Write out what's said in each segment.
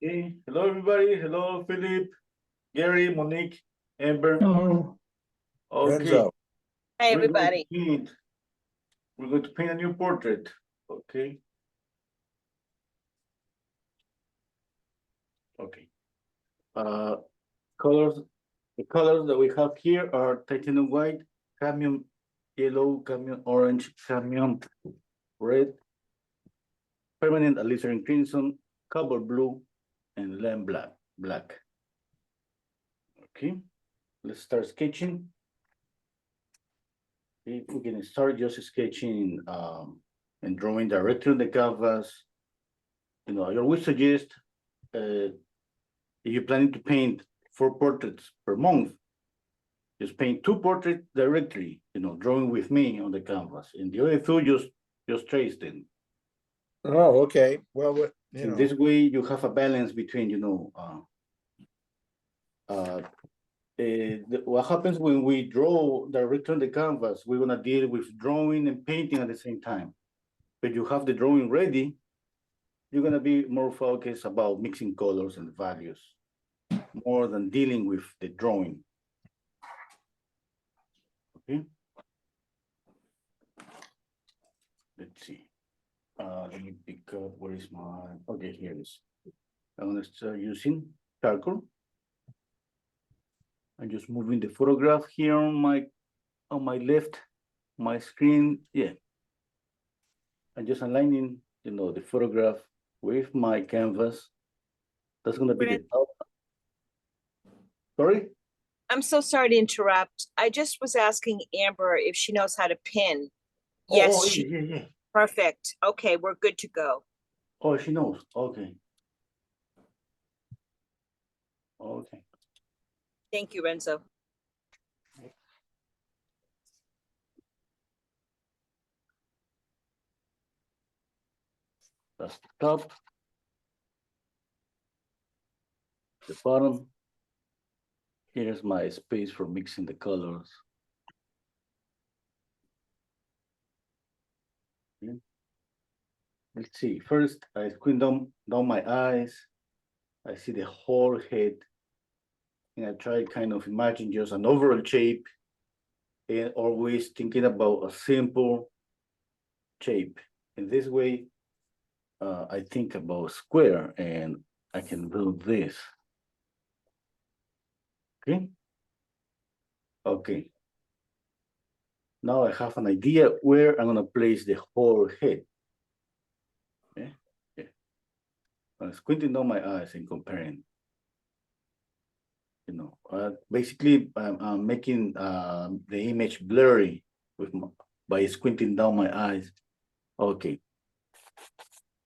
Okay. Hello, everybody. Hello, Philip, Gary, Monique, Amber. Oh, Okay. Renzo. Hi, We're going to everybody. paint. We're going to paint a new portrait. Okay. Okay. Uh, colors. The colors that we have here are titanium white, cadmium yellow, cadmium orange, cadmium red, permanent alizarin crimson, cobalt blue, and lamb black. Okay. Let's start sketching. Okay, we can start just sketching and drawing directly on the canvas. I always suggest if you're planning to paint 4 portraits per month, just paint 2 portraits directly, drawing with me on the canvas, and the other 2 just trace them. Oh, okay. Well, In this way, you have a balance between, what happens when we draw directly on the canvas, we're gonna deal with drawing and painting at the same time. But you have the drawing ready, you're gonna be more focused about mixing colors and values, more than dealing with the drawing. Okay. Let's see. Let me pick up, where is my, okay, here it is. I'm gonna start using charcoal. I'm just moving the photograph here on my left, my screen. Yeah. I'm just aligning, the photograph with my canvas. That's gonna be the top. Sorry? I'm so sorry to interrupt. I just was asking Amber if she knows how to pin. Yes, Oh, she, yeah. perfect. Okay, we're good to go. Oh, she knows. Okay. Okay. Thank you, Renzo. That's the top. The bottom. Here's my space for mixing the colors. Okay. Let's see. First, I squint down my eyes. I see the whole head. And I try kind of imagine just an overall shape and always thinking about a simple shape. In this way, I think about square and I can build this. Okay. Okay. Now I have an idea where I'm gonna place the whole head. Okay. Yeah. I'm squinting down my eyes and comparing. Basically, I'm making the image blurry by squinting down my eyes. Okay.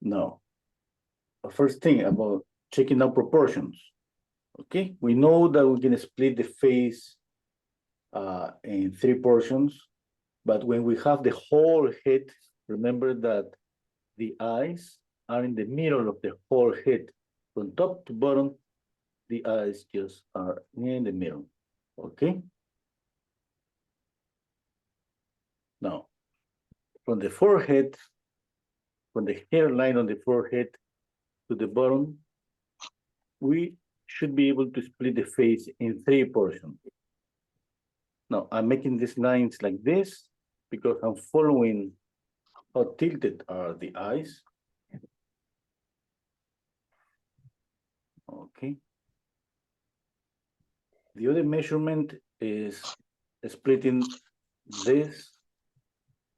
Now, the first thing about checking out proportions. Okay, we know that we can split the face in 3 portions, but when we have the whole head, remember that the eyes are in the middle of the whole head. From top to bottom, the eyes just are in the middle. Okay. Now, from the forehead, from the hairline on the forehead to the bottom, we should be able to split the face in 3 portions. Now, I'm making these lines like this because I'm following how tilted are the eyes. Okay. The other measurement is splitting this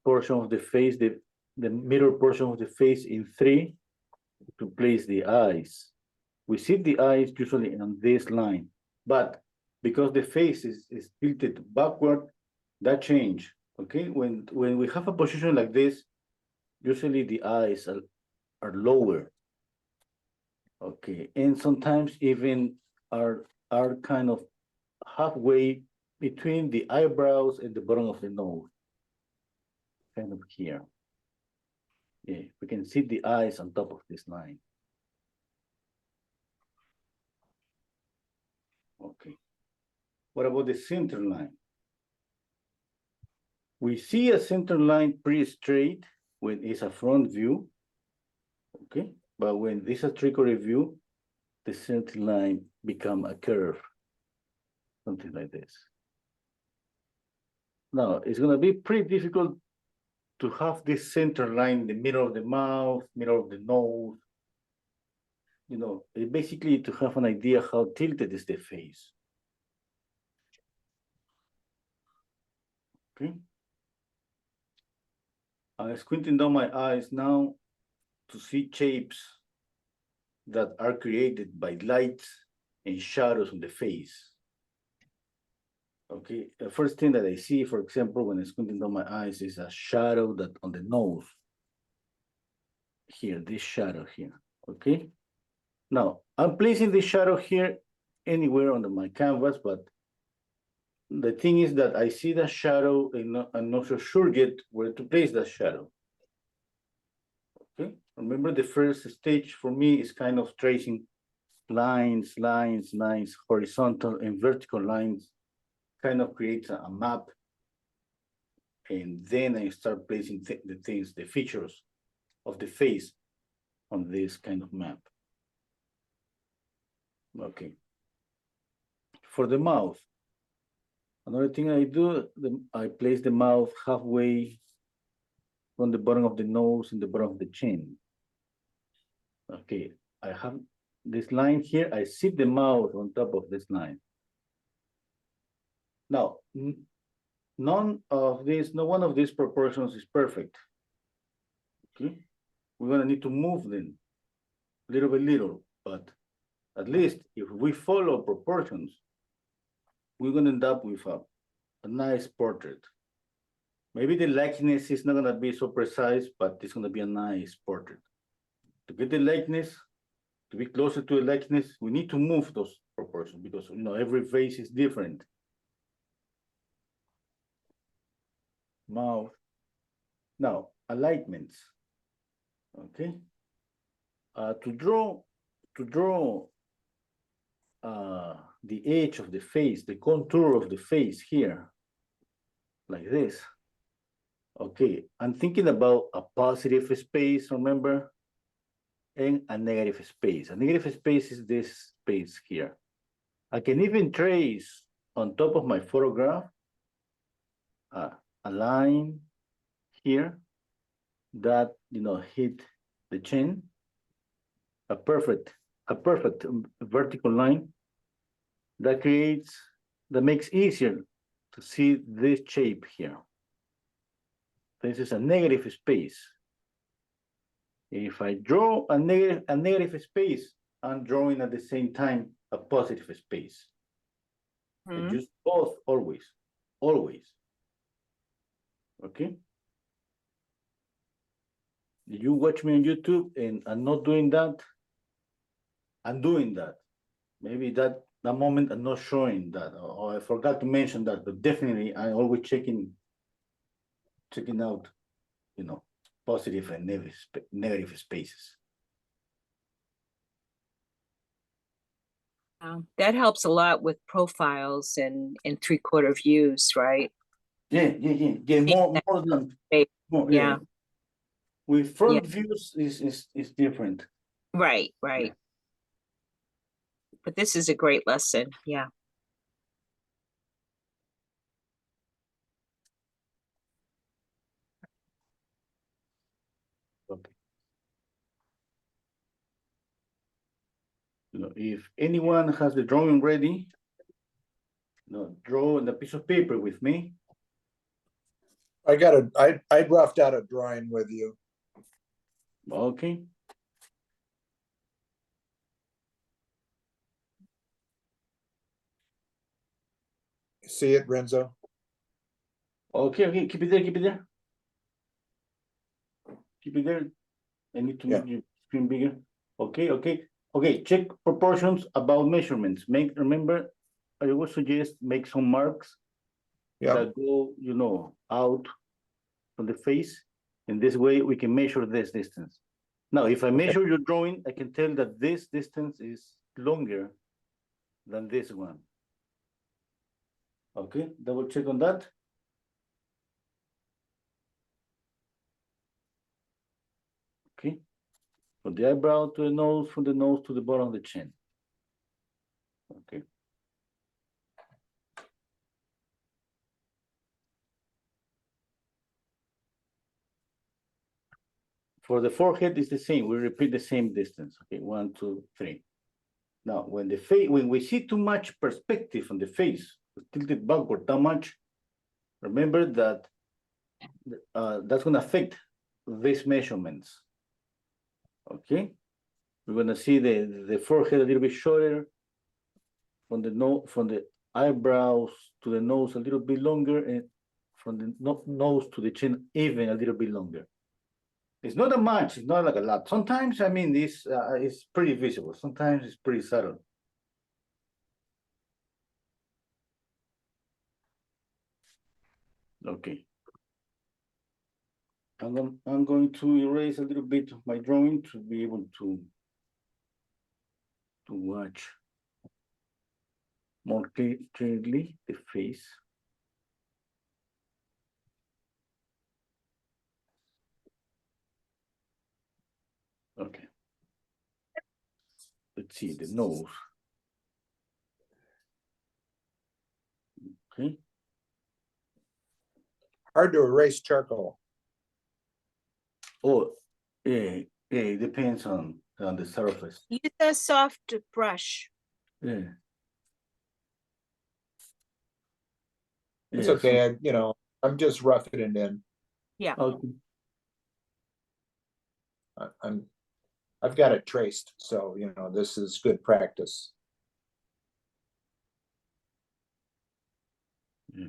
portion of the face, the middle portion of the face in 3 to place the eyes. We see the eyes usually on this line, but because the face is tilted backward, that change. Okay, when we have a position like this, usually the eyes are lower. Okay, and sometimes even are kind of halfway between the eyebrows and the bottom of the nose, kind of here. Yeah, we can see the eyes on top of this line. Okay. What about the center line? We see a center line pretty straight when it's a front view, okay? But when this is a three-quarter view, the center line become a curve, something like this. Now, it's gonna be pretty difficult to have this center line in the middle of the mouth, middle of the nose. You know, basically to have an idea how tilted is the face. Okay. I'm squinting down my eyes now to see shapes that are created by lights and shadows on the face. Okay, the first thing that I see, for example, when I'm squinting down my eyes is a shadow that on the nose. Here, this shadow here, okay? Now, I'm placing this shadow here anywhere on my canvas, but the thing is that I see the shadow and I'm not so sure yet where to place that shadow. Okay, remember the first stage for me is kind of tracing lines, horizontal and vertical lines, kind of creates a map. And then I start placing the things, the features of the face on this kind of map. Okay. For the mouth, another thing I do, I place the mouth halfway from the bottom of the nose and the bottom of the chin. Okay, I have this line here. I sit the mouth on top of this line. Now, no one of these proportions is perfect. Okay, we're gonna need to move them little by little, but at least if we follow proportions, we're gonna end up with a nice portrait. Maybe the likeness is not gonna be so precise, but it's gonna be a nice portrait. To get the likeness, to be closer to the likeness, we need to move those proportions because every face is different. Mouth. Now, alignments. Okay. To draw the edge of the face, the contour of the face here, like this. Okay, I'm thinking about a positive space, remember, and a negative space. A negative space is this space here. I can even trace on top of my photograph a line here that hit the chin, a perfect vertical line that makes easier to see this shape here. This is a negative space. If I draw a negative space, I'm drawing at the same time a positive space. I use both always. Okay? You watch me on YouTube and I'm not doing that. I'm doing that. Maybe that moment I'm not showing that, or I forgot to mention that, but definitely I always checking out, positive and negative spaces. That helps a lot with profiles and 3/4 views, right? Yeah. More than more, Yeah. With front views is different. Right. Yeah. But this is a great lesson. Yeah. Okay. If anyone has the drawing ready, draw on a piece of paper with me. I roughed out a drawing with you. Okay. See it, Renzo? Okay, keep it there. Keep it there. I need to make your screen bigger. Okay, check proportions about measurements. Remember, I always suggest make some marks that go, out from the face. In this way, we can measure this distance. Now, if I measure your drawing, I can tell that this distance is longer than this one. Okay, double check on that. Okay, from the eyebrow to the nose, from the nose to the bottom of the chin. For the forehead, it's the same. We repeat the same distance. Okay, 1, 2, 3. Now, when we see too much perspective on the face, tilted backward that much, remember that that's going to affect these measurements. Okay, we're going to see the forehead a little bit shorter, from the eyebrows to the nose a little bit longer, and from the nose to the chin even a little bit longer. It's not a much, it's not like a lot. Sometimes, I mean, this is pretty visible. Sometimes it's pretty subtle. Okay. I'm going to erase a little bit of my drawing to be able to watch more clearly the face. Okay. Let's see the nose. Okay. Hard to erase charcoal. Oh, yeah, it depends on the surface. Use a soft brush. Yeah. It's Yeah, okay, I'm just roughing it in. Yeah. Okay. I've got it traced, so, this is good practice. Yeah.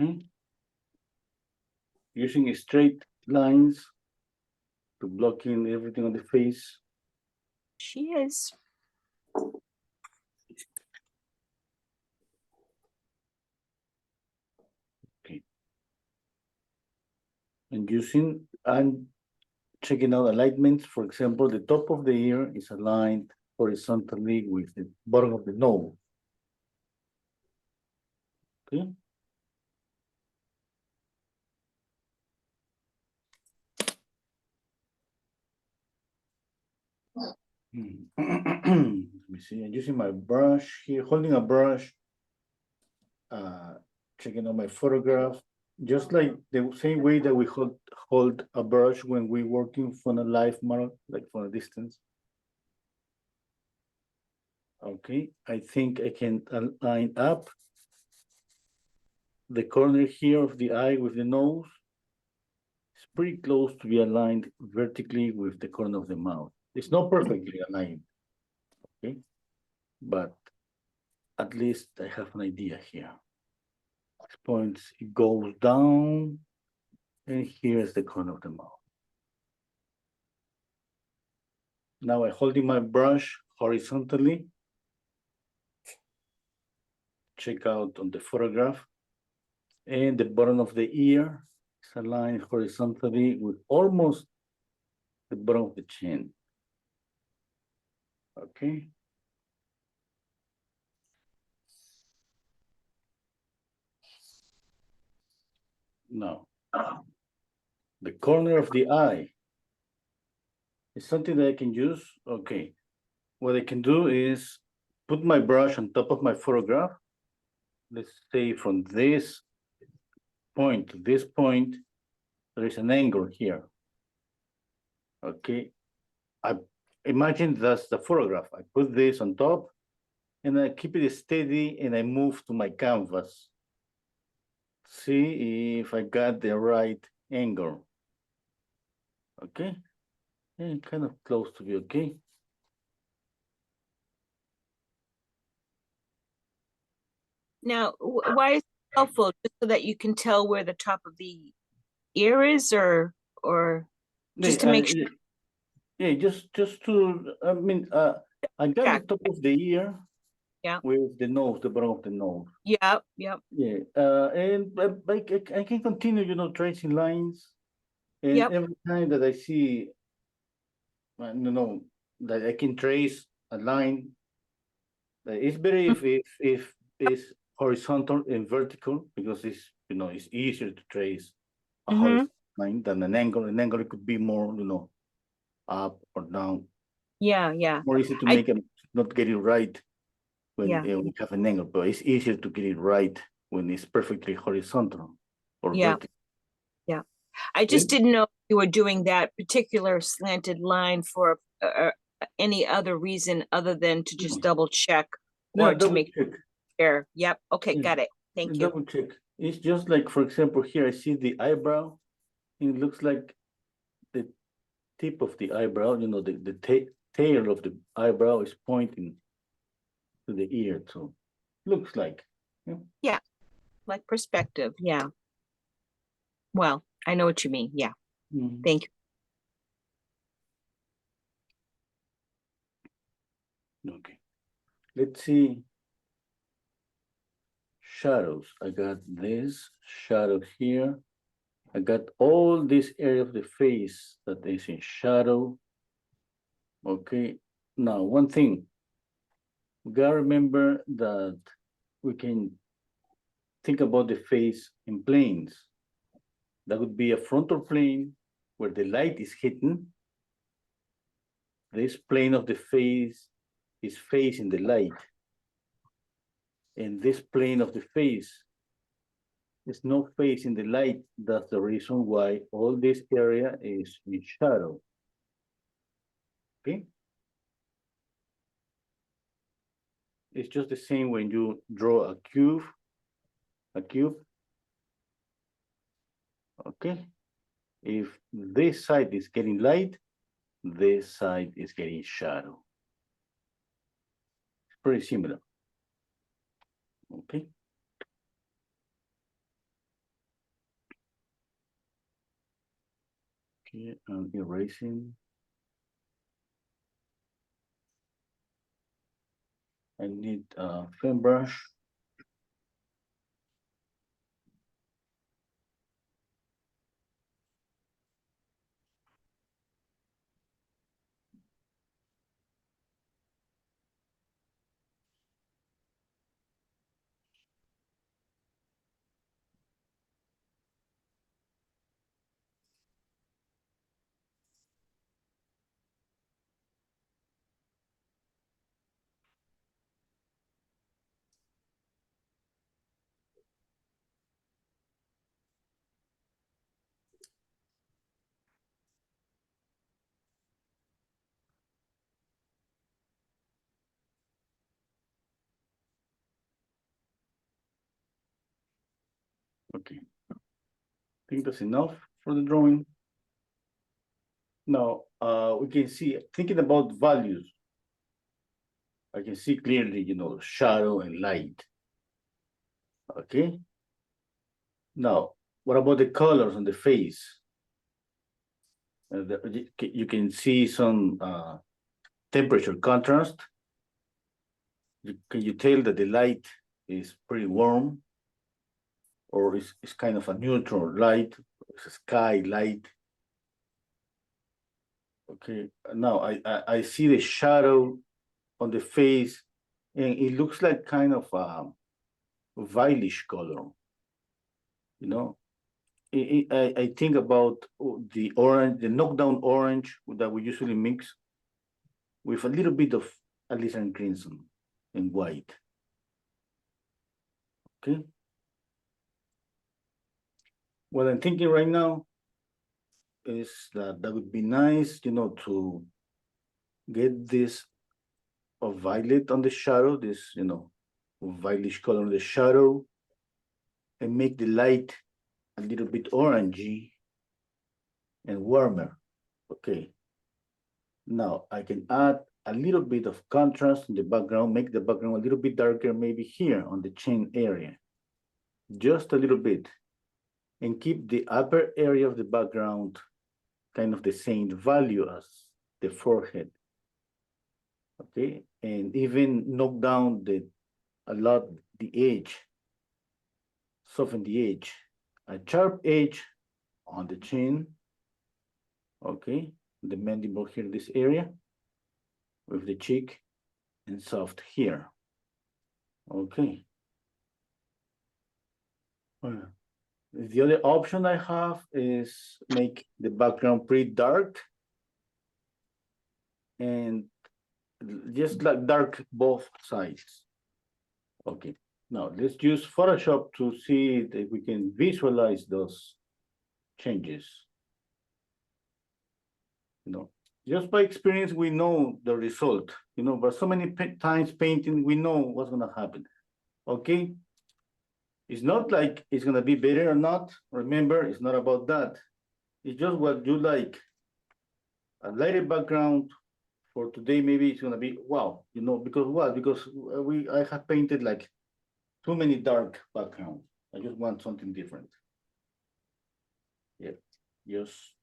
Okay. Using straight lines to block in everything on the face. She is. Okay. And checking out alignments. For example, the top of the ear is aligned horizontally with the bottom of the nose. Okay. Let me see. I'm using my brush here, holding a brush, checking on my photograph, just like the same way that we hold a brush when we're working from a live model, like from a distance. Okay, I think I can line up the corner here of the eye with the nose. It's pretty close to be aligned vertically with the corner of the mouth. It's not perfectly aligned, okay? But at least I have an idea here. This point, it goes down, and here's the corner of the mouth. Now I'm holding my brush horizontally. Check out on the photograph. And the bottom of the ear is aligned horizontally with almost the bottom of the chin. Okay. Now, the corner of the eye is something that I can use. Okay. What I can do is put my brush on top of my photograph. Let's say from this point to this point, there is an angle here. Okay. I imagine that's the photograph. I put this on top and I keep it steady and I move to my canvas. See if I got the right angle. Okay. And kind of close to be okay. Now, why is it helpful? Just so that you can tell where the top of the ear is, or just to make sure. Yeah, just to, I mean, I got Yeah. the top of the ear. Yeah. With the nose, the bottom of the nose. Yep. Yeah, and I can continue, tracing lines. And Yep. every time that I see, that I can trace a line, it's better if it's horizontal and vertical because it's, you know, it's easier to trace a Mhm. horizontal line than an angle. An angle, it could be more, you know, up or down. Yeah, yeah, More easy to I- make it, not get it right when Yeah. we have an angle, but it's easier to get it right when it's perfectly horizontal or Yeah. vertical. I just Okay. didn't know if you were doing that particular slanted line for any other reason other than to just Mhm. double check Yeah, or to double make check. sure. Yep. Okay, Yeah. got it. Thank you. Double check. It's just like, for example, here I see the eyebrow. It looks like the tip of the eyebrow, you know, the tail of the eyebrow is pointing to the ear. So looks like. Yeah. Like perspective. Yeah. Well, I know what you mean. Yeah. Mhm. Thank you. Okay. Let's see. Shadows. I got this shadow here. I got all this area of the face that is in shadow. Okay. Now, one thing, we gotta remember that we can think about the face in planes. That would be a frontal plane where the light is hitting. This plane of the face is facing the light. And this plane of the face is no face in the light. That's the reason why all this area is in shadow. Okay? It's just the same when you draw a cube. Okay? If this side is getting light, this side is getting shadow. It's pretty similar. Okay? Okay, I'm erasing. I need a pen brush. Okay. I think that's enough for the drawing. Now, we can see, thinking about values, I can see clearly, you know, shadow and light. Okay. Now, what about the colors on the face? You can see some temperature contrast. Can you tell that the light is pretty warm, or is kind of a neutral light, it's a sky light? Okay, now I see the shadow on the face, and it looks like kind of a violish color. You know, I think about the orange, the knockdown orange that we usually mix with a little bit of alizarin crimson and white. Okay. What I'm thinking right now is that would be nice, you know, to get this of violet on the shadow, this, you know, violish color on the shadow, and make the light a little bit orangey and warmer. Okay. Now I can add a little bit of contrast in the background, make the background a little bit darker, maybe here on the chin area, just a little bit, and keep the upper area of the background kind of the same value as the forehead. Okay, and even knock down a lot the edge, soften the edge, a sharp edge on the chin. Okay, the mandible here, this area, with the cheek, and soft here. Okay. The other option I have is make the background pretty dark and just like dark both sides. Okay, now let's use Photoshop to see if we can visualize those changes. You know, just by experience, we know the result, you know, but so many times painting, we know what's gonna happen. Okay, it's not like it's gonna be better or not. Remember, it's not about that. It's just what you like. A lighter background for today, maybe it's gonna be wow, you know, because what? Because I have painted like too many dark backgrounds. I just want something different. Yeah, just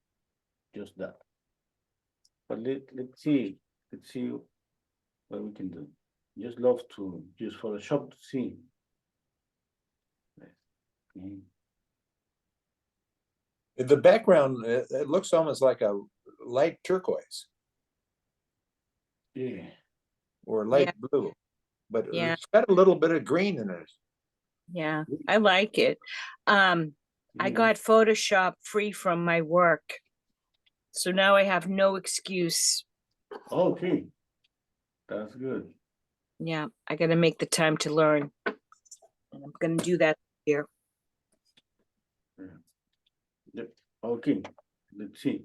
that. But let's see what we can do. Just love to use Photoshop to see. Okay. The background, it looks almost like a light turquoise Yeah. or light blue, but Yeah. it's got a little bit of green in it. Yeah, I like it. I got Photoshop free from my work. So now I have no excuse. Okay, that's good. Yeah, I gotta make the time to learn. And I'm gonna do that here. Yep. Okay, let's see.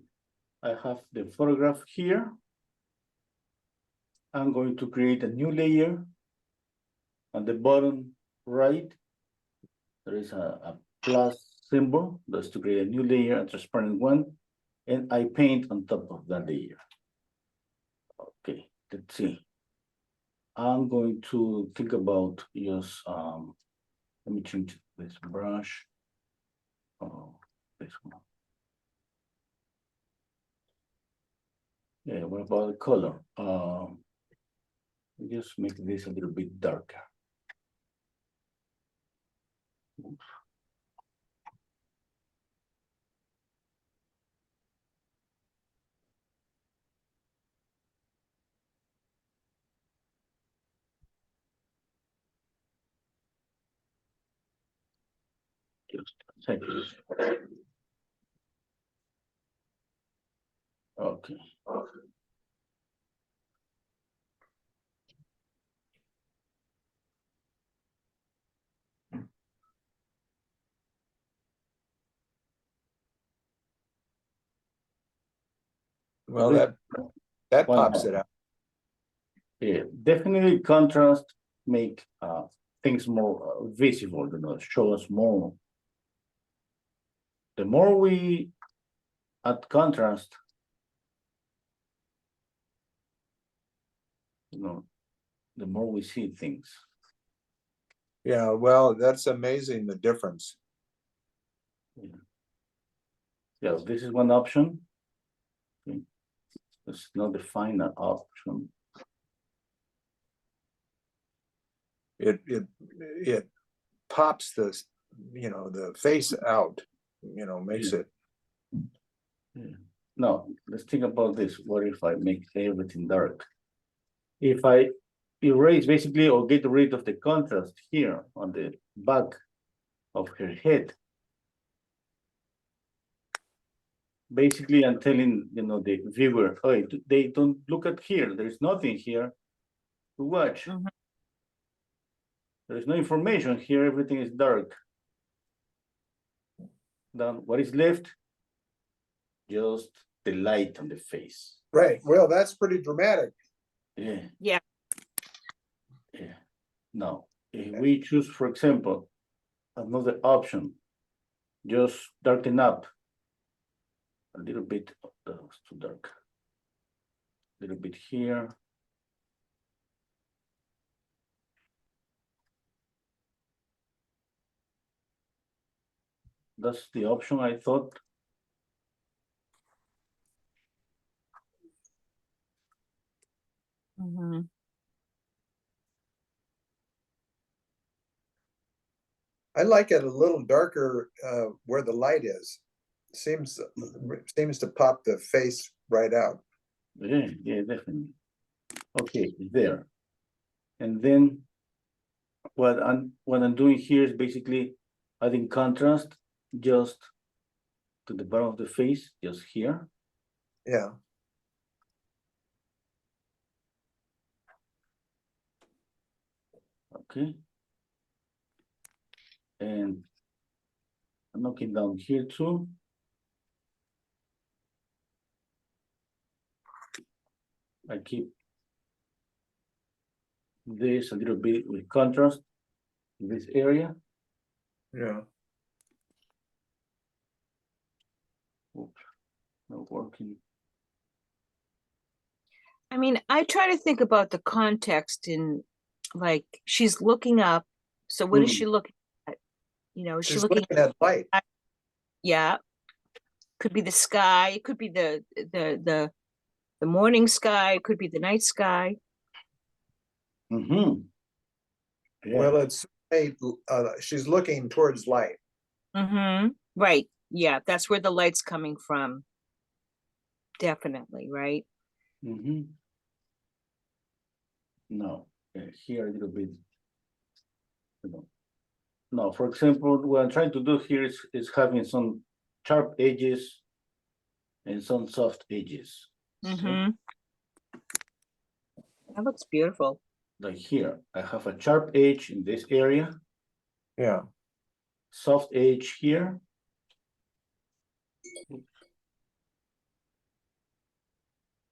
I have the photograph here. I'm going to create a new layer. On the bottom right, there is a plus symbol. That's to create a new layer, a transparent one. And I paint on top of that layer. Okay, let's see. I'm going to think about just, let me change this brush. Oh, this one. Yeah, what about the color? Just make this a little bit darker. Oops. Just a second. Okay. Well, that One pops more. it out. Yeah, definitely contrast make things more visible, you know, show us more. The more we add contrast, you know, the more we see things. Yeah, well, that's amazing, the difference. Yeah, this is one option. Okay. It's not the final option. It pops the, you know, the face out, you know, makes it. Yeah. Now, let's think about this. What if I make everything dark? If I erase basically or get rid of the contrast here on the back of her head, basically I'm telling, you know, the viewer, oh, they don't look at here. There's nothing here to watch. Mhm. There's no information here. Everything is dark. Then what is left? Just the light on the face. Right, well, that's pretty dramatic. Yeah. Yeah. Yeah. Now, if we choose, for example, another option, just darken up a little bit. That was too dark. A little bit here. That's the option I thought. Mhm. I like it a little darker where the light is. Seems to pop the face right out. Yeah, yeah, definitely. Okay, there. And then what I'm doing here is basically adding contrast just to the bottom of the face, just here. Yeah. Okay. And I'm knocking down here too. I keep this a little bit with contrast in this area. Yeah. Oops, not working. I mean, I try to think about the context in, like, she's looking up. So what is she looking at? You know, is she She's looking looking at light. Yeah. Could be the sky, it could be the morning sky, it could be the night sky. Mm-hmm. Yeah. Well, it's she's looking towards light. Mm-hmm. Right. Yeah, that's where the light's coming from. Definitely, right? Mm-hmm. No, here a little bit. No, for example, what I'm trying to do here is having some sharp edges and some soft edges. Mm-hmm. That looks beautiful. Like here, I have a sharp edge in this area, Yeah. soft edge here.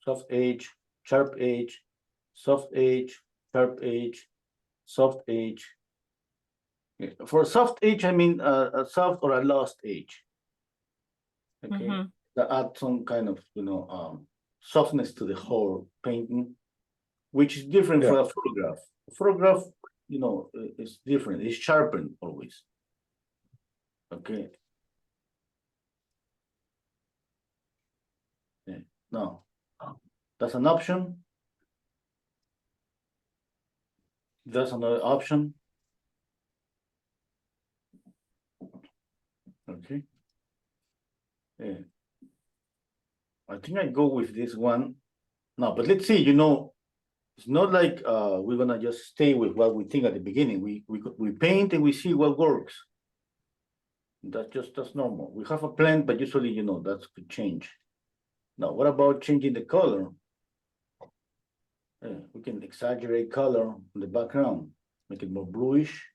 Soft edge, sharp edge, soft edge, sharp edge, soft edge. For soft edge, I mean a soft or a lost edge. Okay, that add some kind of softness to the whole painting, which is different for a photograph. A photograph, is different. It's sharpened always. Okay. Yeah. No, that's an option. That's another option. Okay. Yeah. I think I go with this one. No, but let's see, it's not like we're gonna just stay with what we think at the beginning. We paint and we see what works. That's normal. We have a plan, but usually, that could change. Now, what about changing the color? We can exaggerate color on the background, make it more bluish.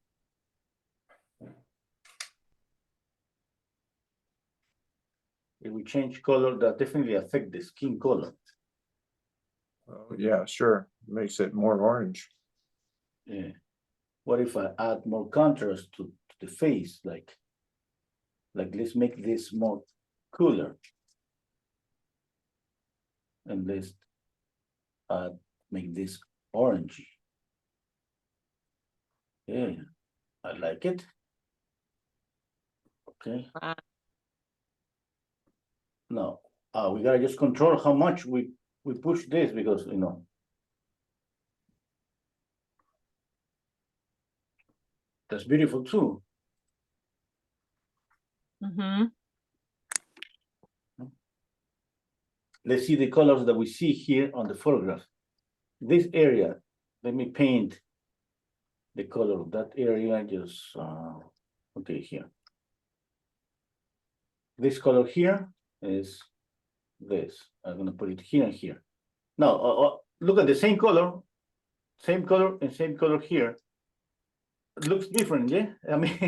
If we change color, that definitely affect the skin color. Oh, yeah, sure. Makes it more orange. Yeah. What if I add more contrast to the face? Like let's make this more cooler. And let's make this orangey. Yeah, I like it. Okay. Now, we gotta just control how much we push this because that's beautiful too. Mm-hmm. Let's see the colors that we see here on the photograph. This area, let me paint the color of that area. Just okay, here. This color here is this. I'm gonna put it here and here. Now, look at the same color and same color here. It looks different, yeah. I mean,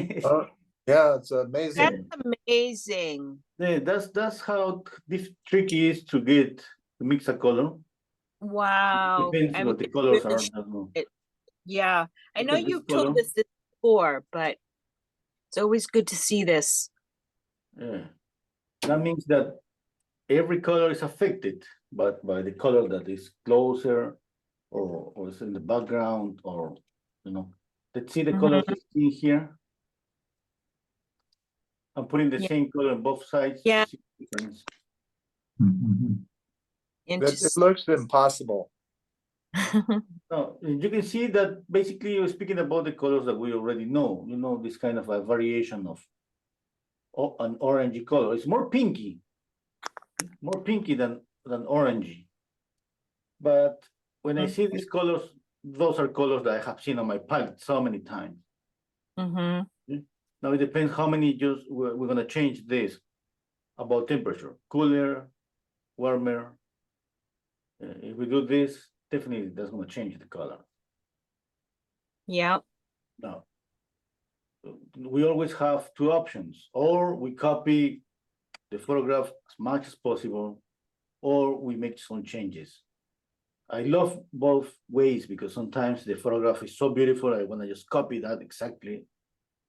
yeah, it's amazing. That's amazing. Yeah, that's how tricky is to mix a color. Wow. Depends I what mean, the colors really are. I don't know. Yeah, I Look know at this you've color. told us this before, but it's always good to see this. Yeah, that means that every color is affected by the color that is closer or is in the background, or let's see the colors in here. I'm putting the Yeah. same color on both sides. Yeah. To see the difference. It looks impossible. Now, you can see that basically you're speaking about the colors that we already know. This kind of a variation of an orangey color. It's more pinky than orangey. But when I see these colors, those are colors that I have seen on my palette so many times. Now it depends how many just we're gonna change this about temperature, cooler, warmer. If we do this, definitely that's gonna change the color. Yeah. Now, we always have two options, or we copy the photograph as much as possible, or we make some changes. I love both ways because sometimes the photograph is so beautiful, I wanna just copy that exactly.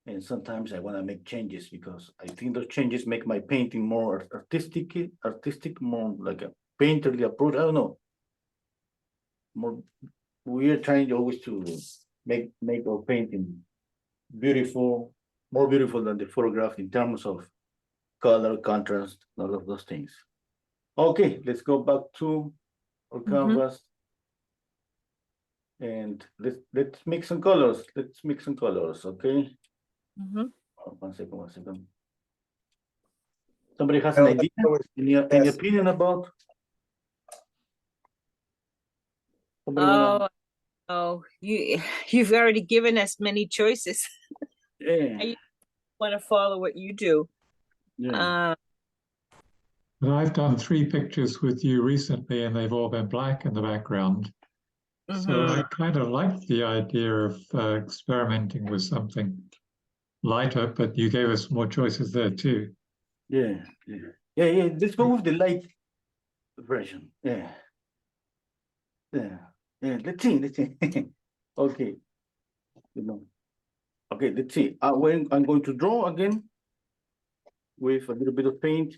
And sometimes I wanna make changes because I think those changes make my painting more artistic, more like a painterly approach, I don't know. More, we are trying always to make our painting beautiful, more beautiful than the photograph in terms of color, contrast, all of those things. Okay, let's go back to our canvas. And let's make some colors. Let's make some colors, okay? Oh, 1 second. Somebody has an Well, idea? Any yes. opinion about? Somebody wanna? Oh, you've already given us many choices. Yeah, I want to follow what you do. yeah. But I've done 3 pictures with you recently, and they've all been black in the background. So I kind of like the idea of experimenting with something lighter, but you gave us more choices there too. Yeah. Let's go with the light version. Yeah. Let's see. Okay. Okay, let's see. When I'm going to draw again with a little bit of paint.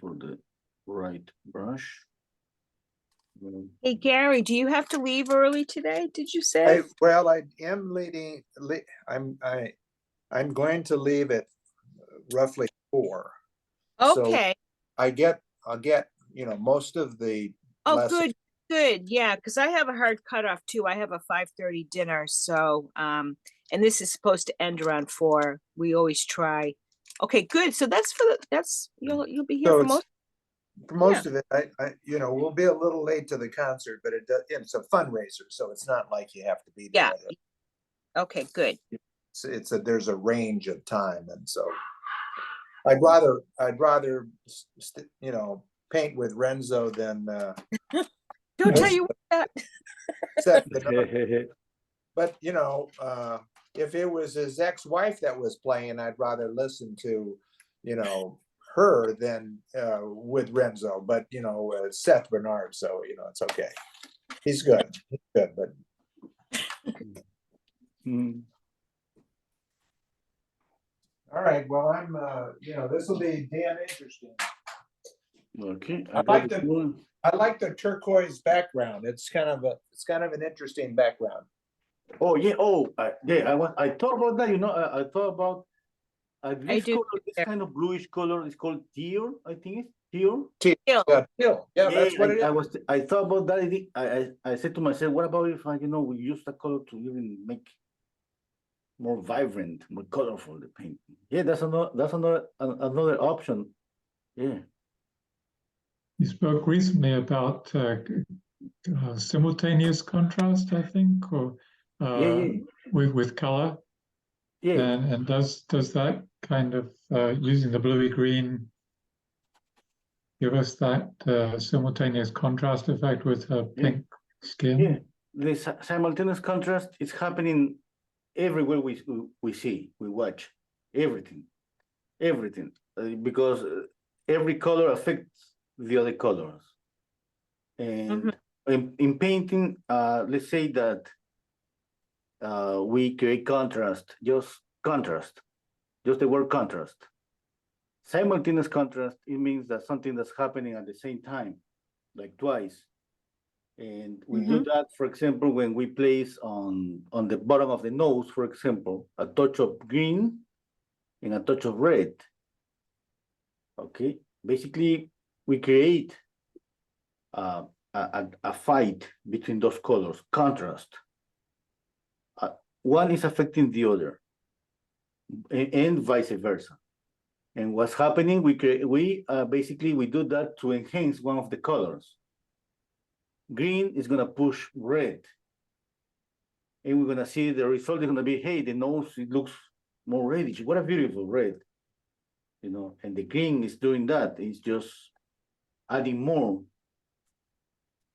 For the right brush. Hey, Gary, do you have to leave early today? Did you say? Well, I am leaving, I'm going to leave at roughly 4. So Okay. I'll get, most of the Oh, lesson. good. Yeah, because I have a hard cutoff too. I have a 5:30 dinner. So, and this is supposed to end around 4. We always try. Okay, good. So that's you'll be here So for most. of it, I we'll be a little late to the concert, but it's a fundraiser, so it's not like you have to be there. Yeah. Okay, good. There's a range of time, and so I'd rather paint with Renzo than Don't tell you that. set it up. But if it was his ex-wife that was playing, I'd rather listen to her than with Renzo. But Seth Bernard, so it's okay. He's good. But all right. Well, I'm this will be damn interesting. Okay. I like the turquoise background. It's kind of an interesting background. Oh yeah. I thought about that. I thought about this color, this kind of bluish color is called teal. I think it's teal. Teal. Yeah, that's what it is. I thought about that. I said to myself, what about if we use that color to even make more vibrant, more colorful the painting? Yeah, that's another option. Yeah. You spoke recently about simultaneous contrast, I think, or with color. Yeah. And does that kind of using the bluey green give us that simultaneous contrast effect with her pink skin? Yeah, the simultaneous contrast is happening everywhere we watch everything, because every color affects the other colors. And in painting, let's say that we create contrast, just the word contrast. Simultaneous contrast, it means that something that's happening at the same time, like twice. And we do that, for example, when we place on the bottom of the nose, for example, a touch of green and a touch of red. Okay, basically, we create a fight between those colors, contrast. One is affecting the other, and vice versa. And what's happening? We basically do that to enhance one of the colors. Green is gonna push red, and we're gonna see the result is gonna be, hey, the nose, it looks more reddish. What a beautiful red, you know, and the green is doing that. It's just adding more.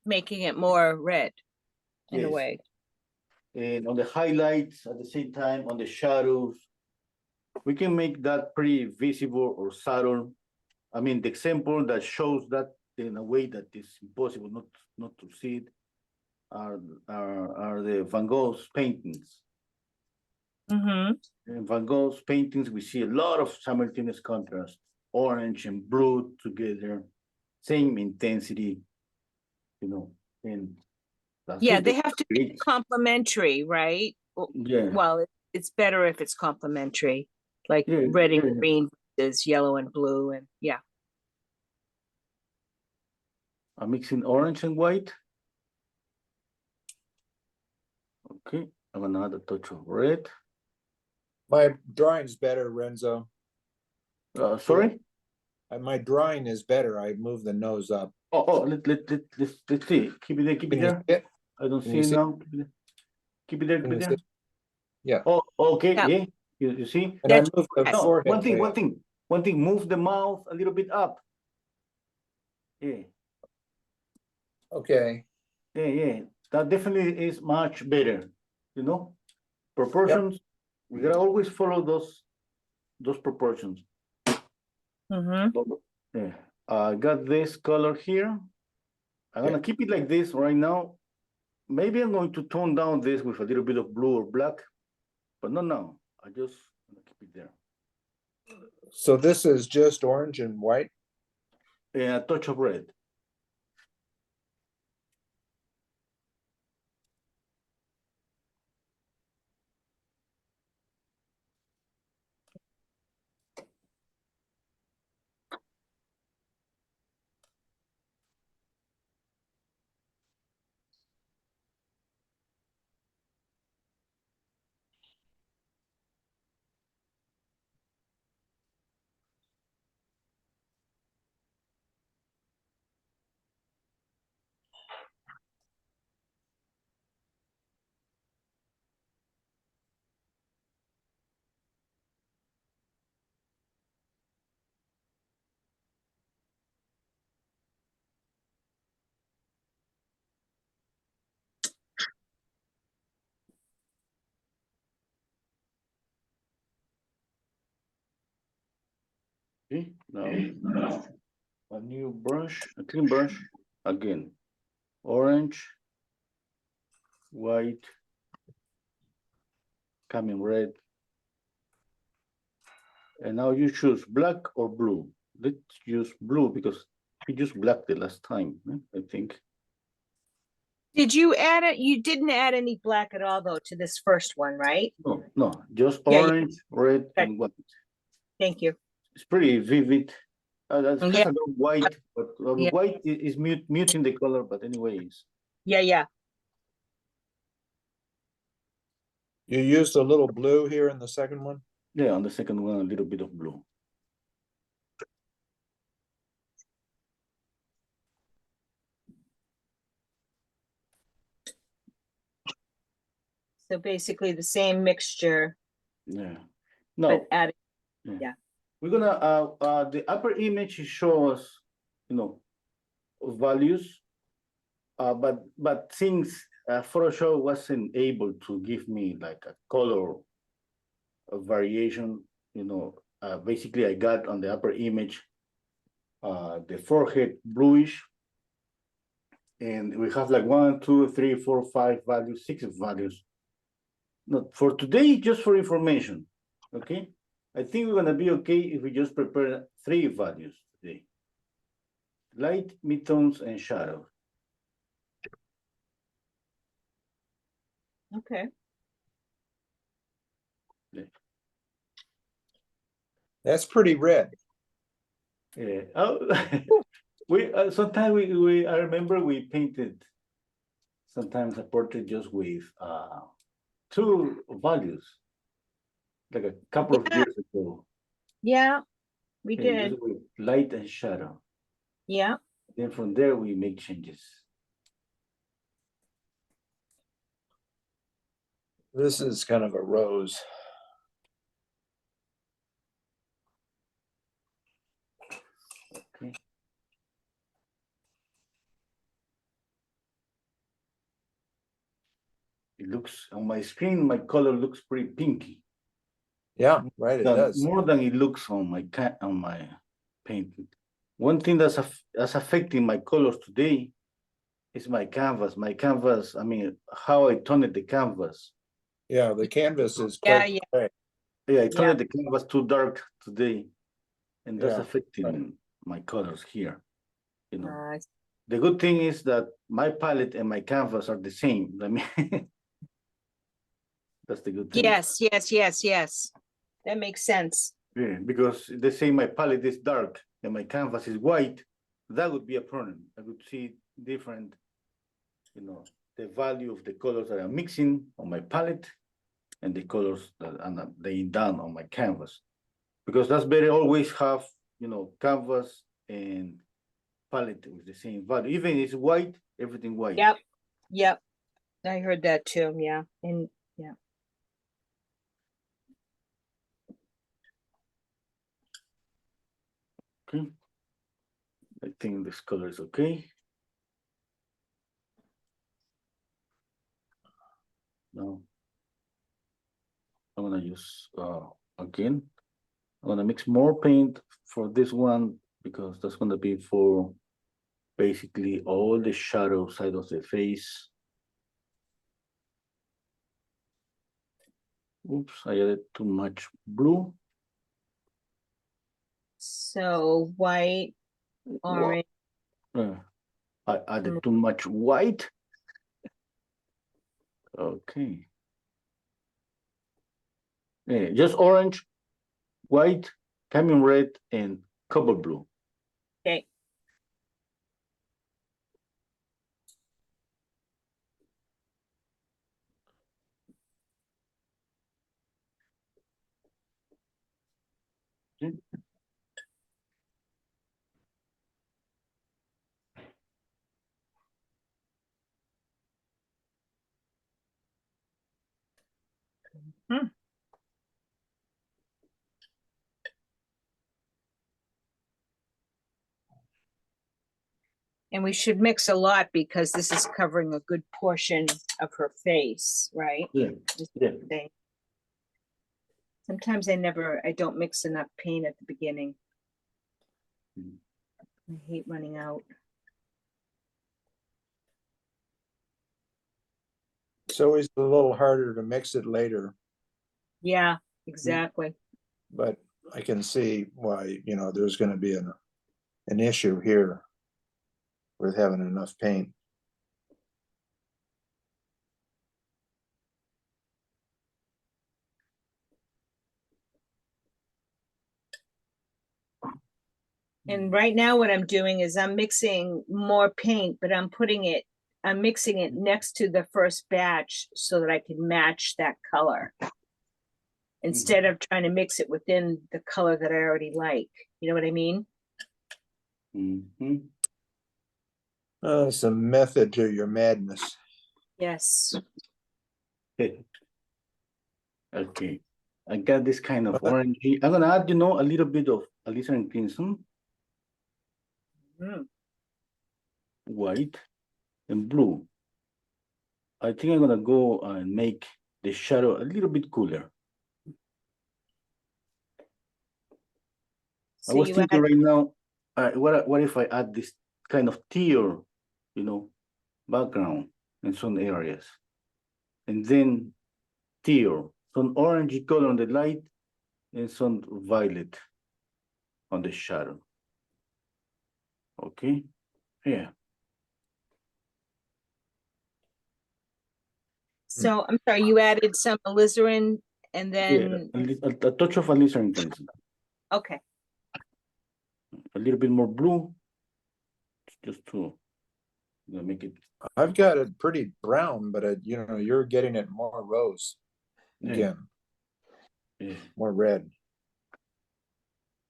Making it more red in a Yes. way. And on the highlights at the same time, on the shadows, we can make that pretty visible or subtle. I mean, the example that shows that in a way that is impossible not to see it are the Van Gogh's paintings. Mm-hmm. In Van Gogh's paintings, we see a lot of simultaneous contrast, orange and blue together, same intensity, you know, and that's Yeah, what they have to be create. complementary, right? Yeah. Well, it's better if it's complementary, like Yeah, red and yeah. green is yellow and blue, and yeah. I'm mixing orange and white. Okay, I'm gonna add a touch of red. My drawing's better, Renzo. Sorry? My drawing is better. I moved the nose up. Oh, let's see. Keep it there, keep it Can you there. see it? I don't Can see you it see? now. Keep it there, keep Can it you there. see? Yeah. Oh, okay, Yeah. yeah. You see? And I That's moved the correct. No, forehead. one thing, move the mouth a little bit up. Yeah, Okay. yeah. That definitely is much better, you know? Proportions, we gotta always follow those proportions. Mm-hmm. Yeah, I got this color here. I'm gonna keep it like this right now. Maybe I'm going to tone down this with a little bit of blue or black, but not now. I just gonna keep it there. So this is just orange and white. And a touch of red. Okay, now a new brush, a clean brush, again, orange, white, coming red. And now you choose black or blue. Let's use blue because we used black the last time, I think. Did you add it? You didn't add any black at all, though, to this first one, right? No, just Yeah, orange, red, Okay. and white. Thank you. It's pretty vivid. That's Yeah. kind of white, but Yeah. white is muting the color, but anyways. Yeah. You used a little blue here in the second one. Yeah, on the second one, a little bit of blue. So basically the same mixture, Yeah. but No, adding. we're gonna the upper image shows, you know, values. But since Photoshop wasn't able to give me like a color variation, you know, basically I got on the upper image the forehead bluish, and we have like 1, 2, 3, 4, 5 values, 6 values. Not for today, just for information. Okay, I think we're gonna be okay if we just prepare 3 values today: light, midtones, and shadow. Okay. That's pretty red. Yeah. Oh, we sometimes we I remember we painted sometimes a portrait just with 2 values, like a couple of years ago. Yeah, we Yeah, did. just with light and shadow. Yeah. Then from there we make changes. This is kind of a rose. Okay. It looks on my screen, my color looks pretty pinky. Yeah, right. It does. More than it looks on my painting. One thing that's affecting my colors today is my canvas. My canvas, I mean, how I toned the canvas. Yeah, the canvas is Yeah, quite yeah. gray. Yeah, I toned the canvas too dark today, and that's Yeah, affecting right. my colors here. You know, Uh, the good thing is that my palette and my canvas are the same. I mean, that's the good thing. yes, yes, yes, yes. That makes sense. Yeah, because they say my palette is dark and my canvas is white, that would be a problem. I would see different, you know, the value of the colors that I'm mixing on my palette and the colors that I'm laying down on my canvas. Because that's better always have, you know, canvas and palette with the same value. Even if it's white, everything white. Yep, yep. I heard that too. Yeah, and yeah. Okay. I think this color is okay. Now I'm gonna use again. I'm gonna mix more paint for this one because that's gonna be for basically all the shadow side of the face. Oops, I added too much blue. So white, orange. I added too much white. Okay. Yeah, just orange, white, cadmium red, and cobalt blue. Okay. Okay. Hmm. And we should mix a lot because this is covering a good portion of her face, right? Yeah, yeah. Sometimes I don't mix enough paint at the beginning. I hate running out. It's always a little harder to mix it later, Yeah, exactly. but I can see why, you know, there's going to be an issue here with having enough paint. And right now what I'm doing is I'm mixing more paint, but I'm mixing it next to the first batch so that I can match that color. Instead of trying to mix it within the color that I already like. You know what I mean? Mm-hmm. It's a method to your madness. Yes. Okay. I got this kind of orangey. I'm gonna add, you know, a little bit of alizarin crimson, white, and blue. I think I'm gonna go and make the shadow a little bit cooler. So I was you thinking add, right now, what if I add this kind of teal, you know, background in some areas, and then teal, some orangey color on the light, and some violet on the shadow. Okay, yeah. so I'm sorry, you added some alizarin and then, Yeah, a touch of alizarin crimson, okay. a little bit more blue, just to make it. I've got it pretty brown, but you know, you're getting it more rose again, Yeah. more red.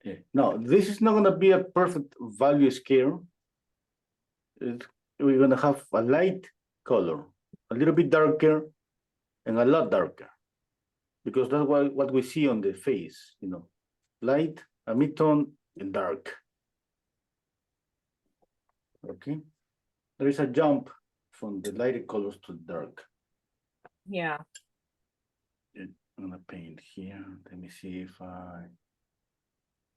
Yeah. Now, this is not going to be a perfect value scale. We're going to have a light color, a little bit darker, and a lot darker, because that's what we see on the face, you know, light, a mid-tone, and dark. Okay, there is a jump from the lighter colors to dark. Yeah. I'm gonna paint here. Let me see if I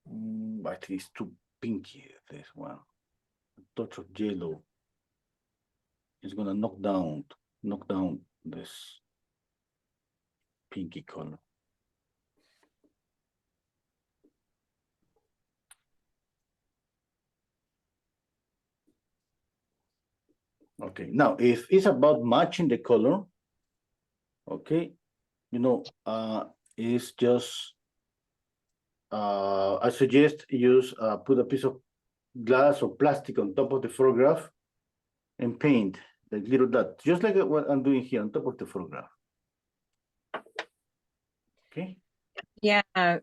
think it's too pinky, this one. A touch of yellow is gonna knock down this pinky color. Okay, now if it's about matching the color, okay, you know, it's just I suggest use put a piece of glass or plastic on top of the photograph and paint the little dot, just like what I'm doing here on top of the photograph. Okay. Yeah. I'm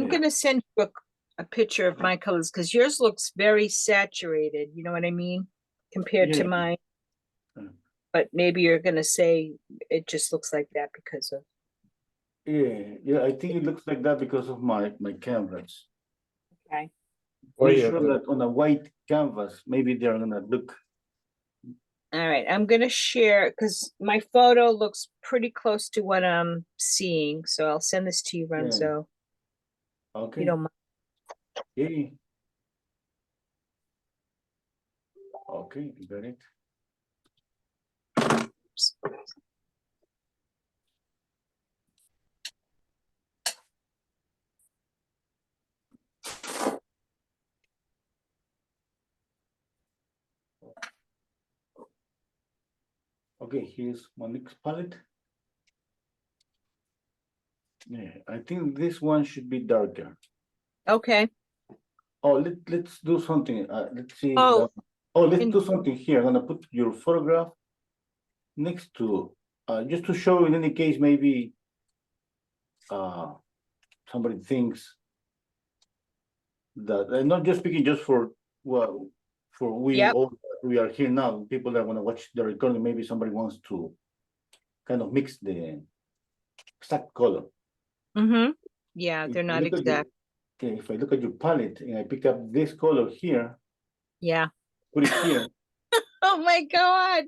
Yeah. gonna send you a picture of my colors because yours looks very saturated. You know what I mean? Compared to Yeah. mine. Uh. But maybe you're gonna say it just looks like that because of. Yeah, I think it looks like that because of my canvas. Okay. Or Pretty you sure could- that on a white canvas, maybe they're gonna look. All right. I'm gonna share because my photo looks pretty close to what I'm seeing. So I'll send this to you, Renzo. Okay. You don't mind. Yeah. Okay, got it. Okay, here's my next palette. Yeah, I think this one should be darker. Okay. Oh, let's do something. Let's see. Oh, Let's in- do something here. I'm gonna put your photograph next to, just to show in any case, maybe somebody thinks that, I'm not just speaking just for, well, for we Yep. all, we are here now, people that wanna watch the recording, maybe somebody wants to kind of mix the exact color. Mm-hmm. Yeah, If they're you not look at your- exact. Okay, if I look at your palette and I pick up this color here, Yeah. put it here. Oh my God.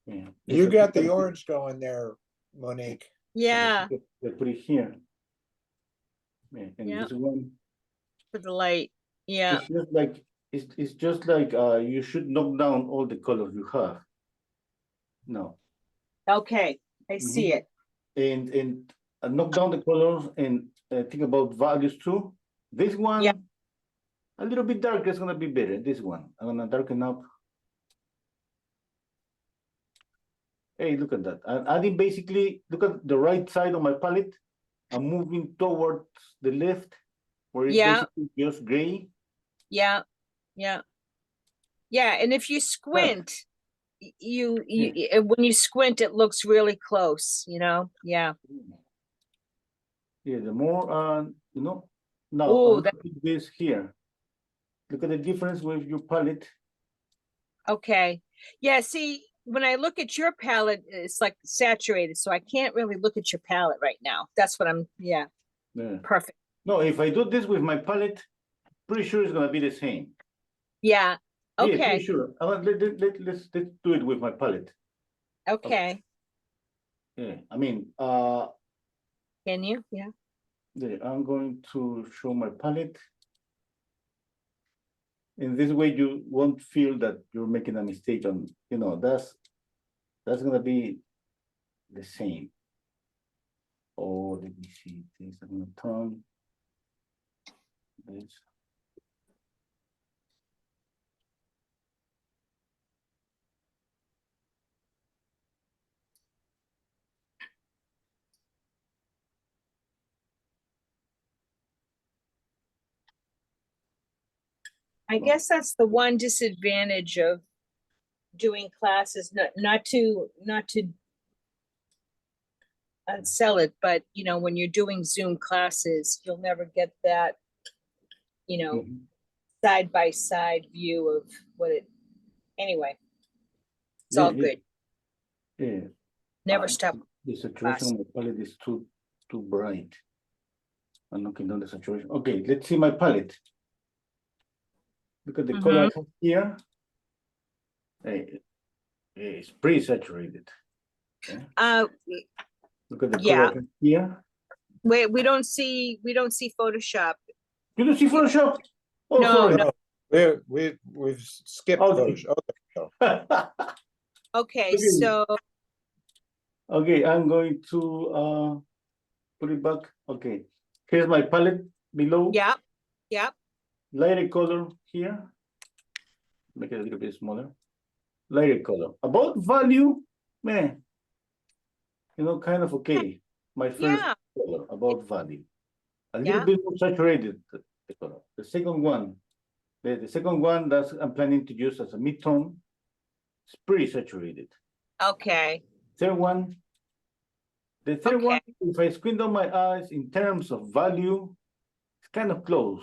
Yeah. You If I got pick the up- orange going there, Monique. Yeah. I put it here. Yeah, and Yeah. this one, For the light. Yeah. it's just like, it's just like, you should knock down all the colors you have. No, Okay. I see it. and knock down the colors and think about values too. This one, Yeah. a little bit darker is gonna be better. This one, I'm gonna darken up. Hey, look at that. I'm adding basically, look at the right side of my palette. I'm moving towards the left, where it's Yeah. basically just gray. Yeah. Yeah. Yeah. And if you squint, when you squint, it looks really close, you know? Yeah. Yeah, the more, you know, now Oh, I'm gonna put this here. Look at the difference with your palette. Okay. Yeah, see, when I look at your palette, it's like saturated, so I can't really look at your palette right now. That's what yeah, Yeah. perfect. No, if I do this with my palette, pretty sure it's gonna be the same. Yeah, Yeah, pretty okay, sure. Let's do it with my palette. okay. Yeah, I mean, Can you? Yeah. yeah, I'm going to show my palette. In this way, you won't feel that you're making a mistake on, you know, that's gonna be the same. Oh, let me see this. I'm gonna turn this. I guess that's the one disadvantage of doing classes, not to sell it, but you know, when you're doing Zoom classes, you'll never get that, you know, Mhm. side by side view of what it, anyway. It's Yeah, all yeah. good. Yeah. Never stop The saturation of my palette is too bright. I'm knocking down the saturation. Okay, let's see my palette. Look at the color I have here. It's pretty saturated. Okay. Look at the color I have here. Wait, we don't see Photoshop. You don't see Photoshop? Oh, No, sorry. No, we've skipped Okay. Photoshop. Oh, Okay, Okay. so Okay, I'm going to put it back. Okay, here's my palette below. yeah. Lighter color here. Make it a little bit smaller. Lighter color. About value, man, kind of okay. My first color about value. A little bit more saturated, the color. The second one, the second one that I'm planning to use as a mid-tone, it's pretty saturated. Okay. Third one, the third one, if I squint down my eyes in terms of value, it's kind of close.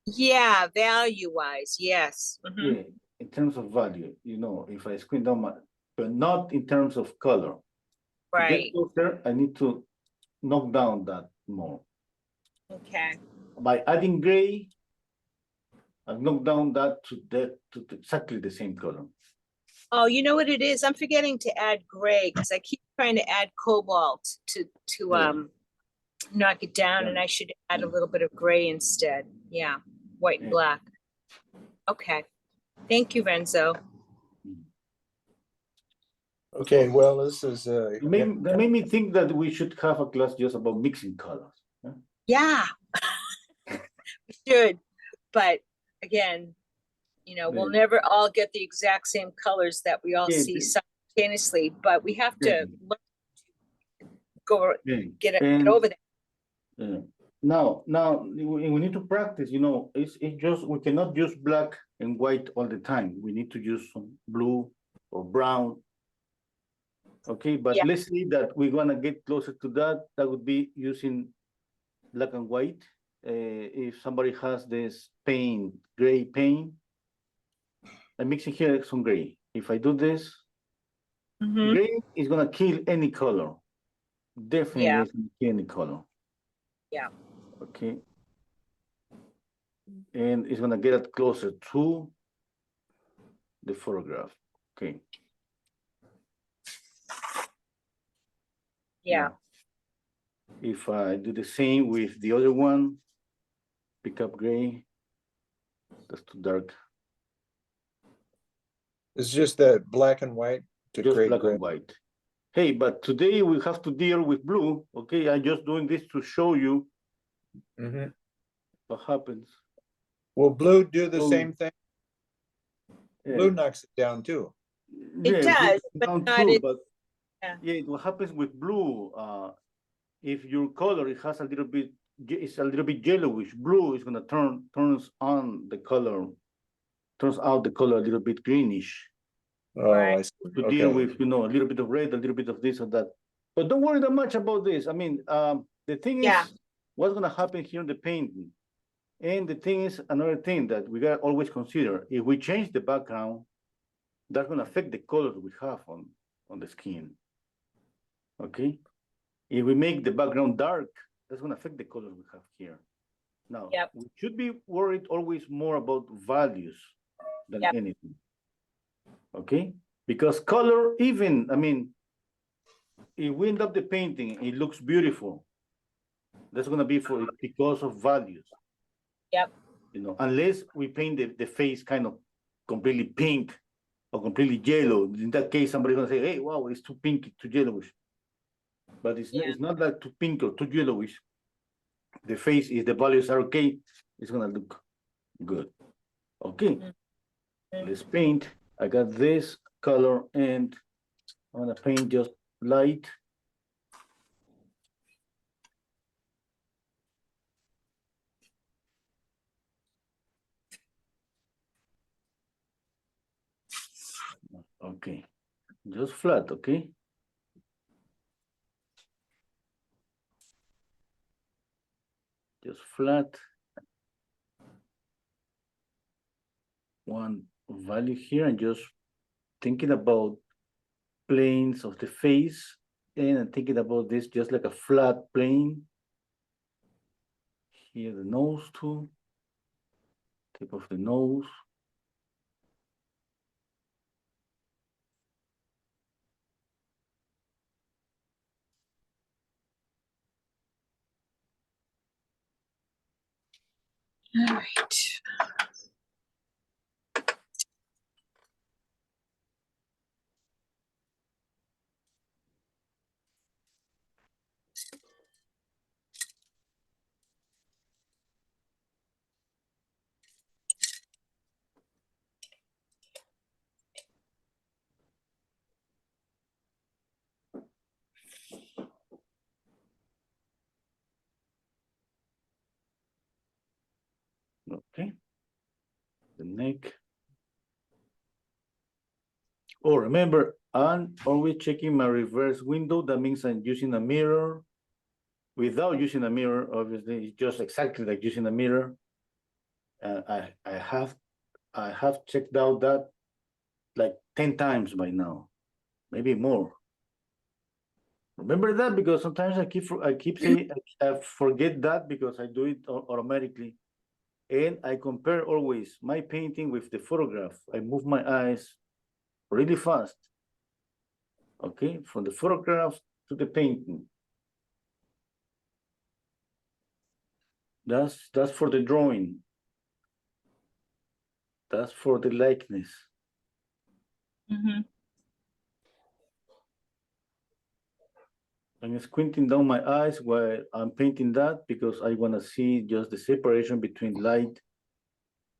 Yeah, value-wise, yes. Yeah, in terms of value, if I squint down but not in terms of color. Right. To get closer, I need to knock down that more. Okay. By adding gray, I've knocked down that to exactly the same color. Oh, you know what it is? I'm forgetting to add gray because I keep trying to add cobalt to knock it down, and I should add a little bit of gray instead. Yeah, white and black. Okay. Thank you, Renzo. okay, well, this is That made me think that we should have a class just about mixing colors. Yeah, we should. But again, we'll never all get the exact same colors that we all see simultaneously, but we have to learn to get over that. Now we need to practice. It's just we cannot use black and white all the time. We need to use some blue or brown. Okay, but let's say that we're gonna get closer to that. That would be using black and white. If somebody has this gray paint, I'm mixing here some gray. If I do this, gray is gonna kill any color. Definitely it's gonna kill any color. Yeah. Okay. And it's gonna get it closer to the photograph. Okay. Yeah. Now, if I do the same with the other one, pick up gray, that's too dark. It's just that black and white to just create black gray. and white. Hey, but today we have to deal with blue. Okay, I'm just doing this to show you what happens. Will blue do the same thing? Blue knocks it down too. It does, but not it. What happens with blue? If your color it's a little bit yellowish, blue is gonna turns out the color a little bit greenish. Oh, I see. To deal with, a little bit of red, a little bit of this or that. But don't worry that much about this. I mean, the thing is, what's gonna happen here in the painting? And the thing is, another thing that we gotta always consider, if we change the background, that's gonna affect the colors we have on the skin. Okay? If we make the background dark, that's gonna affect the colors we have here. Now, we should be worried always more about values than anything. Okay? Because color, even, I mean, if we end up the painting, it looks beautiful. That's gonna be because of values. Yep. Unless we paint the face kind of completely pink or completely yellow. In that case, somebody's gonna say, hey, wow, it's too pink, too yellowish. But it's not that too pink or too yellowish. The face, if the values are okay, it's gonna look good. Okay, let's paint. I got this color and I'm gonna paint just light. Okay, just flat, okay? Just flat. One value here and just thinking about planes of the face and I'm thinking about this just like a flat plane. Here the nose too, tip of the nose. All right. Okay, the neck. Oh, remember, I'm always checking my reverse window. That means I'm using a mirror. Without using a mirror, obviously, it's just exactly like using a mirror. I have checked out that like 10 times by now, maybe more. Remember that because sometimes I keep saying I forget that because I do it automatically, and I compare always my painting with the photograph. I move my eyes really fast. Okay, from the photograph to the painting. That's for the drawing. That's for the likeness. Mm-hmm. I'm squinting down my eyes while I'm painting that because I want to see just the separation between light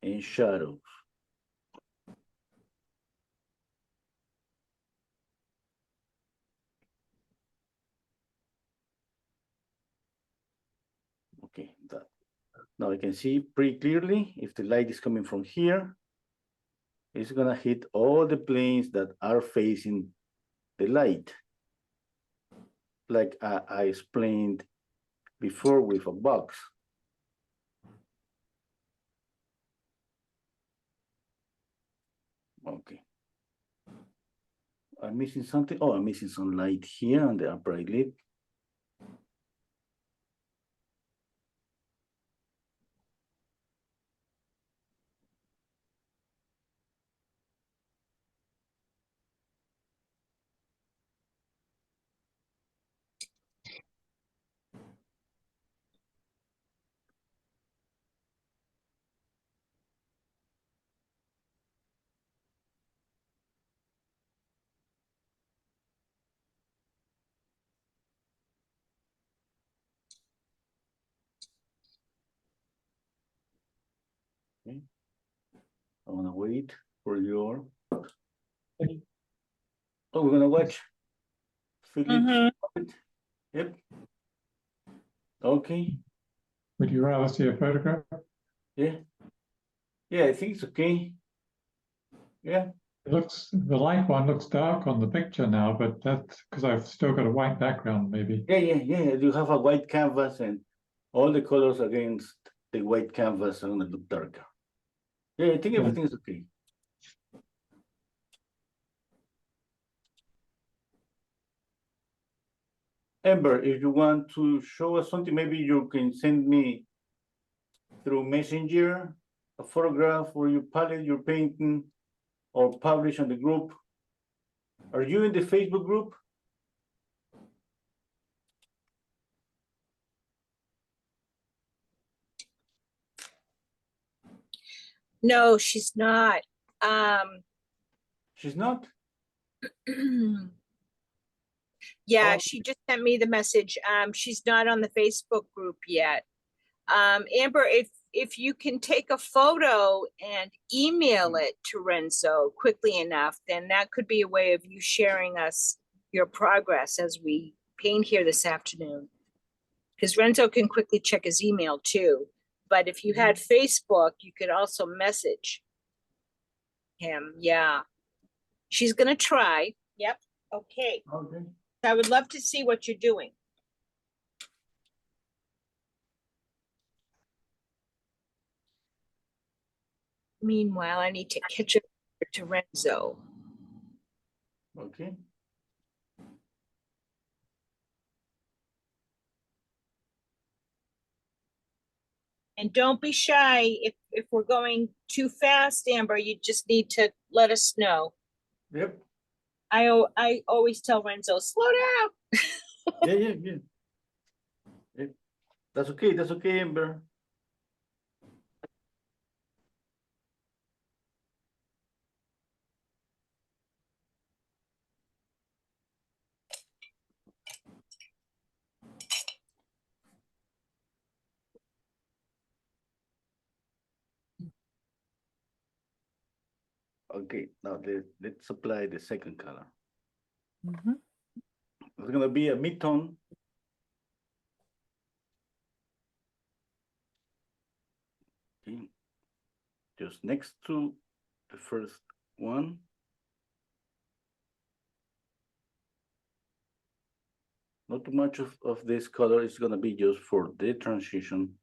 and shadows. Okay, that. Now I can see pretty clearly if the light is coming from here, it's gonna hit all the planes that are facing the light. Like I explained before with a box. Okay. I'm missing something. Oh, I'm missing some light here on the upper eyelid. Okay. I wanna wait for your. Oh, we're gonna watch. Philip. Yep. Okay. Would you rather see a photograph? Yeah. Yeah, I think it's okay. Yeah. The light one looks dark on the picture now, but that's because I've still got a white background, maybe. Yeah. You have a white canvas and all the colors against the white canvas are gonna look darker. Yeah, I think Yeah. everything is okay. Amber, if you want to show us something, maybe you can send me through Messenger a photograph or you palette your painting or publish on the group. Are you in the Facebook group? No, she's not. She's not? Yeah, Oh. she just sent me the message. She's not on the Facebook group yet. Amber, if you can take a photo and email it to Renzo quickly enough, then that could be a way of you sharing us your progress as we paint here this afternoon. Because Renzo can quickly check his email too. But if you had Facebook, you could also message him. Yeah. She's gonna try. Yep. Okay. Okay. I would love to see what you're doing. Meanwhile, I need to catch up to Renzo. Okay. And don't be shy. If we're going too fast, Amber, you just need to let us know. Yep. I always tell Renzo, slow down. Yeah. Yep. That's okay. That's okay, Amber. Okay, now let's apply the second color. It's gonna be a mid-tone. Okay. Just next to the first one. Not too much of this color is gonna be just for the transition.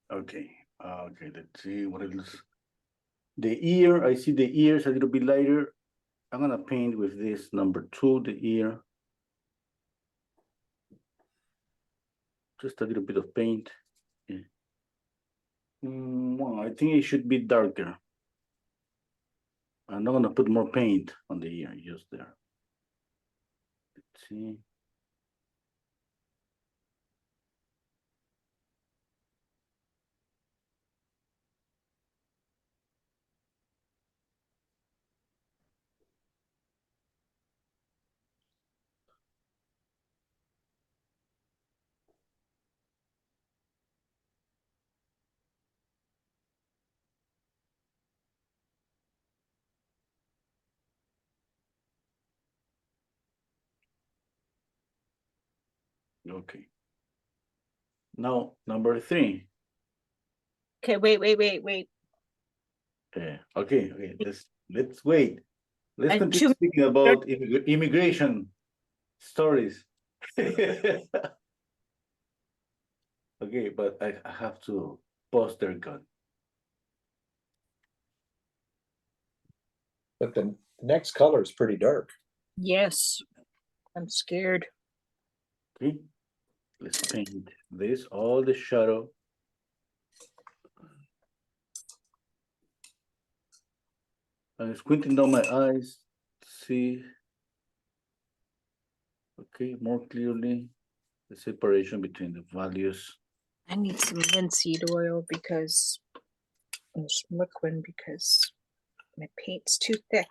Okay, okay, let's see what else. The ear, I see the ears a little bit lighter. I'm gonna paint with this number 2, the ear. Just a little bit of paint. Yeah. Well, I think it should be darker. I'm not gonna put more paint on the ear, just there. Let's see. Okay. Now, number 3. Okay, wait. Okay, let's wait. Let's And continue speaking about immigration stories. Okay, but I have to pause their gun. But the next color is pretty dark. Yes, I'm scared. Okay, let's paint this, all the shadow. I'm squinting down my eyes, see, okay, more clearly the separation between the values. I need some linseed oil because and some liquid because my paint's too thick.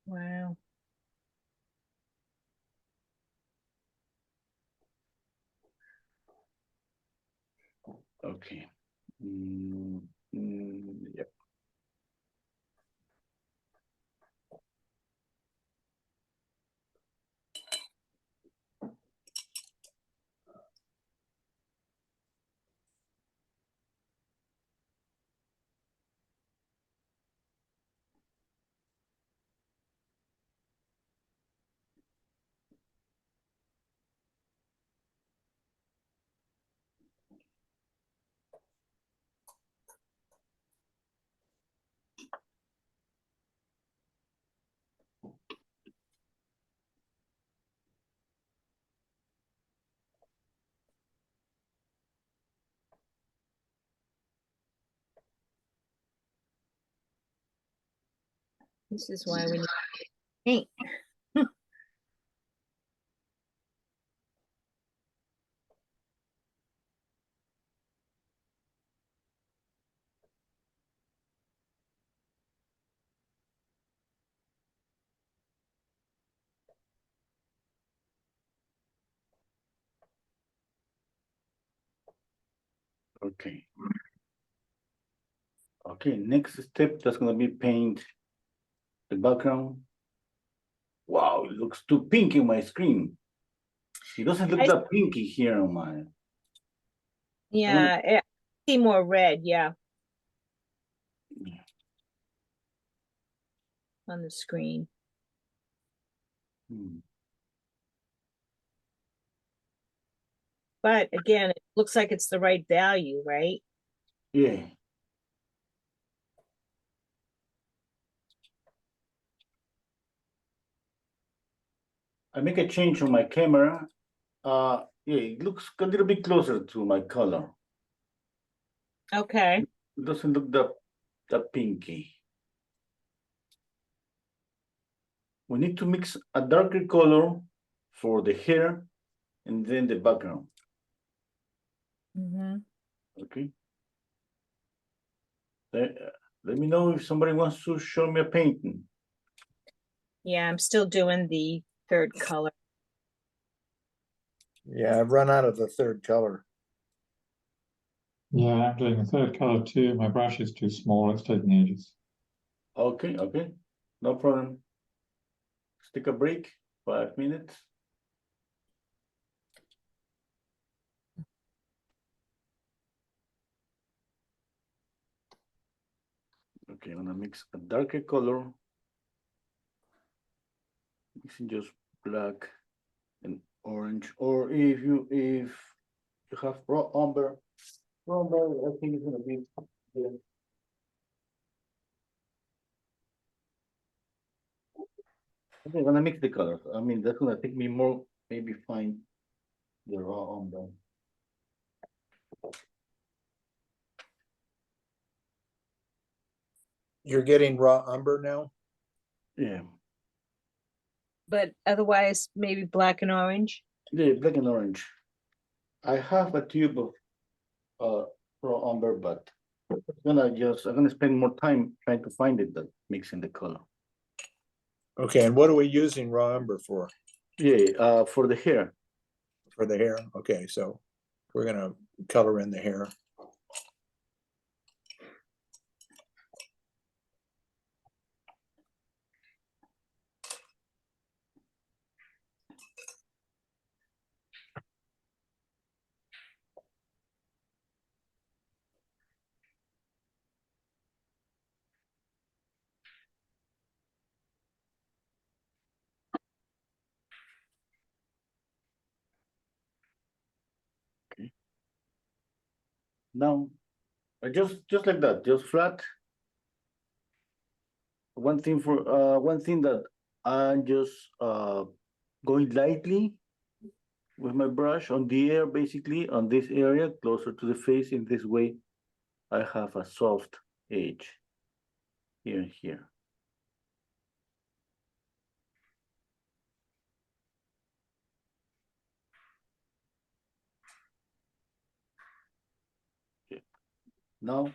Wow. Okay. Yep. This is why we need paint. Okay. Okay, next step, that's gonna be paint the background. Wow, it looks too pink in my screen. It doesn't look I- that pinky here on my. Yeah, I see more red, yeah. On the screen. Hmm. But again, it looks like it's the right value, right? Yeah. I make a change on my camera. Yeah, it looks a little bit closer to my color. Okay. It doesn't look that pinky. We need to mix a darker color for the hair and then the background. Mhm. Okay. Let me know if somebody wants to show me a painting. Yeah, I'm still doing the third color. Yeah, I've run out of the third color. Yeah, I'm doing a third color too. My brush is too small. It's taking ages. Okay, okay, no problem. Let's take a break, 5 minutes. Okay, I'm gonna mix a darker color. Mixing just black and orange, or if you have raw umber, I think it's gonna be yeah. Okay, I'm gonna mix the colors. I mean, that's gonna take me more, maybe find the raw umber. You're getting raw umber now? Yeah, But otherwise, maybe black and orange. yeah, black and orange. I have a tube of raw umber, but I'm gonna spend more time trying to find it than mixing the color. Okay, and what are we using raw umber for? Yeah, for the hair. For the hair? Okay, so we're gonna color in the hair. Now, just like that, just flat. One thing that I'm just going lightly with my brush on the air, basically on this area closer to the face. In this way, I have a soft edge here and here. Okay. Now,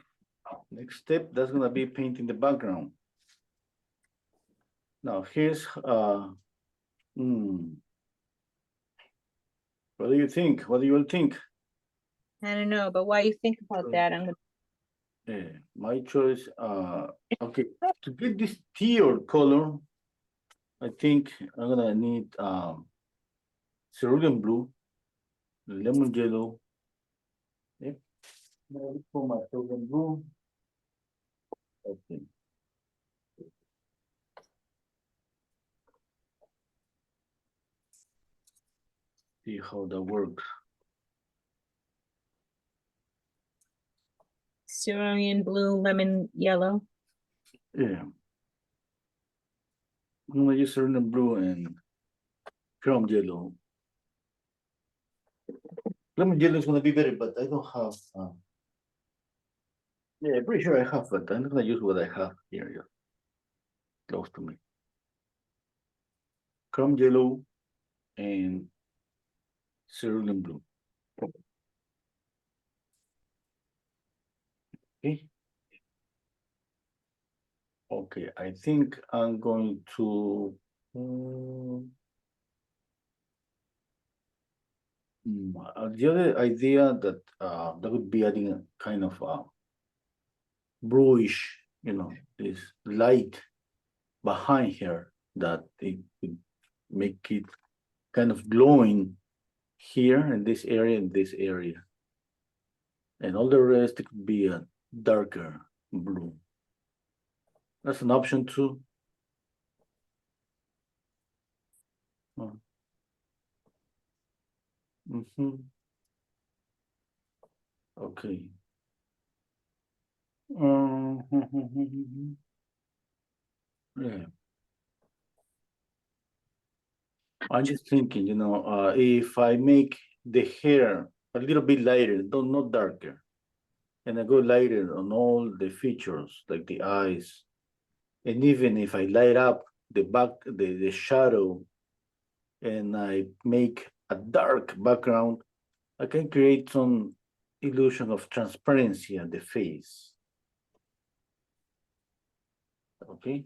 next step, that's gonna be painting the background. Now here's what do you think? What do you all think? I don't know, but while you think about that, I'm gonna My choice, okay, to get this teal color, I think I'm gonna need cerulean blue, lemon yellow. Yep. Now look for my cerulean blue. Okay. See how that works. cerulean blue, lemon yellow. Yeah. I'm gonna use cerulean blue and chrome yellow. Lemon yellow is gonna be better, but I don't have. Yeah, pretty sure I have, but I'm not gonna use what I have here, just close to me. Chrome yellow and cerulean blue. Okay. Okay, I think I'm going to. The other idea that that would be adding a kind of bluish, this light behind here that it could make it kind of glowing here in this area and this area. And all the rest, it could be a darker blue. That's an option too. Okay. Yeah. I'm just thinking, if I make the hair a little bit lighter, not darker, and I go lighter on all the features, like the eyes, and even if I light up the shadow, and I make a dark background, I can create some illusion of transparency on the face. Okay.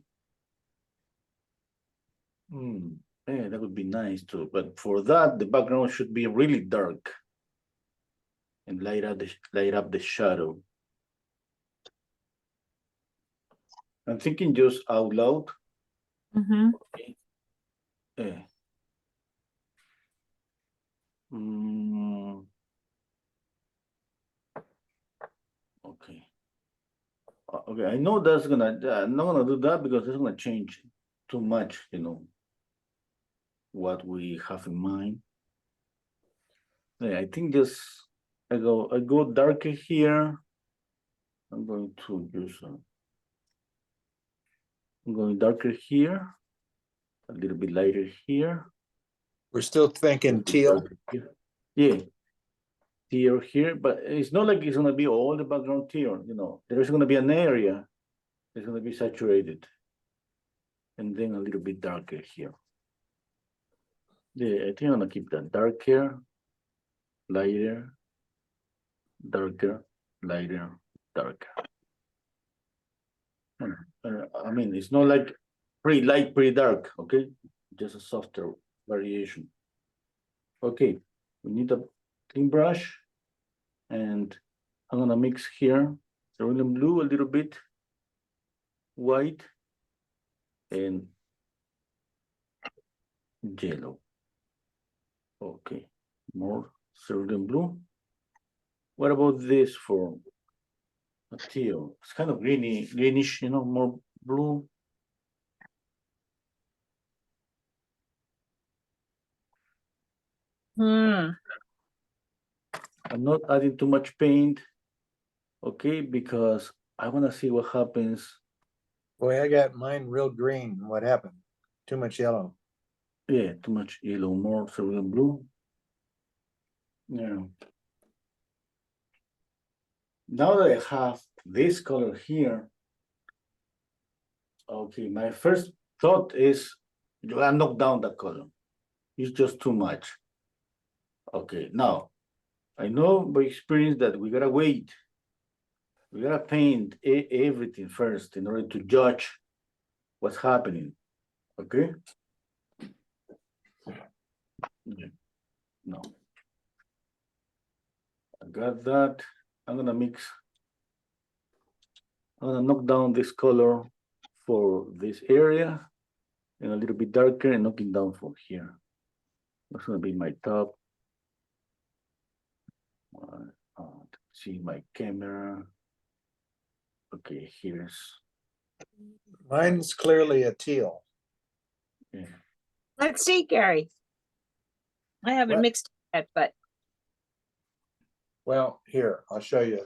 Yeah, that would be nice too. But for that, the background should be really dark and light up the shadow. I'm thinking just out loud. Okay. Yeah. Okay. Okay, I know that's gonna. I'm not gonna do that because it's gonna change too much. What we have in mind. Yeah, I think just I go darker here. I'm going to use. I'm going darker here, a little bit lighter here. We're still thinking teal. Yeah, teal here, but it's not like it's gonna be all the background teal. There's gonna be an area that's gonna be saturated, and then a little bit darker here. Yeah, I think I'm gonna keep that darker, lighter, darker, lighter, darker. I mean, it's not like pretty light, pretty dark, okay? Just a softer variation. Okay, we need a clean brush, and I'm gonna mix here cerulean blue a little bit, white, and yellow. Okay, more cerulean blue. What about this for a teal? It's kind of greenish, more blue. I'm not adding too much paint, okay, because I want to see what happens. Boy, I got mine real green. What happened? Too much yellow. Yeah, too much yellow, more cerulean blue. Yeah. Now that I have this color here, okay, my first thought is you gotta knock down that color. It's just too much. Okay, now I know by experience that we gotta wait. We gotta paint everything first in order to judge what's happening. Okay? Yeah. No. I got that. I'm gonna knock down this color for this area and a little bit darker and knocking down from here. That's gonna be my top. See my camera. Okay, here's. Mine's clearly a teal. Yeah. Let's see, Gary. I haven't What? mixed yet, but Well, here, I'll show you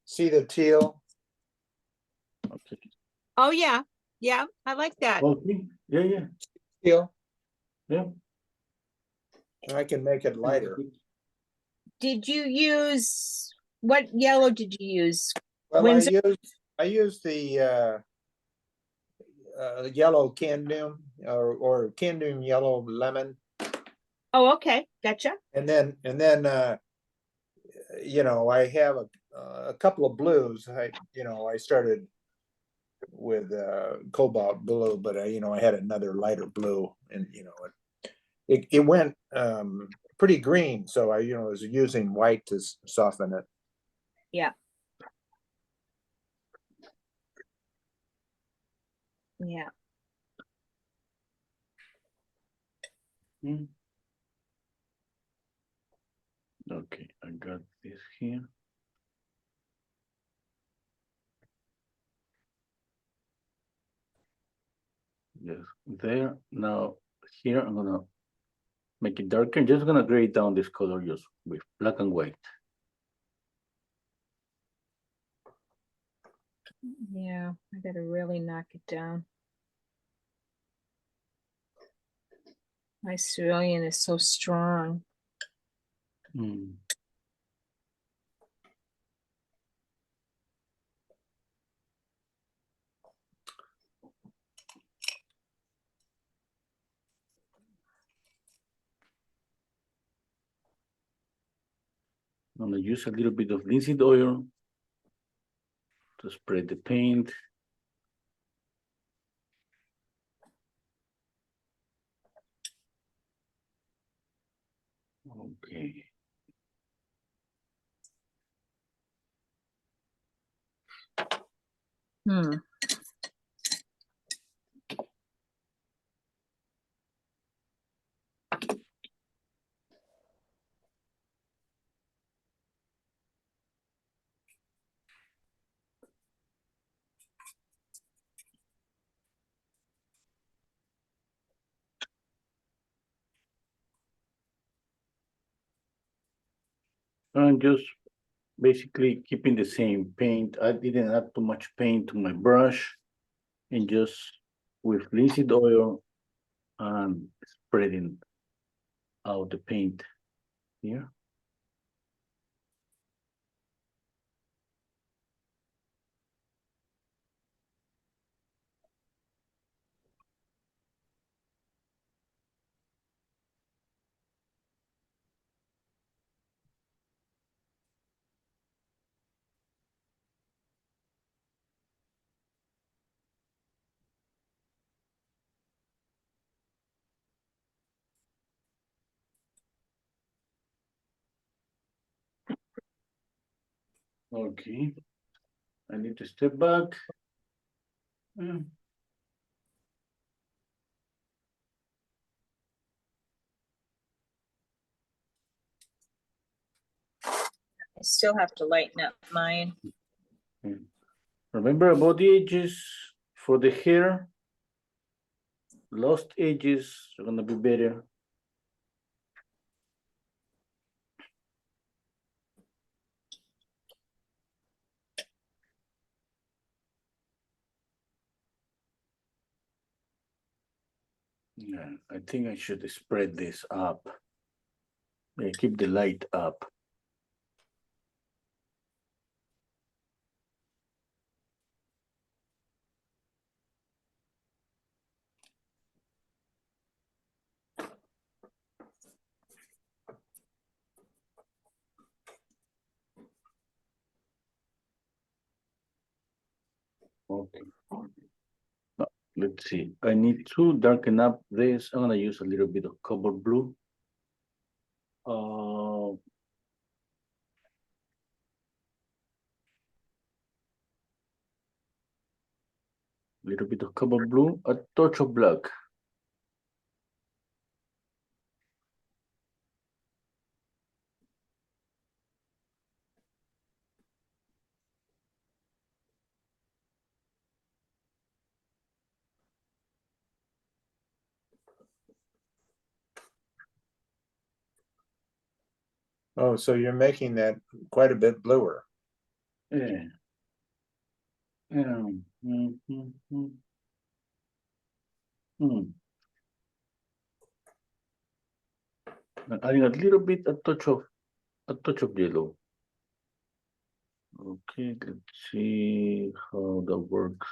see the teal? Okay. oh yeah, I like that. Okay. Yeah. Teal? Yeah. And I can make it lighter. Did you use what yellow did you use? Well, Windsor? I used the yellow Candoom or Candoom yellow lemon. Oh, okay, gotcha. And then I have a couple of blues. I started with cobalt blue, but I had another lighter blue, and it went pretty green, so I, was using white to soften it. Yeah. Yeah. Okay, I got this here. Yes, there. Now here I'm gonna make it darker. I'm just gonna gray down this color just with black and white. Yeah, I gotta really knock it down. My cerulean is so strong. Hmm. I'm gonna use a little bit of linseed oil to spread the paint. Okay. Hmm. I'm just basically keeping the same paint. I didn't add too much paint to my brush, and just with linseed oil and spreading out the paint here. Okay, I need to step back. I still have to lighten up mine. Remember about the edges for the hair. Lost edges are gonna be better. Yeah, I think I should spread this up. Yeah, keep the light up. Okay. Now, let's see. I need to darken up this. I'm gonna use a little bit of cobalt blue. Little bit of cobalt blue, a touch of black. Oh, so you're making that quite a bit bluer. Yeah. Mm, mm, mm, mm. Mm. Adding a little bit, a touch of yellow. Okay, let's see how that works.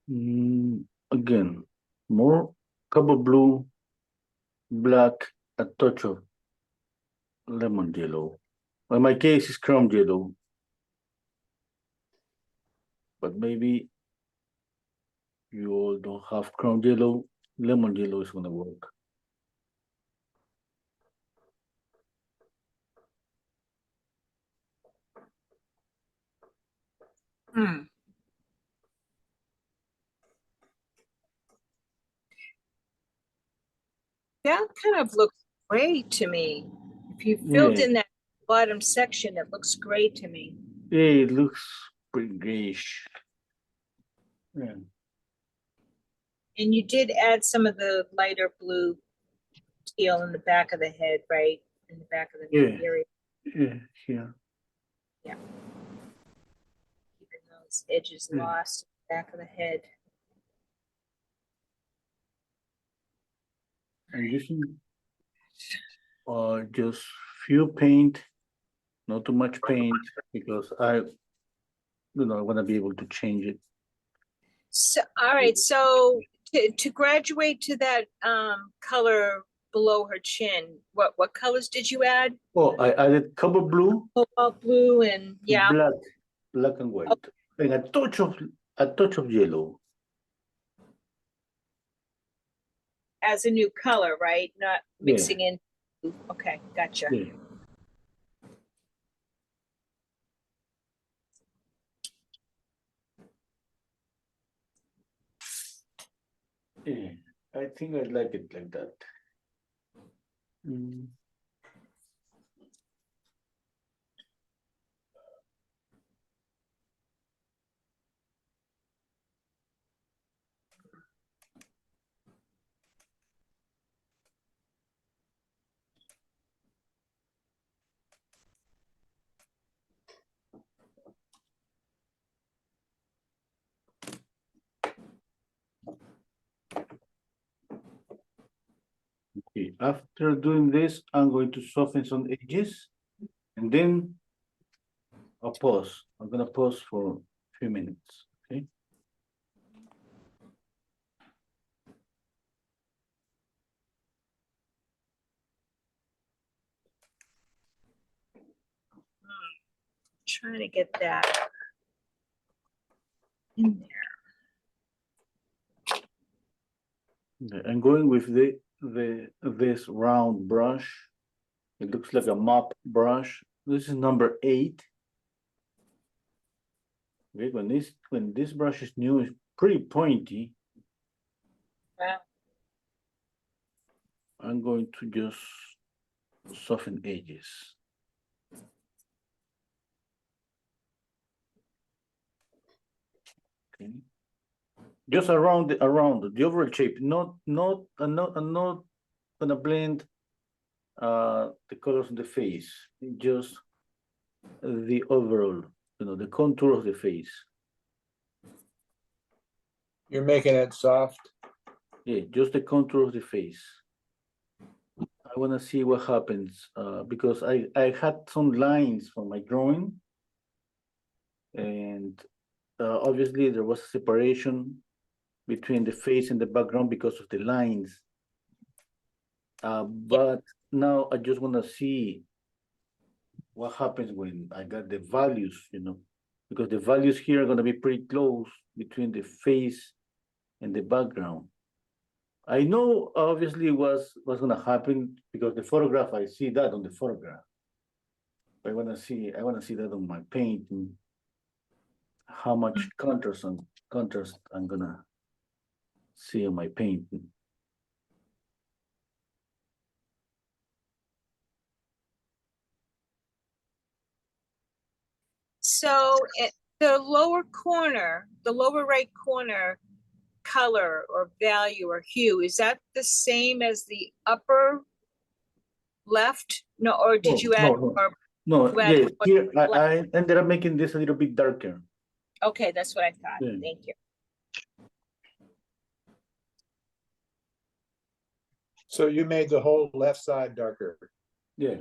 Again, more cobalt blue, black, a touch of lemon yellow. In my case, it's chrome yellow, but maybe you all don't have chrome yellow. Lemon yellow is gonna work. Hmm. That kind of looks gray to me. If you filled Yeah. in that bottom section, it looks gray to me. Yeah, it looks pretty grayish. Yeah. And you did add some of the lighter blue teal in the back of the head, right? In the back of the neck Yeah. area, Yeah, here. keeping those edges Yeah. lost in the back of the head. I'm using just few paint, not too much paint, because I want to be able to change it. So, all right, so to graduate to that color below her chin, what colors did you add? Oh, I added cover blue, Cobalt blue and yeah, black and white, and a touch of yellow. as a new color, right? Not Yeah. mixing in. Okay, gotcha. Yeah. Yeah, I think I like it like that. Mm. Okay, after doing this, I'm going to soften some edges, and then I'll pause. I'm gonna pause for a few minutes, okay? Trying to get that in there. Okay, I'm going with this round brush. It looks like a mop brush. This is number 8. Okay, when this brush is new, it's pretty pointy. Wow. I'm going to just soften edges. Okay. Just around the overall shape, I'm not gonna blend the colors on the face, just the overall, the contour of the face. You're making it soft. Yeah, just the contour of the face. I want to see what happens because I had some lines from my drawing, and obviously there was a separation between the face and the background because of the lines. But now I just want to see what happens when I got the values, because the values here are going to be pretty close between the face and the background. I know obviously what's going to happen because the photograph, I see that on the photograph. I want to see that on my painting, how much contrast I'm going to see on my painting. So the lower corner, the lower right corner color or value or hue, is that the same as the upper left? No, or did you add more? No, You add yeah, more here black? I ended up making this a little bit darker. Okay, that's what I thought. Yeah. Thank you. So you made the whole left side darker. Yeah.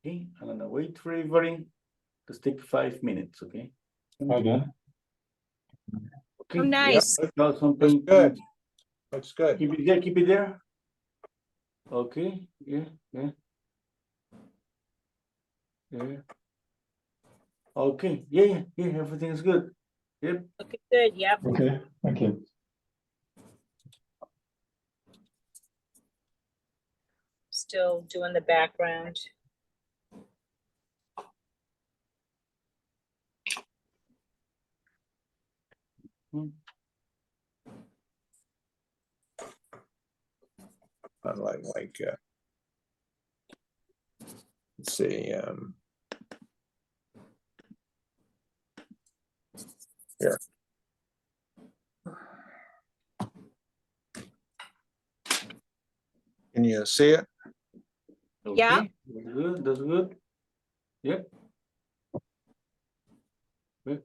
Okay, I'm gonna wait for everybody. Let's take 5 minutes, okay? Okay. Okay. Oh, nice. Now some Looks paint. good. Looks good. Keep it there, keep it there. Okay, yeah. Okay, yeah, everything is good. Yep. Okay, good, yep. Okay, thank you. Still doing the background. Hmm. Let's see, here. Can you see it? Yeah. Okay, that's good, that's good. Yep.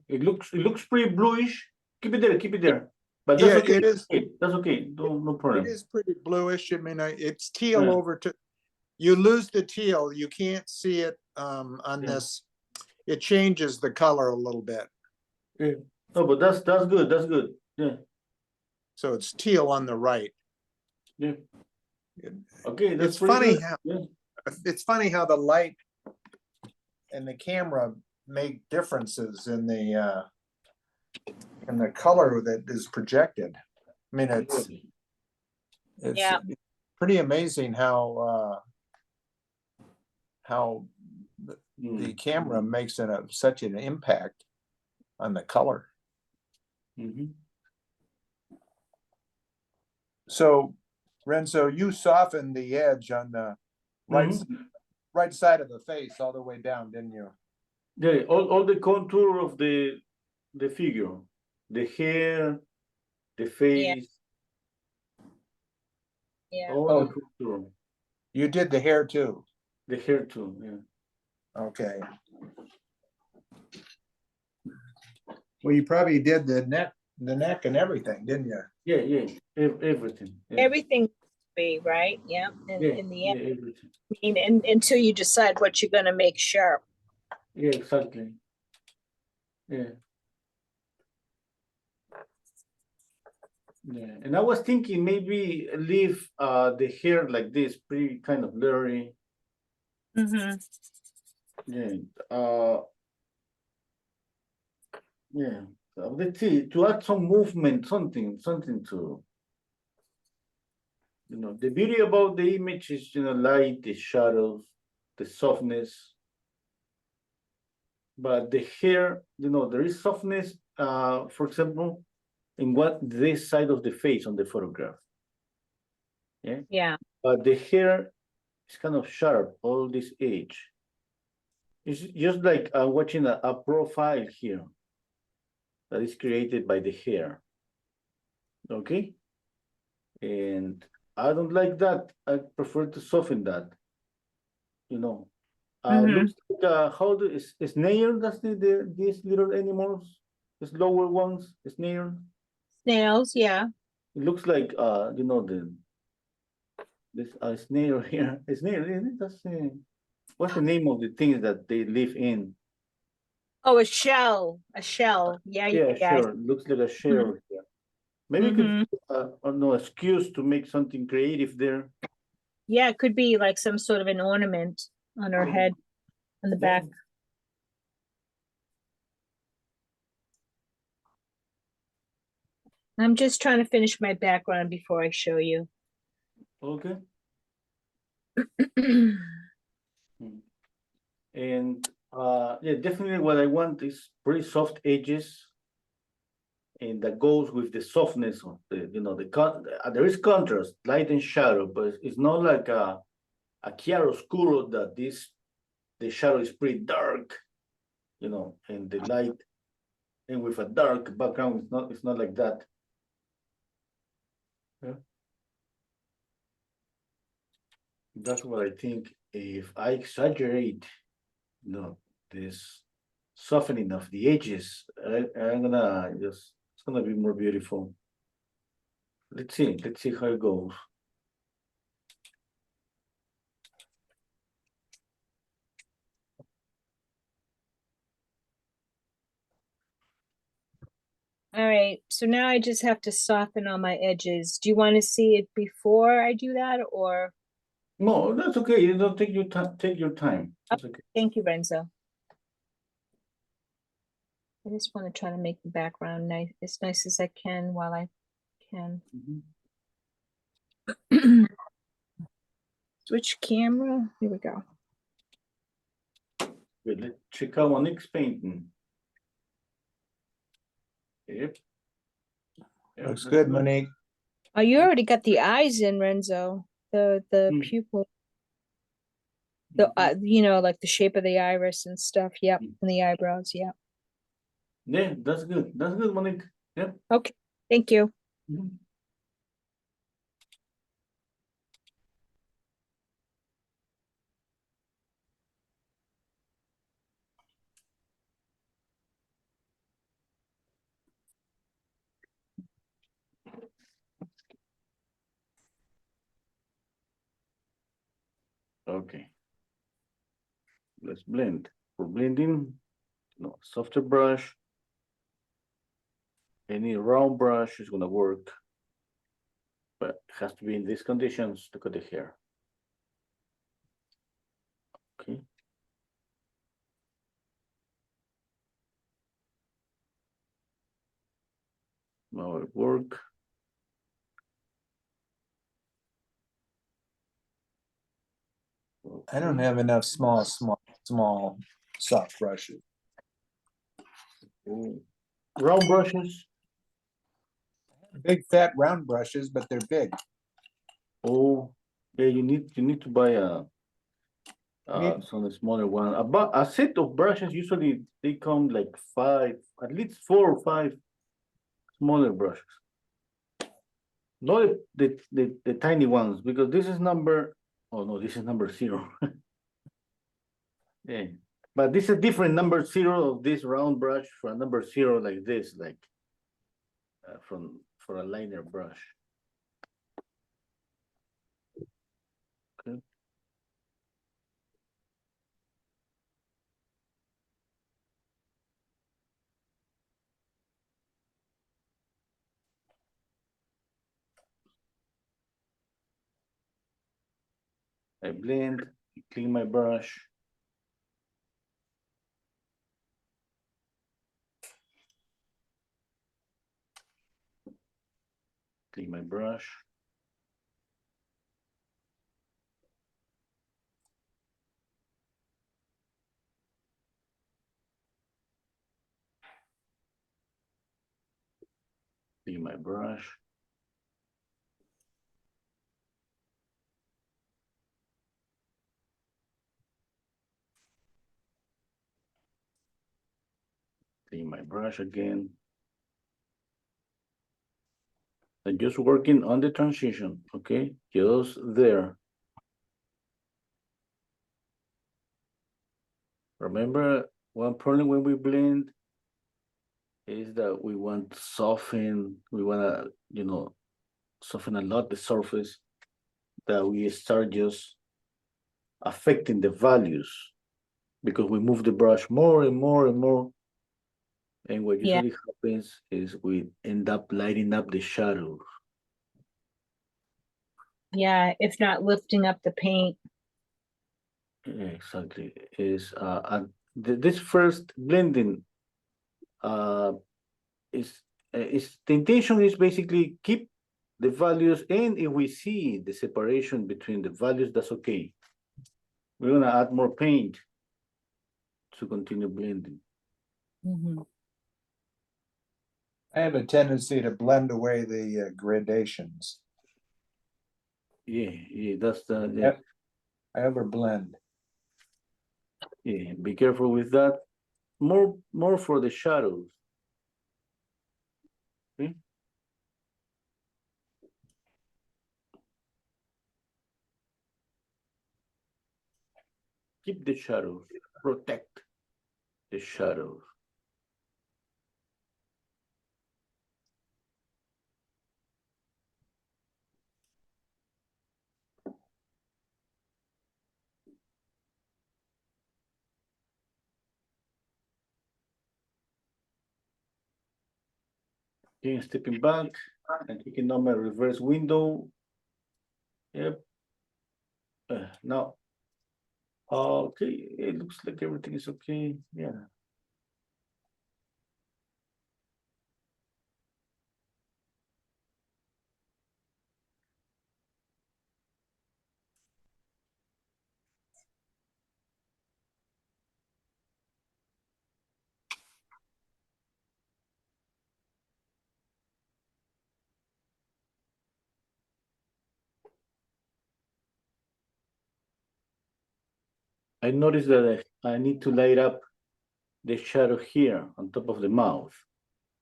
It looks pretty bluish. Keep it there, keep it there. But that's Yeah, okay. it is. That's okay. No It problem. is pretty bluish. I mean, it's teal Yeah. over to, you lose the teal. You can't see it on Yeah. this. It changes the color a little bit. Yeah. Oh, but that's good. That's good. Yeah. So it's teal on the right. Yeah. It- Okay, that's It's pretty funny good. how, Yeah. it's funny how the light and the camera make differences in the color that is projected. I mean, it's Yeah. pretty amazing how the camera makes such an impact on the color. Mhm. So, Renzo, you softened the edge on the right side of the face all the way down, didn't you? Yeah, all the contour of the figure, the hair, the face, Yeah. all Oh. the contour, You did the hair too. the hair too. Yeah. Okay. Well, you probably did the neck and everything, didn't you? Yeah. Everything. Yeah. Everything be right, yeah, Yeah, in the end, everything. I mean, and until you decide what you're gonna make sharp. Yeah, exactly. Yeah. Yeah, and I was thinking maybe leave the hair like this, pretty kind of blurry. Mm-hmm. Yeah. Yeah. Let's see, to add some movement, something to, the beauty about the image is, light, the shadows, the softness. But the hair, there is softness, for example, in this side of the face on the photograph. Yeah. Yeah. But the hair is kind of sharp all this age. It's just like watching a profile here that is created by the hair. Okay. And I don't like that. I prefer to soften that. Looks like snail. That's these little animals, the slower ones, snail. Snails, yeah. It looks like this snail here. A snail. That's what's the name of the things that they live in? Oh, a shell. Yeah, Yeah, yeah. sure. Looks like a shell here. Maybe you could, excuse to make something creative there. Yeah, it could be like some sort of an ornament on her head, on the back. I'm just trying to finish my background before I show you. Okay. And yeah, definitely what I want is pretty soft edges, and that goes with the softness of there is contrast, light and shadow, but it's not like a chiaroscuro that the shadow is pretty dark, and the light, and with a dark background, it's not like that. Yeah. That's what I think. If I exaggerate, this softening of the edges, I'm gonna just, it's gonna be more beautiful. Let's see how it goes. All right, so now I just have to soften all my edges. Do you want to see it before I do that, or? No, that's okay. You don't take your time. Take your time. That's okay. Thank you, Renzo. I just want to try to make the background as nice as I can while I can. Switch camera. Here we go. Good. Let's check out one next painting. Yep. Yep, Looks that's good, Monique. Oh, you already got the eyes in, Renzo. The Hmm. pupil. The you know, like the shape of the iris and stuff. Yep, Mm. and the eyebrows. Yep. Yeah, that's good. That's good, Monique. Yep. Okay. Thank you. Mhm. Okay. Let's blend. For blending, no softer brush. Any round brush is gonna work, but it has to be in these conditions to cut the hair. Okay. Now it work. I don't Okay. have enough small soft brushes. Oh. Round brushes. Big fat round brushes, but they're big. Oh, yeah. You need to buy a Need- some smaller one. About a set of brushes. Usually they come like 5, at least 4 or 5 smaller brushes. Not the tiny ones, because this is number. Oh no, this is number 0. Yeah, but this is a different number 0 of this round brush for a number 0 like this, like for a liner brush. Okay. I blend, clean my brush. Clean my brush. Clean my brush. Clean my brush again. I'm just working on the transition, okay? Just there. Remember, one problem when we blend is that we want to soften, we want to, soften a lot the surface, that we start just affecting the values because we move the brush more and more and more. And what Yeah. usually happens is we end up lighting up the shadows. Yeah. If not lifting up the paint. Exactly. This first blending is the intention is basically keep the values, and if we see the separation between the values, that's okay. We're gonna add more paint to continue blending. Mhm. I have a tendency to blend away the gradations. Yeah, that's the Yep. I overblend. yeah. Be careful with that. More for the shadows. Okay. Keep the shadows. Protect the shadows. Okay, stepping back and clicking on my reverse window. Yep. Now, okay, it looks like everything is okay. Yeah. I noticed that I need to light up the shadow here on top of the mouth.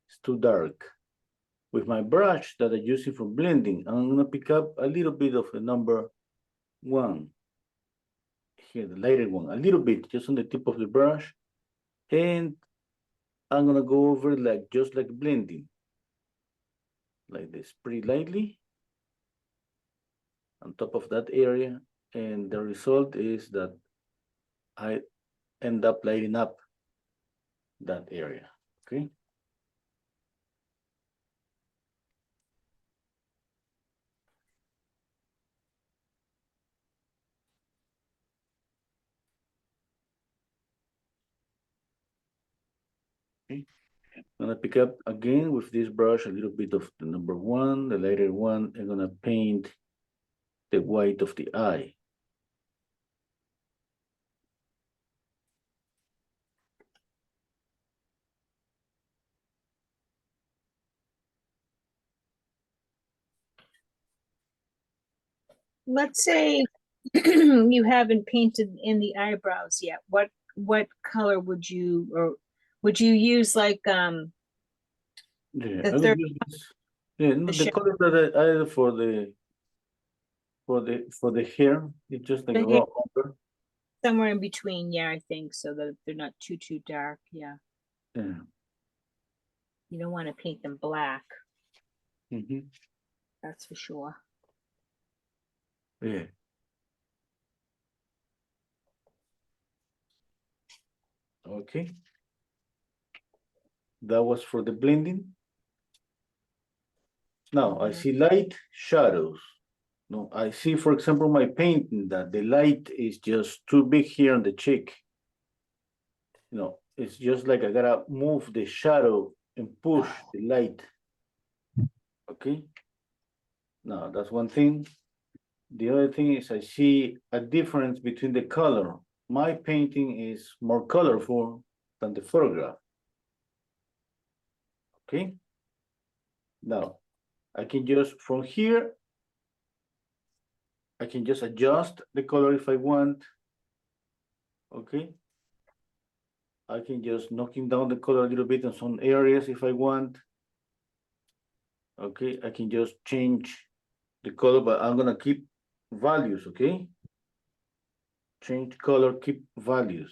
It's too dark. With my brush that I'm using for blending, I'm gonna pick up a little bit of the number 1. Here, the lighter one, a little bit, just on the tip of the brush. And I'm gonna go over like, just like blending. Like this, pretty lightly. On top of that area. And the result is that I end up lighting up that area, okay? Okay. I'm gonna pick up again with this brush a little bit of the number 1, the lighter one. I'm gonna paint the white of the eye. Let's say you haven't painted in the eyebrows yet. What color would you, or would you use like Yeah, the I would third use this. Yeah, no, the shadow? color that I added for the hair, it's just like The a hair. raw ochre. Somewhere in between, yeah, I think, so that they're not too dark. Yeah, Yeah. you don't want to paint them black, Mm-hmm. that's for sure. Yeah. Okay. That was for the blending. Now I see light, shadows. No, I see, for example, my painting that the light is just too big here on the cheek. You know, it's just like I gotta move the shadow and push the light. Okay. Now that's one thing. The other thing is I see a difference between the color. My painting is more colorful than the photograph. Okay. Now I can just, from here, I can just adjust the color if I want. Okay. I can just knocking down the color a little bit in some areas if I want. Okay, I can just change the color, but I'm gonna keep values, okay? Change color, keep values.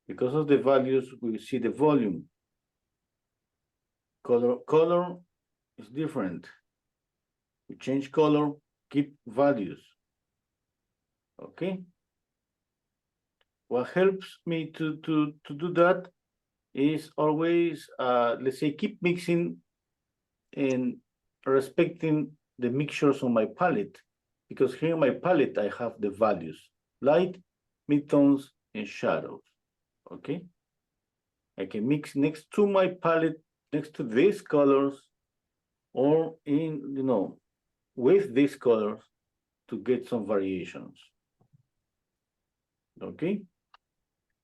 Because of the values, we see the volume. Color is different. We change color, keep values. Okay? What helps me to do that is always, let's say, keep mixing and respecting the mixtures on my palette, because here in my palette, I have the values, light, midtones, and shadows, okay? I can mix next to my palette, next to these colors, or in, with these colors to get some variations, okay?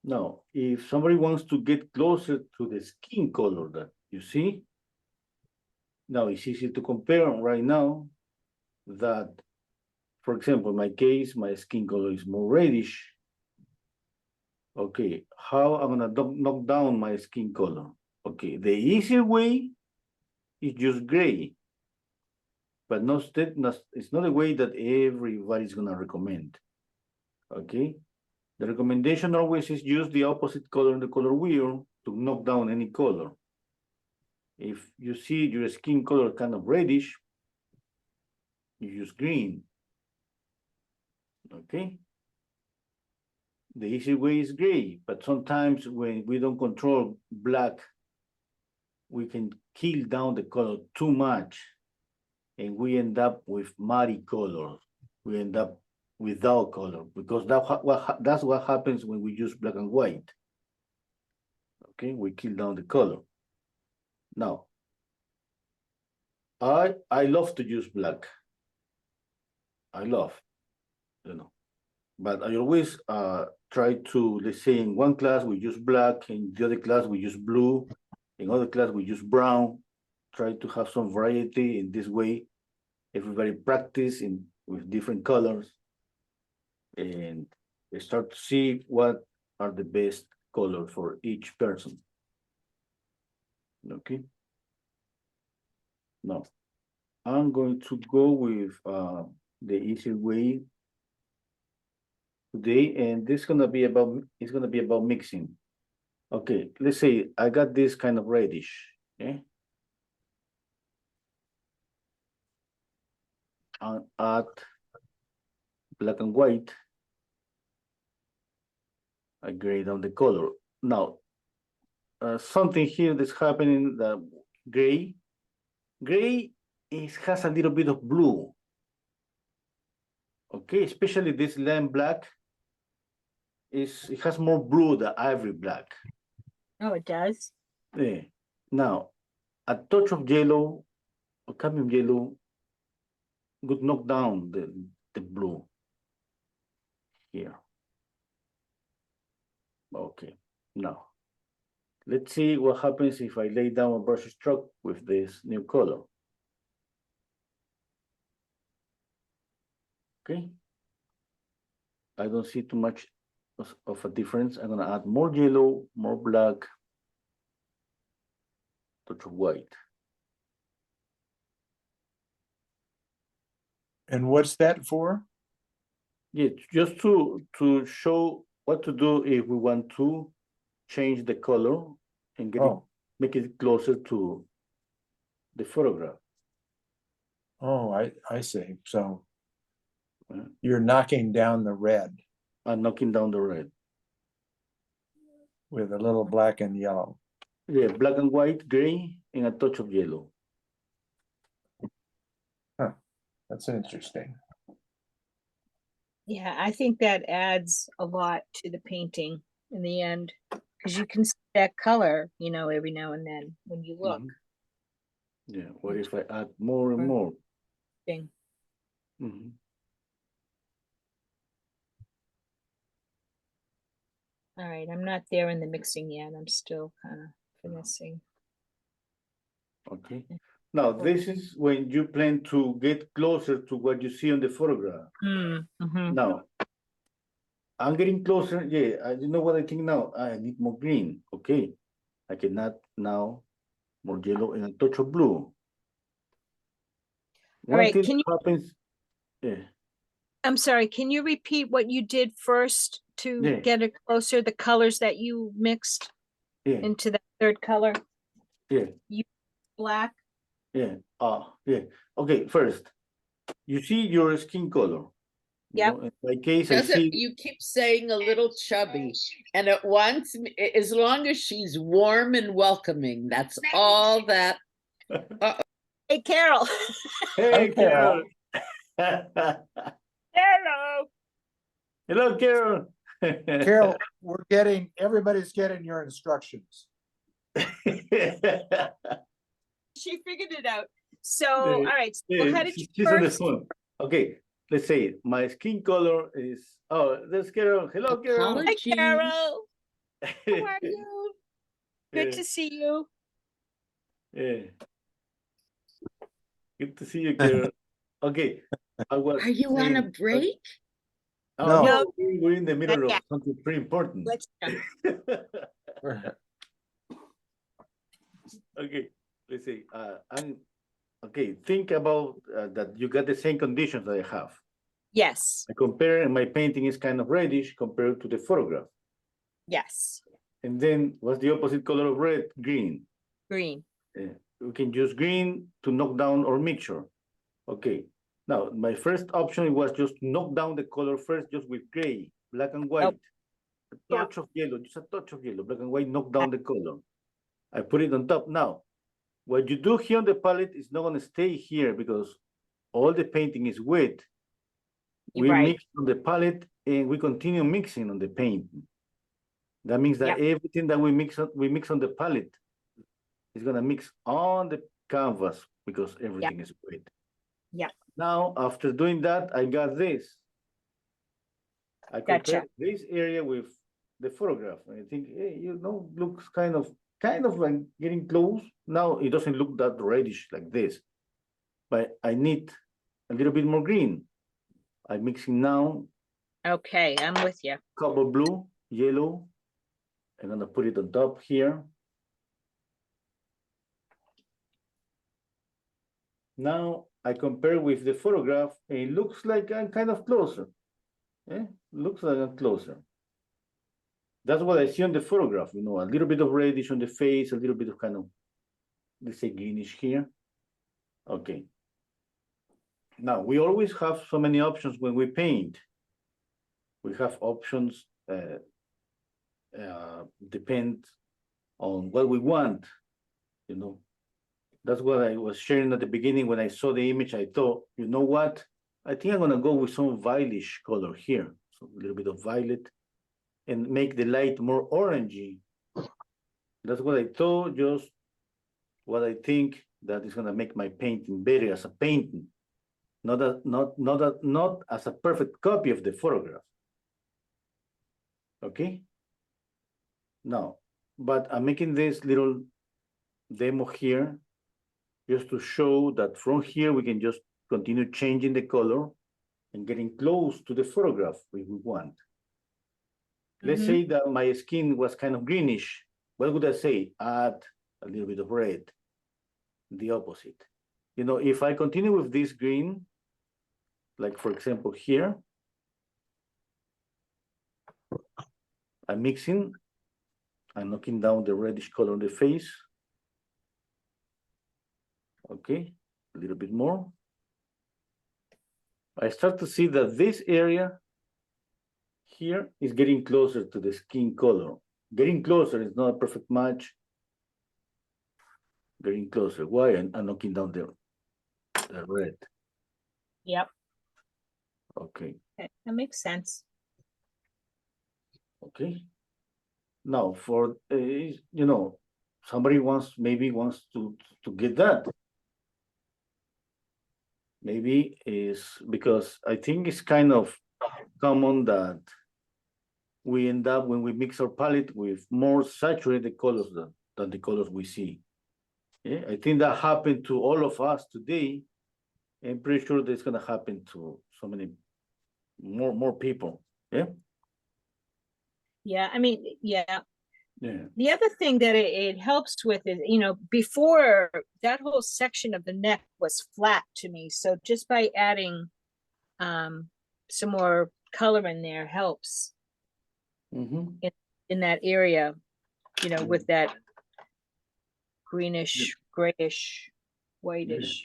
Now, if somebody wants to get closer to the skin color that you see, now it's easy to compare right now that, for example, in my case, my skin color is more reddish. Okay, how I'm gonna knock down my skin color? Okay, the easier way is just gray, but it's not a way that everybody's gonna recommend. Okay, the recommendation always is use the opposite color in the color wheel to knock down any color. If you see your skin color kind of reddish, you use green. Okay. The easy way is gray, but sometimes when we don't control black, we can kill down the color too much, and we end up with muddy color. We end up without color, because that's what happens when we use black and white. Okay, we kill down the color. Now, I love to use black. I love, but I always try to, let's say, in one class we use black, in the other class we use blue, in other class we use brown. Try to have some variety in this way. Everybody practice with different colors, and start to see what are the best colors for each person. Okay. Now, I'm going to go with the easy way today, and this is gonna be about mixing. Okay, let's say I got this kind of reddish. Okay. And add black and white. I gray down the color. Now, something here that's happening, that gray has a little bit of blue. Okay, especially this lamp black it has more blue than ivory black. Oh, it does? Yeah. Now, a touch of yellow, or cadmium yellow, would knock down the blue here. Okay, now let's see what happens if I lay down a brush stroke with this new color. Okay, I don't see too much of a difference. I'm gonna add more yellow, more black, touch of white. And what's that for? Yeah, just to show what to do if we want to change the color and get it, make it closer to the photograph. Oh, I see. So you're knocking down the red. I'm knocking down the red. With a little black and yellow. Yeah, black and white, gray, and a touch of yellow. Huh. That's interesting. Yeah, I think that adds a lot to the painting in the end, because you can see that color, you know, every now and then when you look. Yeah, what if I add more and more? Thing. All right, I'm not there in the mixing yet. I'm still kind of finessing. Okay. Now, this is when you plan to get closer to what you see on the photograph. Now, I'm getting closer. Yeah, you know what I think now? I need more green. Okay. I can add now more yellow and a touch of blue. All right, can you, happens, yeah. I'm sorry, can you repeat what you did first to get it closer, the colors that you mixed into the third color? Yeah. You black? Yeah. Yeah. Okay, first, you see your skin color. Yeah. In my case, I see. You keep saying a little chubby, and at once, as long as she's warm and welcoming, that's all that. Hey, Carol. Hey, Carol. Hello. Hello, Carol. Carol, everybody's getting your instructions. She figured it out. So, all right. So how did you she's first? on the phone. Okay, let's say my skin color is. Oh, there's Carol. Hello, Carol. Hi, Carol. How are you? Good to see you. Yeah. Good to see you, Carol. Okay. Are you on a break? Oh, No. we're in the middle of something pretty important. Let's go. Okay, let's see. Okay. Think about that. You got the same conditions that I have. Yes. I compare, and my painting is kind of reddish compared to the photograph. Yes. And then, what's the opposite color of red? Green. Green. We can use green to knock down our mixture. Okay. Now, my first option was just knock down the color first, just with gray, black and white. A touch of yellow, just a touch of yellow, black and white, knock down the color. I put it on top. Now, what you do here on the palette is not going to stay here because all the painting is wet. We mix on the palette and we continue mixing on the painting. That means that everything that we mix on the palette is going to mix on the canvas because everything is wet. Yeah. Now, after doing that, I got this. I compare this area with the photograph. And I think, hey, looks kind of like getting close. Now it doesn't look that reddish like this, but I need a little bit more green. I'm mixing now Okay, I'm with you. Copper blue, yellow. I'm gonna put it on top here. Now I compare with the photograph, and it looks like I'm kind of closer. Yeah, looks like I'm closer. That's what I see on the photograph, you know, a little bit of reddish on the face, a little bit of kind of, let's say, greenish here. Okay. Now, we always have so many options when we paint. We have options depend on what we want, you know. That's what I was sharing at the beginning when I saw the image. I thought, you know what? I think I'm gonna go with some violetish color here. So a little bit of violet and make the light more orangey. That's what I thought, just what I think that is gonna make my painting better as a painting, not as a perfect copy of the photograph. Okay. Now, but I'm making this little demo here just to show that from here we can just continue changing the color and getting close to the photograph if we want. Let's say that my skin was kind of greenish. What would I say? Add a little bit of red. The opposite. You know, if I continue with this green, like for example here, I'm mixing, I'm knocking down the reddish color on the face. Okay, a little bit more. I start to see that this area here is getting closer to the skin color. Getting closer is not a perfect match. Getting closer. Why? I'm knocking down the red. Yep. Okay. Okay, that makes sense. Okay. Now, for you know, somebody maybe wants to get that. Maybe is because I think it's kind of common that we end up when we mix our palette with more saturated colors than the colors we see. Yeah, I think that happened to all of us today. I'm pretty sure that's gonna happen to so many more people. Yeah. Yeah, I mean, yeah. Yeah. The other thing that it helps with is, you know, before that whole section of the neck was flat to me. So just by adding some more color in there helps in that area, you know, with that greenish, grayish, whitish.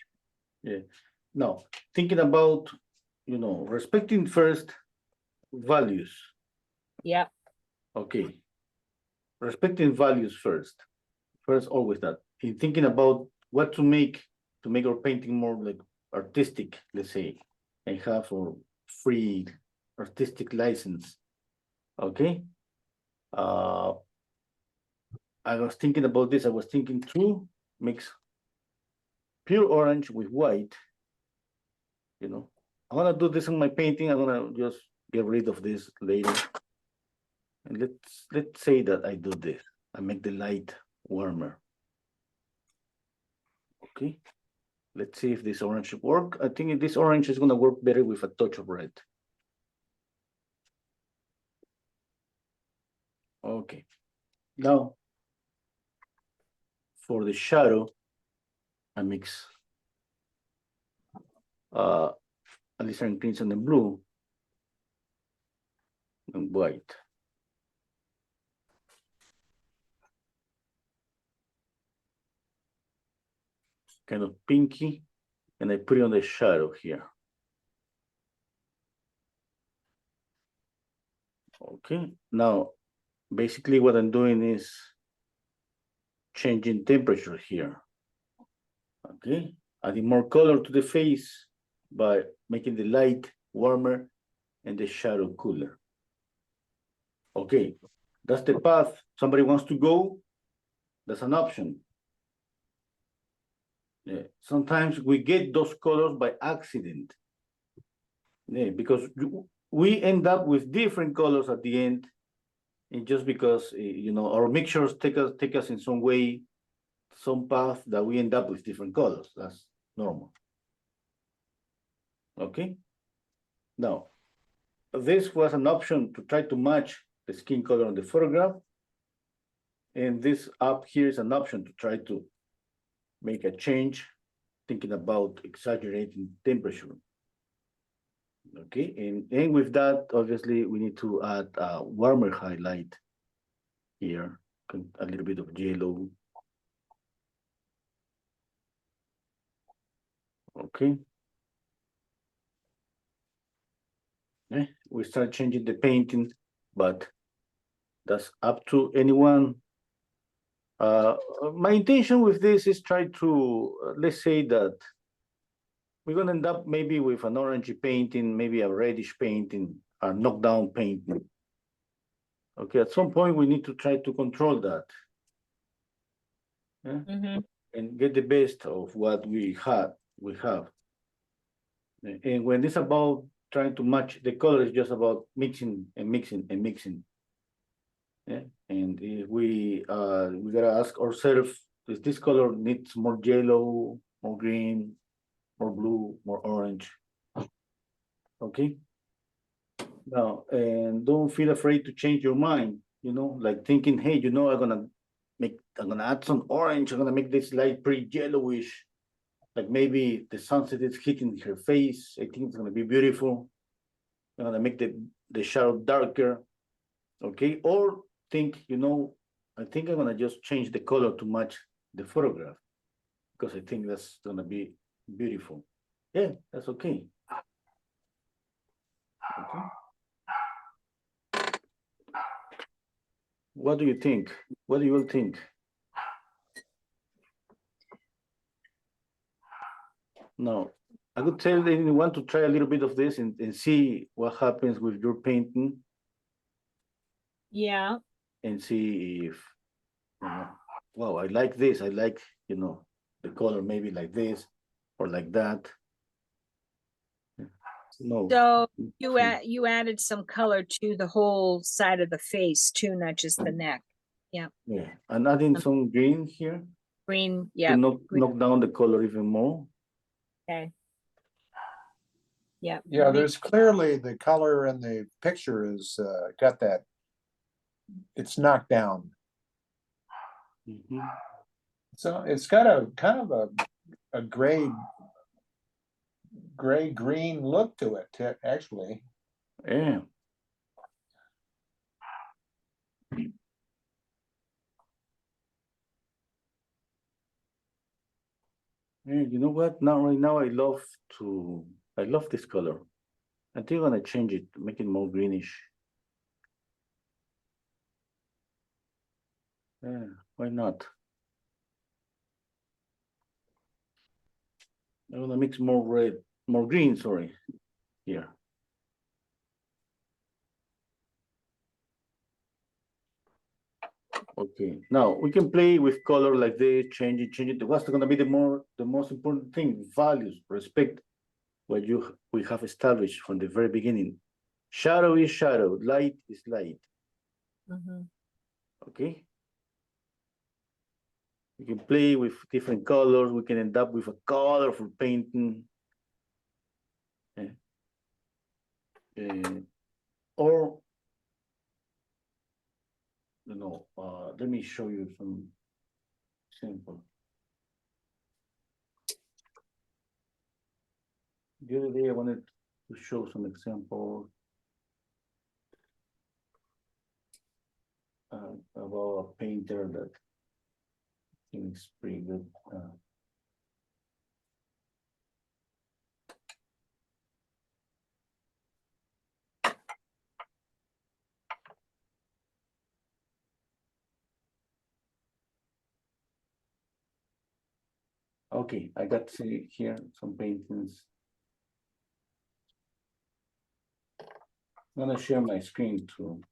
Yeah. Now, thinking about, you know, respecting first values. Yeah. Okay. Respecting values first. First, always that. In thinking about what to make our painting more like artistic, let's say, and have a free artistic license. Okay. I was thinking about this. I was thinking to mix pure orange with white. You know, I'm gonna do this in my painting. I'm gonna just get rid of this later. And let's say that I do this. I make the light warmer. Okay. Let's see if this orange work. I think this orange is gonna work better with a touch of red. Okay. Now, for the shadow, I mix alizarin crimson and blue and white. Kind of pinky, and I put it on the shadow here. Okay, now basically what I'm doing is changing temperature here. Okay, adding more color to the face by making the light warmer and the shadow cooler. Okay, that's the path somebody wants to go. That's an option. Yeah. Sometimes we get those colors by accident. Yeah, because we end up with different colors at the end, and just because you know our mixtures take us in some way, some path that we end up with different colors. That's normal. Okay. Now, this was an option to try to match the skin color on the photograph. And this up here is an option to try to make a change, thinking about exaggerating temperature. Okay, and with that, obviously, we need to add a warmer highlight here, a little bit of yellow. Okay. We start changing the painting, but that's up to anyone. My intention with this is try to, let's say that we're gonna end up maybe with an orangey painting, maybe a reddish painting, a knockdown painting. Okay, at some point we need to try to control that. Yeah? And get the best of what we have. And when it's about trying to match the color, it's just about mixing and mixing and mixing. Yeah, and if we gotta ask ourselves, does this color needs more yellow, more green, more blue, more orange? Okay. Now, and don't feel afraid to change your mind. You know, like thinking, hey, you know, I'm gonna add some orange. I'm gonna make this light pretty yellowish. Like maybe the sunset is hitting her face. I think it's gonna be beautiful. I'm gonna make the shadow darker. Okay, or think, you know, I think I'm gonna just change the color to match the photograph because I think that's gonna be beautiful. Yeah, that's okay. Okay. What do you think? What do you all think? No, I could tell anyone to try a little bit of this and see what happens with your painting. Yeah. And see if, you know, wow, I like this. I like, you know, the color maybe like this or like that. No. So you added some color to the whole side of the face too, not just the neck. Yeah. Yeah, and adding some green here Green. to Yeah. knock down the color even more. Okay. Yeah. Yeah, there's clearly the color in the picture is got that. It's knocked down. Mhm. So it's got a kind of a gray green look to it, actually. Yeah. Yeah, you know what? Now, right now, I love this color. I think I'm gonna change it to make it more greenish. Yeah, why not? I'm gonna mix more green, sorry, here. Okay, now we can play with color like this, change it. What's gonna be the most important thing? Values, respect what we have established from the very beginning. Shadow is shadow, light is light. Okay. We can play with different colors. We can end up with a colorful painting. Or, you know, let me show you some example. The other day I wanted to show some examples about a painter that I think is pretty good. Okay, I got to see here some paintings. I'm gonna share my screen too.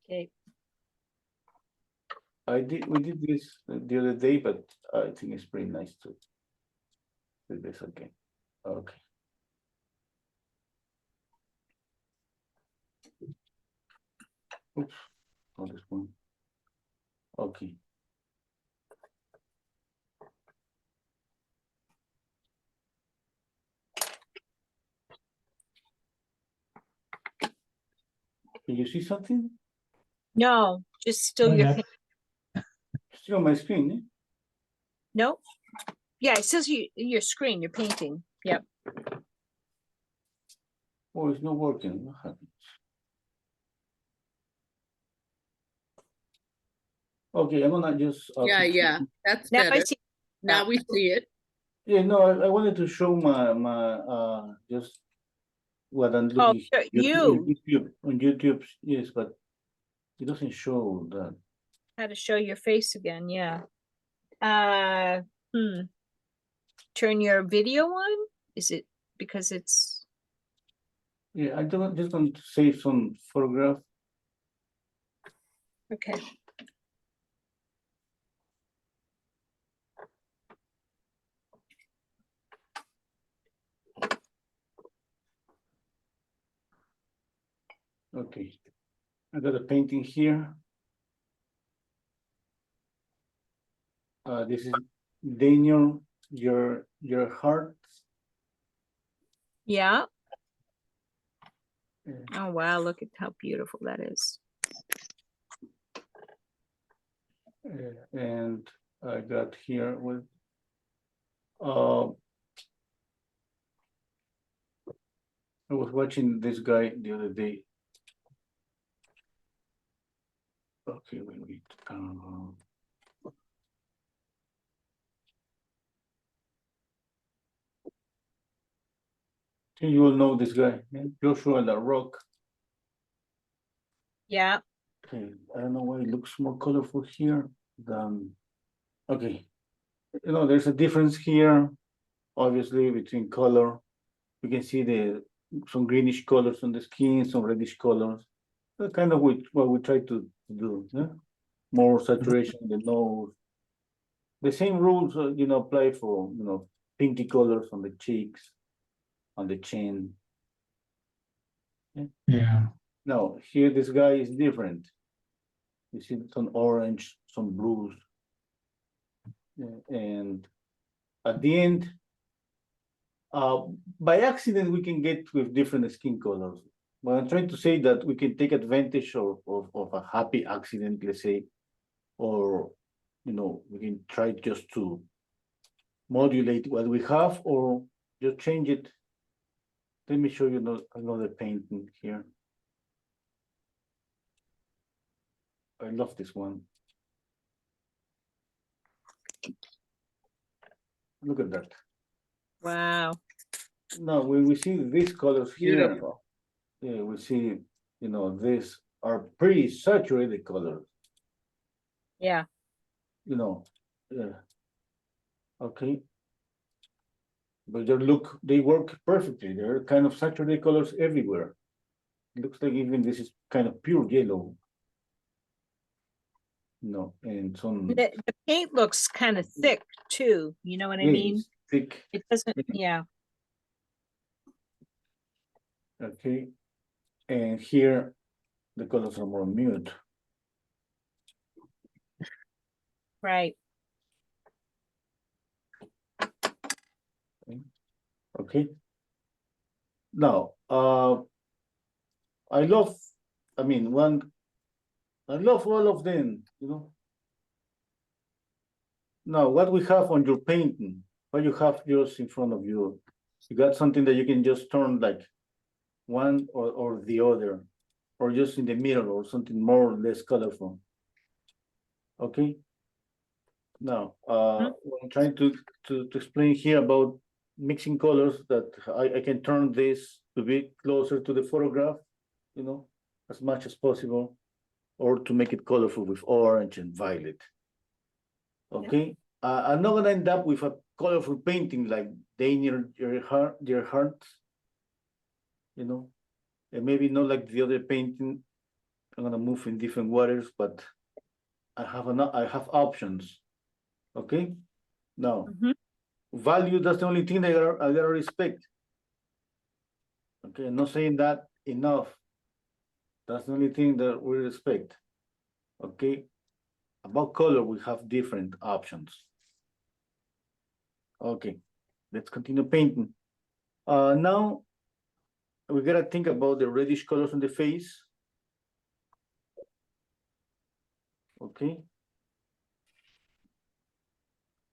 Okay. We did this the other day, but I think it's pretty nice to do this again. Okay. Oops, not this one. Okay. Can you see something? No, just still Not your, yet. Still on my screen, eh? no? Yeah, it says your screen, you're painting. Yep. Oh, it's not working. What happened? Okay, I'm gonna just. Yeah, that's Now I better. see. Now we see it. Yeah, no, I wanted to show my just what I'm Oh, looking on YouTube, yes, but it doesn't show that. how to show your face again, yeah. Turn your video on? Is it because it's, Yeah, I don't just going to save some photograph. okay. Okay, I got a painting here. This is Daniel, your heart. Yeah. Yeah. Oh, wow, look at how beautiful that is. And I got here with I was watching this guy the other day. Okay, wait. You will know this guy, Joshua La Rock. Yeah. Okay, I don't know why it looks more colorful here than. Okay, you know, there's a difference here, obviously, between color. You can see some greenish colors on the skin, some reddish colors. That's kind of what we try to do. Yeah? More saturation in the nose. The same rules, apply for pinky colors on the cheeks, on the chin. Yeah. Now here, this guy is different. You see some orange, some blues, and at the end, by accident, we can get with different skin colors. But I'm trying to say that we can take advantage of a happy accident, let's say, or we can try just to modulate what we have or just change it. Let me show you another painting here. I love this one. Look at that. Wow. Now, when we see these colors Beautiful. here, yeah, we see, these are pretty saturated colors. Yeah. Yeah. Okay. But they work perfectly. They're kind of saturated colors everywhere. It looks like even this is kind of pure yellow. And some. The paint looks kind of thick too. You know what I mean? It's thick. It doesn't, yeah. Okay. And here, the colors are more mute. Right. Okay. Now, I love all of them, Now, what we have on your painting, what you have just in front of you, you got something that you can just turn like one or the other, or just in the middle, or something more or less colorful. Okay. Now, what I'm trying to explain here about mixing colors, that I can turn this to be closer to the photograph, as much as possible, or to make it colorful with orange and violet. Okay. I'm not gonna end up with a colorful painting like Daniel, your heart, and maybe not like the other painting. I'm gonna move in different waters, but I have options. Okay. Now, value, that's the only thing that I gotta respect. Okay, I'm not saying that enough. That's the only thing that we respect. Okay. About color, we have different options. Okay, let's continue painting. Now we gotta think about the reddish colors on the face. Okay.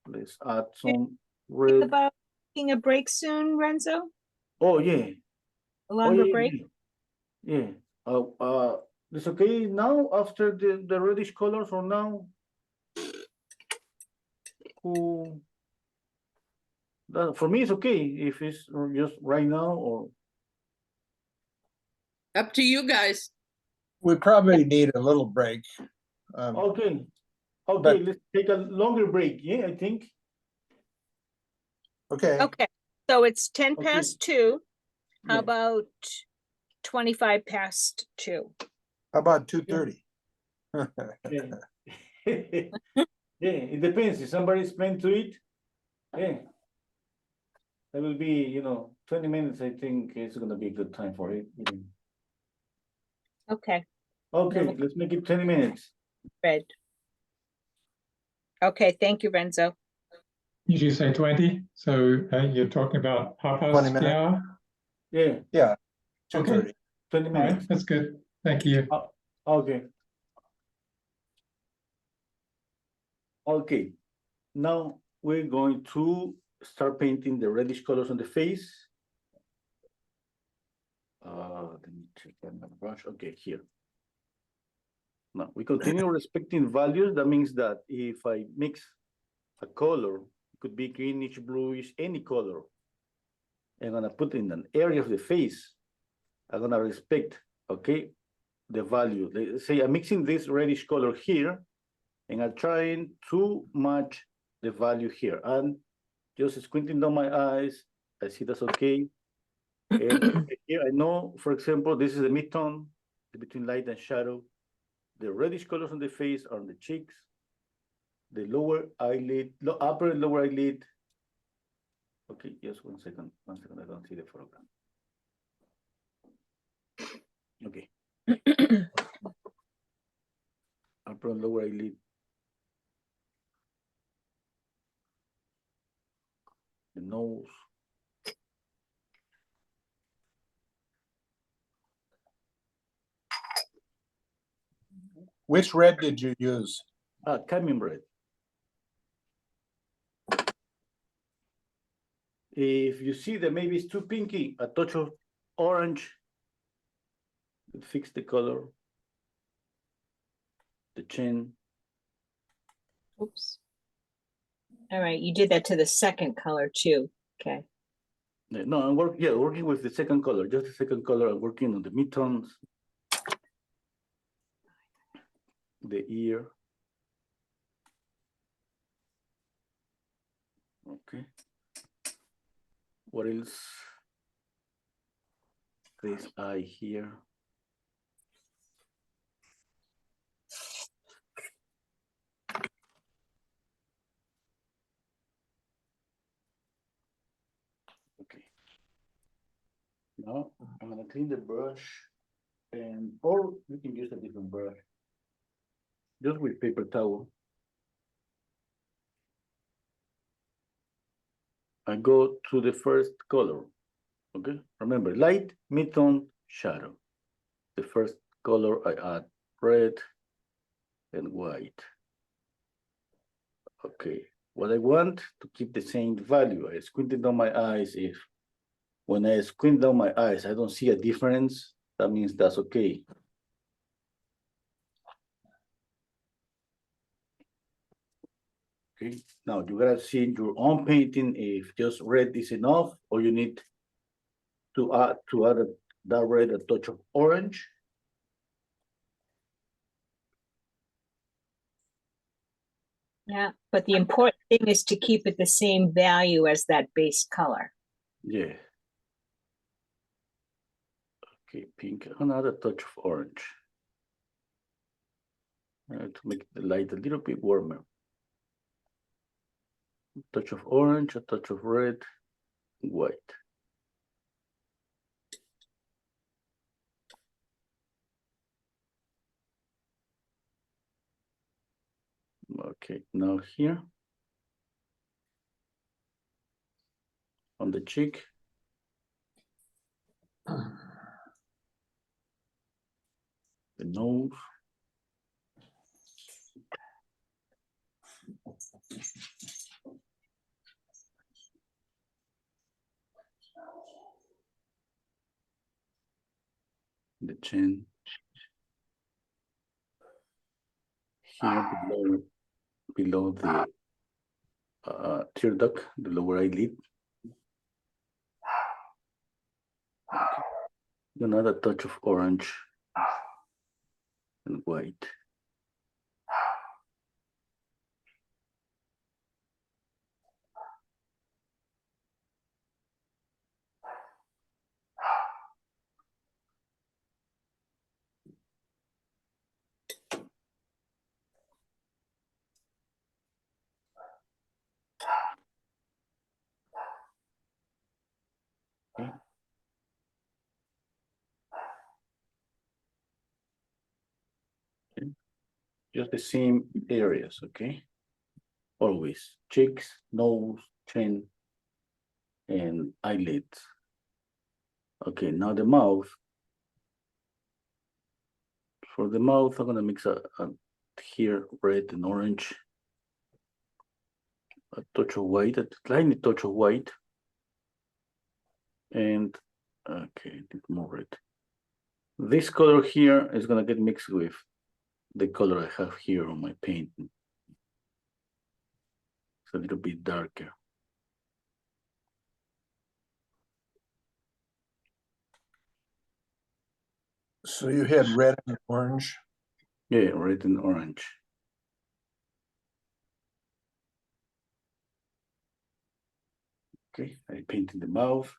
Let's add some Think red. about taking a break soon, Renzo? Oh yeah. A Oh longer yeah. break? Yeah. It's okay now after the reddish colors or now? Who? That, for me, it's okay if it's just right now or. Up to you guys. We probably need a little break. Okay. Okay, But- let's take a longer break. Yeah, I think. Okay, Okay, so it's 10 Okay. past 2. How Yeah. about 25 past 2? how about 2:30? Yeah. Yeah, it depends. If somebody's planning to eat, yeah. That will be, 20 minutes. I think it's gonna be a good time for it. Okay, Okay, let's make it 20 minutes. red. Okay, thank you, Renzo. Did you say 20? So you're talking about half 20 past the minutes? hour? Yeah, Yeah, Okay. 2:30. 20 All right, minutes. that's good. Thank you. Okay. Okay. Now we're going to start painting the reddish colors on the face. Let me check my brush. Okay, here. Now we continue respecting values. That means that if I mix a color, it could be greenish, bluish, any color. I'm gonna put in an area of the face. I'm gonna respect, okay, the value. Let's say I'm mixing this reddish color here, and I'm trying to match the value here. And just squinting down my eyes, I see that's okay. And here I know, for example, this is the mid-tone between light and shadow. The reddish colors on the face are on the cheeks, the lower eyelid, upper and lower eyelid. Okay, just 1 second. 1 second, I don't see the program. Okay. Upper and lower eyelid. The nose. Which red did you use? Cadmium red. If you see that maybe it's too pinky, a touch of orange would fix the color. The chin. Oops. All right, you did that to the second color too. Okay. No, I'm working with the second color, just the second color. I'm working on the midtones, the ear. Okay. What else? This eye here. Okay. Now I'm gonna clean the brush, or you can use a different brush, just with paper towel. I go to the first color. Okay. Remember, light, mid-tone, shadow. The first color I add red and white. Okay. What I want to keep the same value. I squinted down my eyes. If when I squint down my eyes, I don't see a difference, that means that's okay. Okay, now you gotta see in your own painting if just red is enough, or you need to add that red a touch of orange. Yeah, but the important thing is to keep it the same value as that base color. Yeah. Okay, pink, another touch of orange. To make the light a little bit warmer. A touch of orange, a touch of red, white. Okay, now here on the cheek. The nose. The chin. Here below the tear duct, the lower eyelid. Another touch of orange and white. Okay. Okay. Just the same areas, okay? Always cheeks, nose, chin, and eyelids. Okay, now the mouth. For the mouth, I'm gonna mix a here red and orange, a touch of white, a tiny touch of white, and okay, more red. This color here is gonna get mixed with the color I have here on my paint. It's a little bit darker. So you had red and orange. Yeah, red and orange. Okay, I painted the mouth.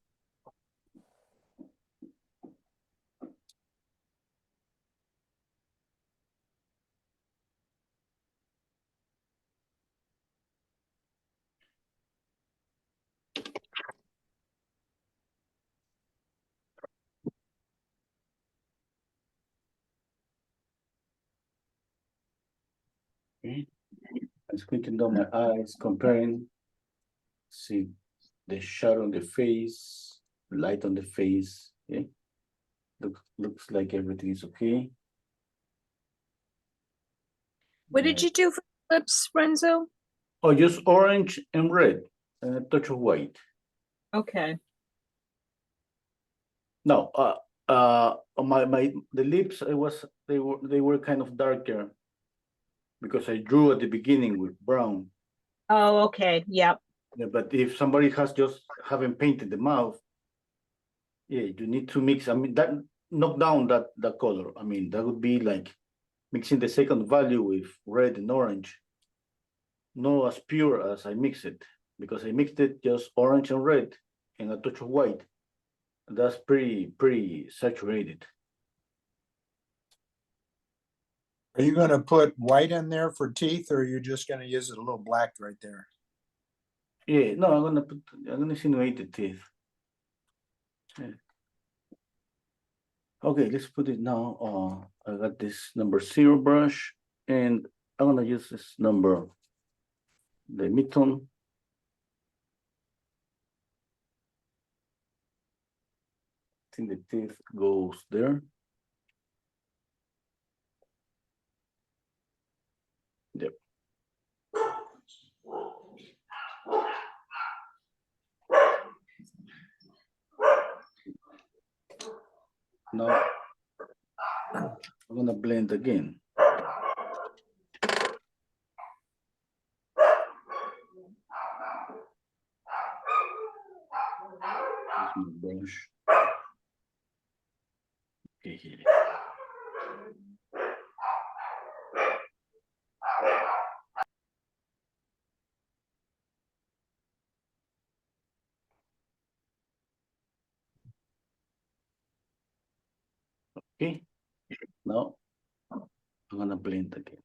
Okay, I'm squinting down my eyes, comparing, see the shadow on the face, light on the face. Okay, looks like everything is okay. What did you do for lips, Renzo? Oh, just orange and red, and a touch of white. Okay. No, the lips, they were kind of darker because I drew at the beginning with brown. Oh, okay. Yep. Yeah, but if somebody has just haven't painted the mouth, yeah, you need to mix. I mean, that knock down that color. I mean, that would be like mixing the second value with red and orange. Not as pure as I mix it, because I mixed it just orange and red and a touch of white. That's pretty saturated. Are you going to put white in there for teeth, or are you just going to use it a little black right there? Yeah, no, I'm gonna insinuate the teeth. Yeah. Okay, let's put it now. I got this number 0 brush, and I'm gonna use this number, the midtone. I think the teeth goes there. Yep. Now I'm gonna blend again. Use my brush. Okay, here. Okay, now I'm gonna blend again.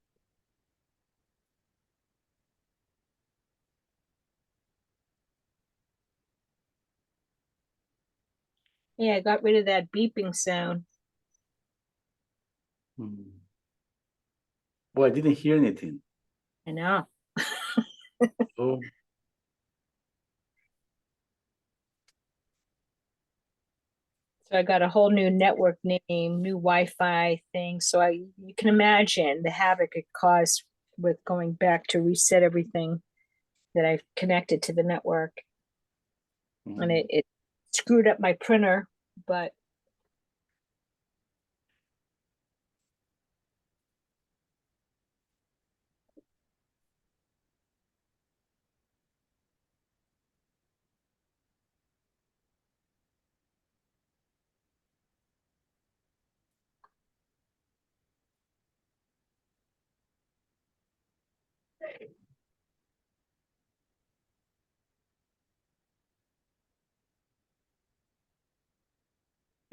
Yeah, I got rid of that beeping sound. Well, I didn't hear anything. I know. Oh, So I got a whole new network name, new Wi-Fi thing. So you can imagine the havoc it caused with going back to reset everything that I've connected to the network. And it screwed up my printer, but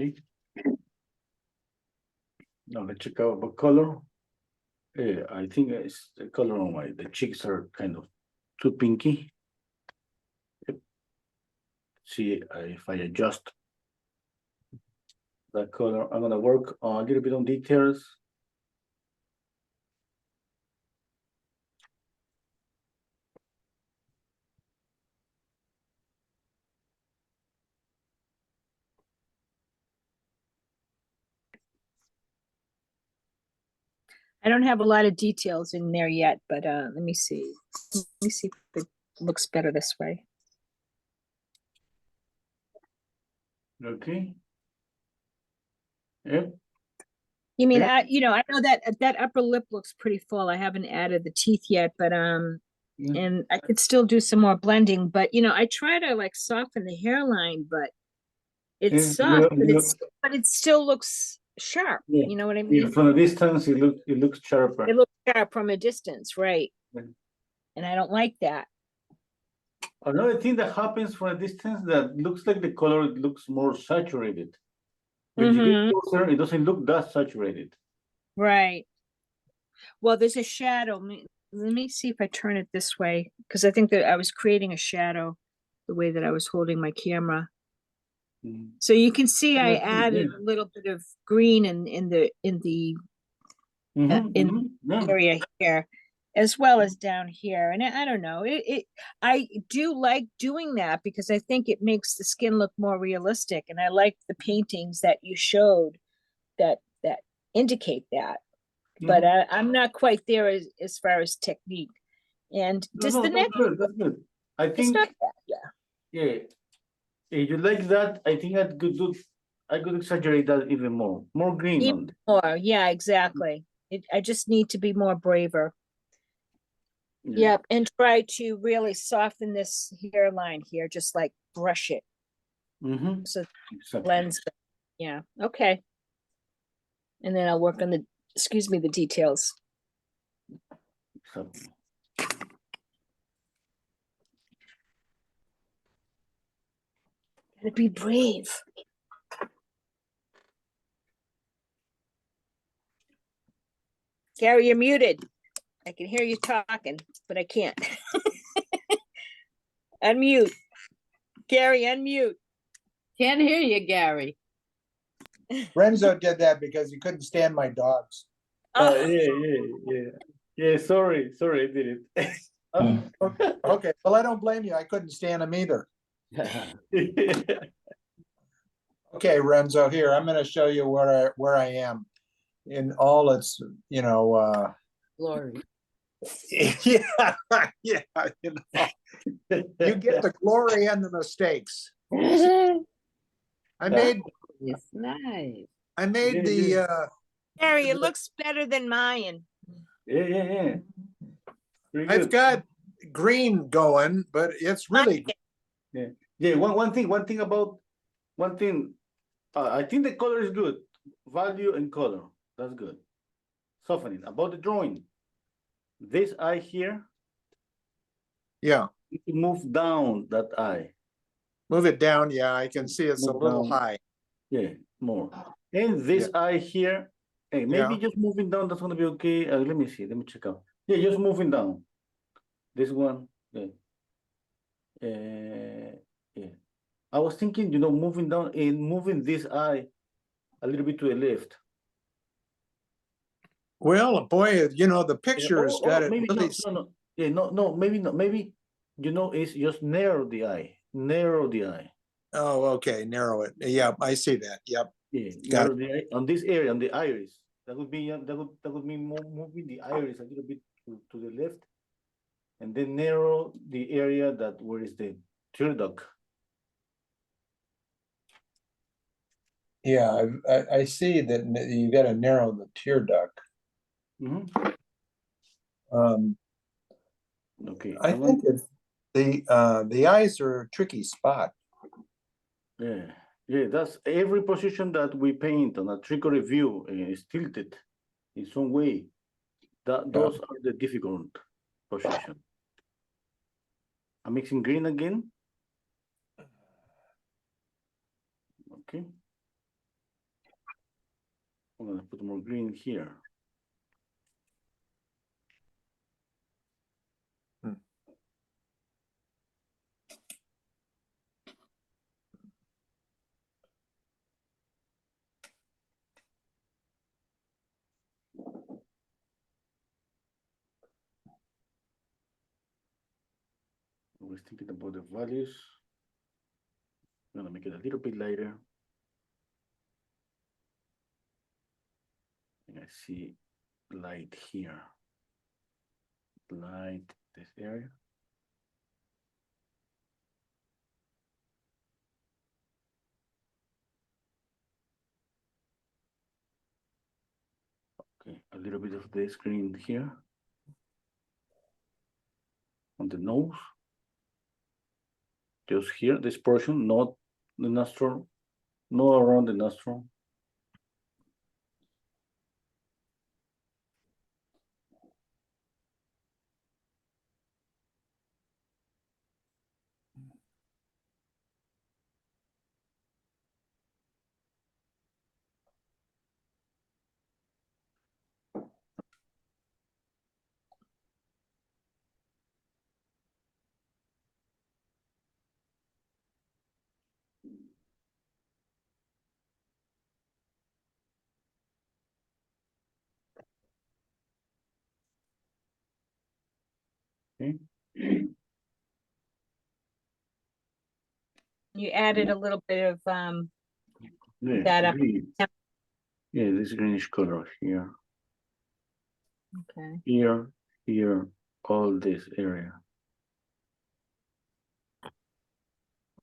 Okay. Now let's check out the color. I think it's the color on the cheeks are kind of too pinky. Yep. See if I adjust that color, I'm gonna work a little bit on details. I don't have a lot of details in there yet, but let me see. Let me see if it looks better this way. Okay. Yep. You mean, Yeah. I know that that upper lip looks pretty full. I haven't added the teeth yet, but Yeah. and I could still do some more blending, but I try to like soften the hairline, but it's Yeah, soft, you but it still looks sharp. Yeah. You know what I Yeah, mean? from a distance, it looks sharper. It looks sharp from a distance, right? Yeah. And I don't like that. Another thing that happens from a distance that looks like the color looks more saturated. When you get closer, it doesn't look that saturated. Right. Well, there's a shadow. Let me see if I turn it this way, because I think that I was creating a shadow the way that I was holding my camera. Mm. So you can see I Yeah, added yeah. a little bit of green in the Yeah. area here, as well as down here. And I don't know, I do like doing that because I think it makes the skin look more realistic. And I like the paintings that you showed that indicate that. But I'm not quite there as far as technique. And does the neck, that's good. I it's think, not bad, yeah. yeah, if you like that, I think I could exaggerate that even more. More green on Even more, yeah, exactly. I just need to be more braver. Yeah. Yep, and try to really soften this hairline here, just like brush it. So Exactly. blends. Yeah, okay. And then I'll work on the, excuse me, the details. Exactly. Gotta be brave. Gary, you're muted. I can hear you talking, but I can't. Unmute. Gary, unmute. Can't hear you, Gary. Renzo did that because he couldn't stand my dogs. Oh, Yeah, sorry, I did it. Okay, well, I don't blame you. I couldn't stand them either. Okay, Renzo, here, I'm gonna show you where I am in all its, Glory. yeah, yeah, you get the glory and the mistakes. I made It's nice. the Gary, it looks better than mine. Yeah. Pretty I've good. got green going, but it's really Yeah. One thing about I think the color is good. Value and color. That's good. Softening. About the drawing. This eye here, yeah. you can move down that eye. Move it down. Yeah, I can see it's a Move little down. high. Yeah, more. And this eye here, hey, maybe Yeah. just moving down, that's gonna be okay. Let me see, let me check out. Yeah, just moving down. This one, yeah. Yeah. I was thinking, moving down and moving this eye a little bit to the left. Well, boy, the picture's got it maybe really. no. Yeah, no, maybe not. Maybe, it's just narrow the eye. Narrow the eye. Oh, okay, narrow it. Yeah, I see that. Yep. Yeah, Got narrow the eye on this area, on the iris. That would be moving the iris a little bit to the left, and then narrow the area that where is the tear duct. Yeah, I see that you got to narrow the tear duct. Okay, I think it's the eyes are a tricky spot. yeah, that's every position that we paint on a trickery view is tilted in some way. Those are the difficult position. I'm mixing green again. Okay. I'm gonna put more green here. I was thinking about the values. I'm gonna make it a little bit lighter. And I see light here. Light this area. Okay, a little bit of this green here. On the nose. Just here, this portion, not the nostril, not around the nostril. Okay. You added a little bit of Yeah, that up. green. Yeah, this greenish color here. Okay. Here, all this area.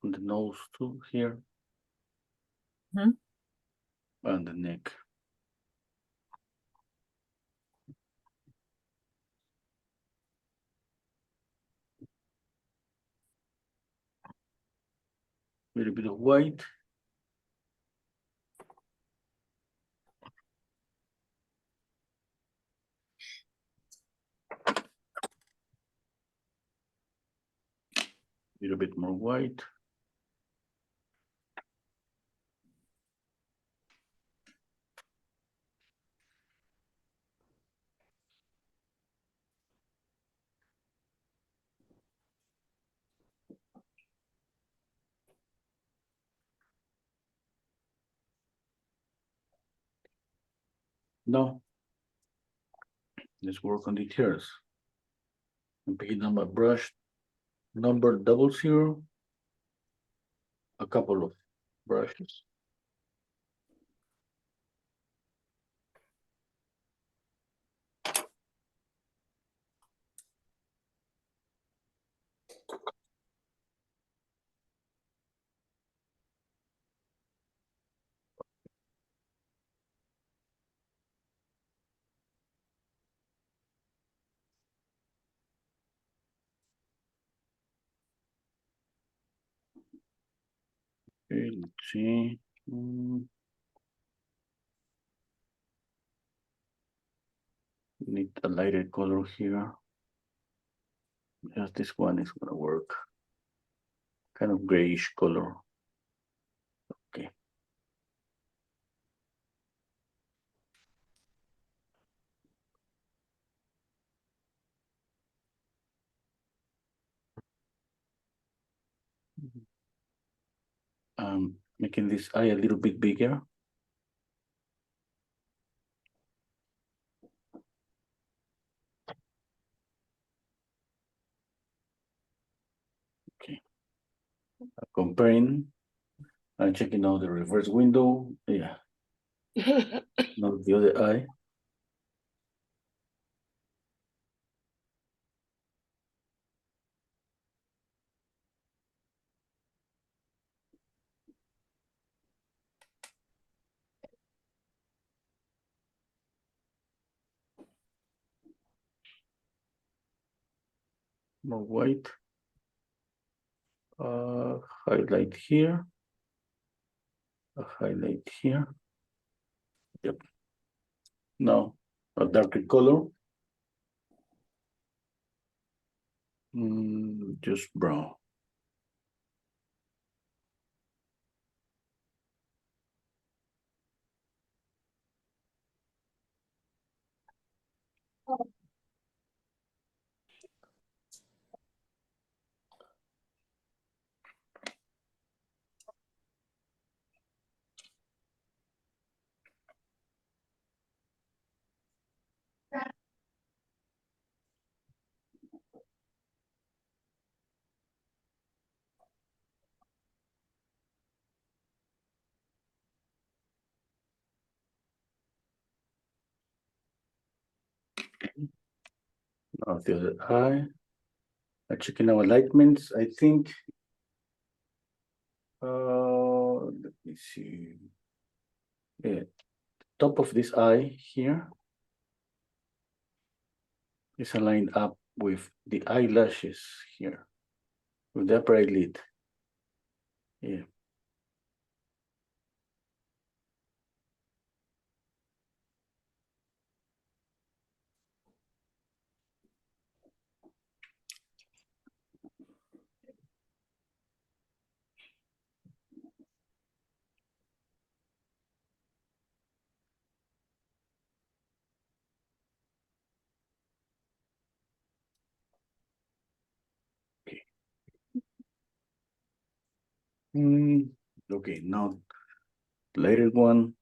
On the nose too, here. Mhm. And the neck. A little bit of white. A little bit more white. Now, let's work on the tears. I'm picking up my brush, number 00, a couple of brushes. Okay, let's see. Need a lighter color here. Just this one is gonna work. Kind of grayish color. Okay. Making this eye a little bit bigger. Okay. Comparing and checking out the reverse window. Yeah. Now the other eye. more white. Highlight here. A highlight here. Yep. Now a darker color. Just brown. Now the other eye. Checking our alignments. I think. Let me see. Yeah, top of this eye here is aligned up with the eyelashes here, with the upper eyelid. Yeah. Okay. Okay, now later one.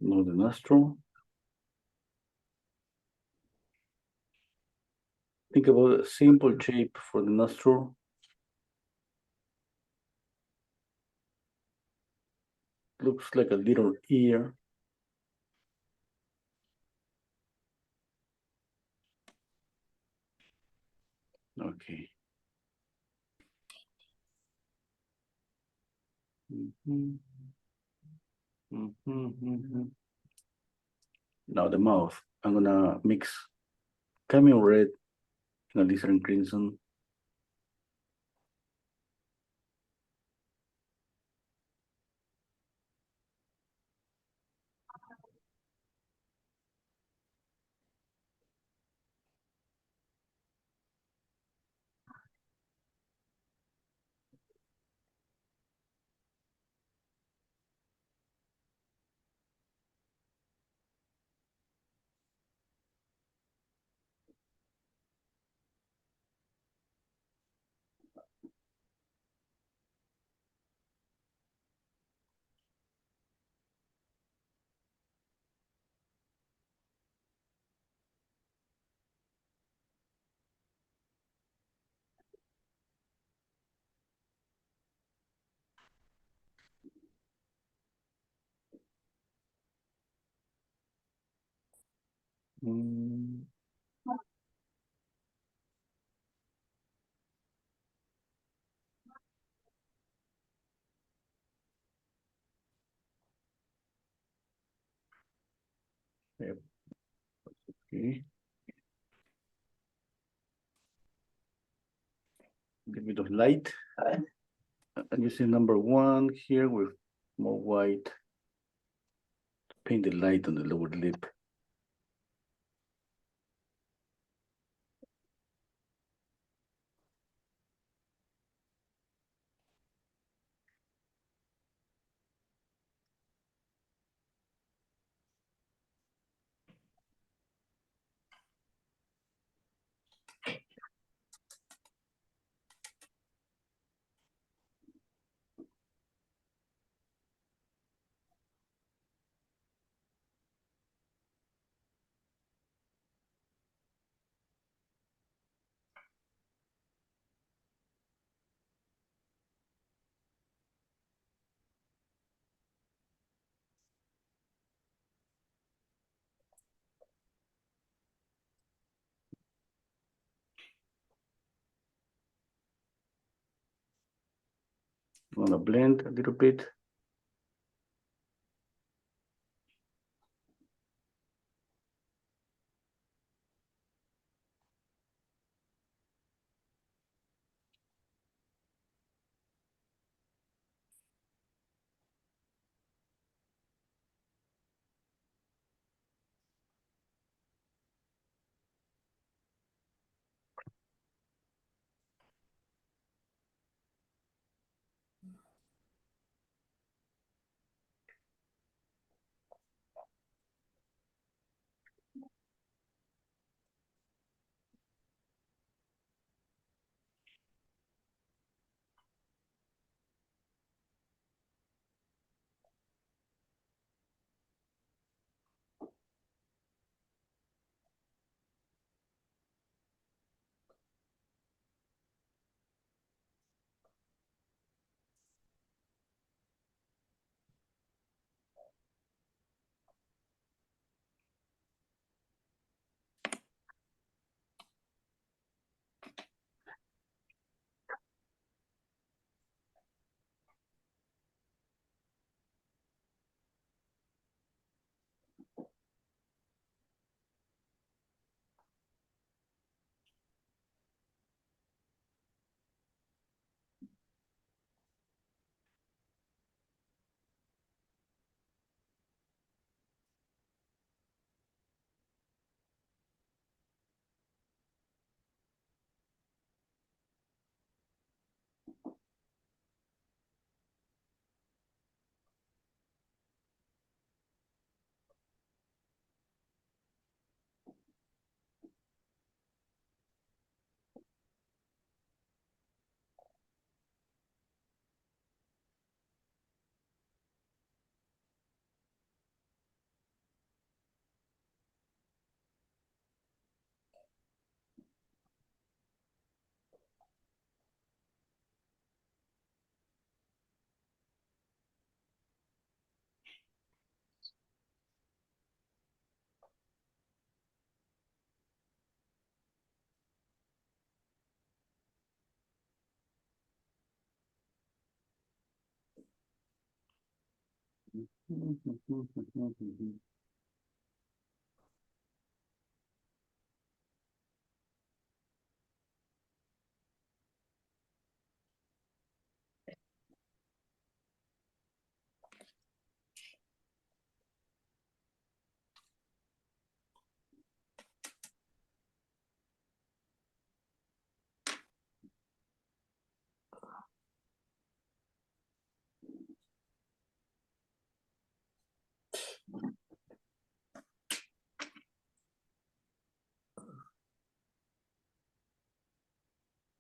Now the nostril. Think about a simple shape for the nostril. Looks like a little ear. Okay. Now the mouth. I'm gonna mix camel red and alizarin crimson. Mm, yep. Okay. A little bit of light. I'm using number one here with more white. Paint the light on the lower lip. I'm gonna blend a little bit.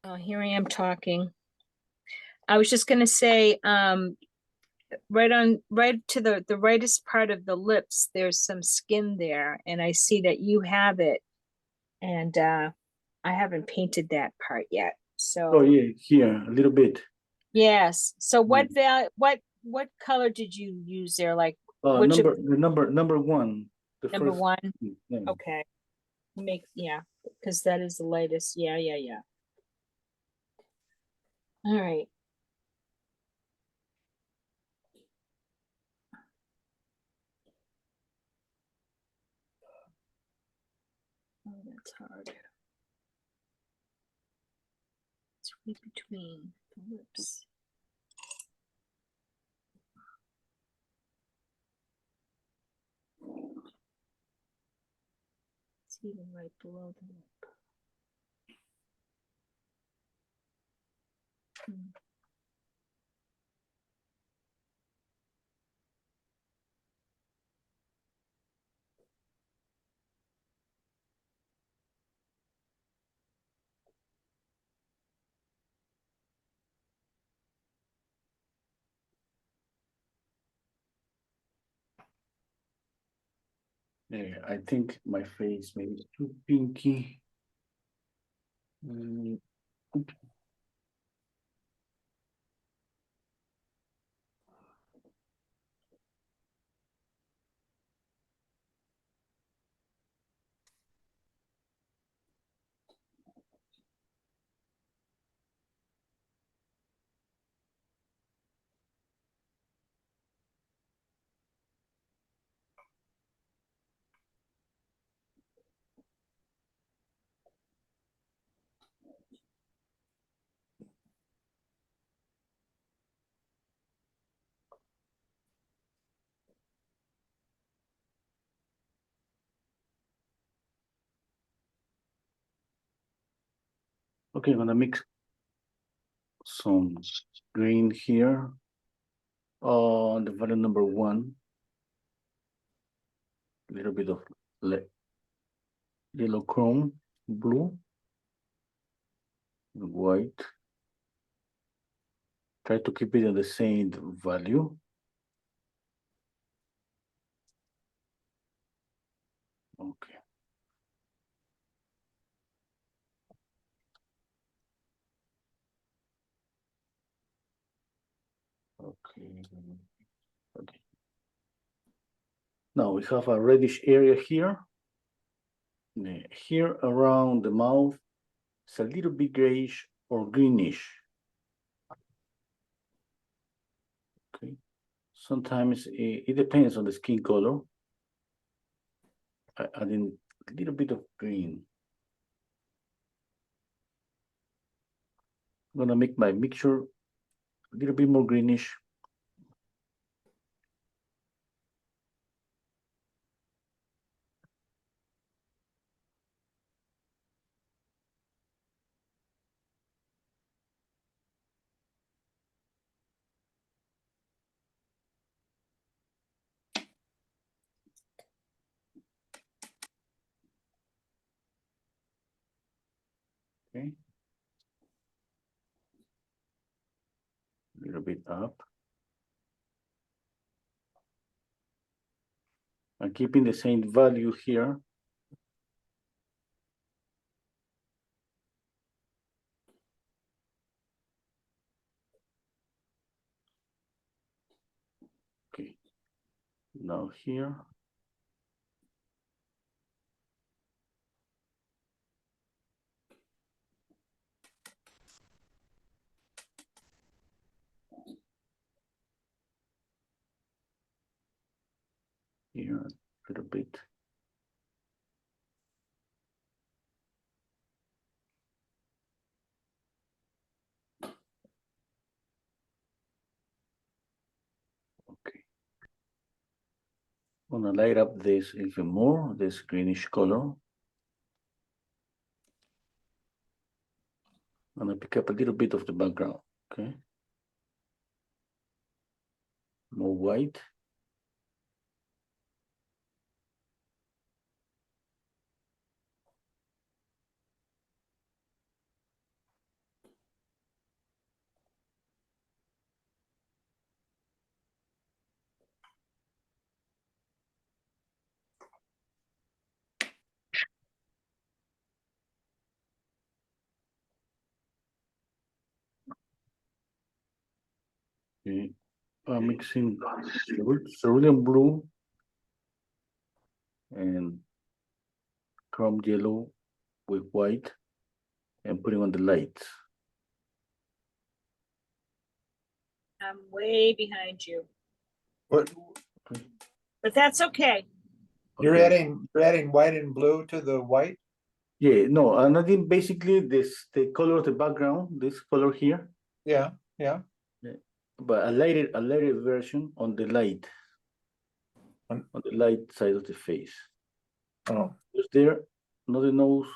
Oh, here I am talking. I was just gonna say, right to the rightest part of the lips, there's some skin there, and I see that you have it. And I haven't painted that part yet. Oh So yeah, here a little bit. yes. So what color did you use there? Like which of Number one, the number first. one? Yeah. Okay. Yeah, because that is the lightest. Yeah. All right. Oh, that's hard. It's right between the lips. It's even right below the lip. Hmm. Yeah, I think my face maybe is too pinky. Mm, Okay, I'm gonna mix some green here on the value number 1. A little bit of yellow chrome, blue, and white. Try to keep it in the same value. Okay. Okay. Okay. Now we have a reddish area here. Here around the mouth, it's a little bit grayish or greenish. Okay. Sometimes it depends on the skin color. Adding a little bit of green. I'm gonna make my mixture a little bit more greenish. Okay. A little bit up. I'm keeping the same value here. Okay. Now here. Here a little bit. Okay. I'm gonna light up this even more, this greenish color. I'm gonna pick up a little bit of the background, okay? More white. Okay. I'm mixing cerulean blue and chrome yellow with white and putting on the lights. I'm way behind you, What, but that's okay. you're Okay. adding white and blue to the white? Yeah, no, I'm adding basically the color of the background, this color here. Yeah, yeah. But a lighter version on the light. On the light side of the face. Oh, Just there, not the nose.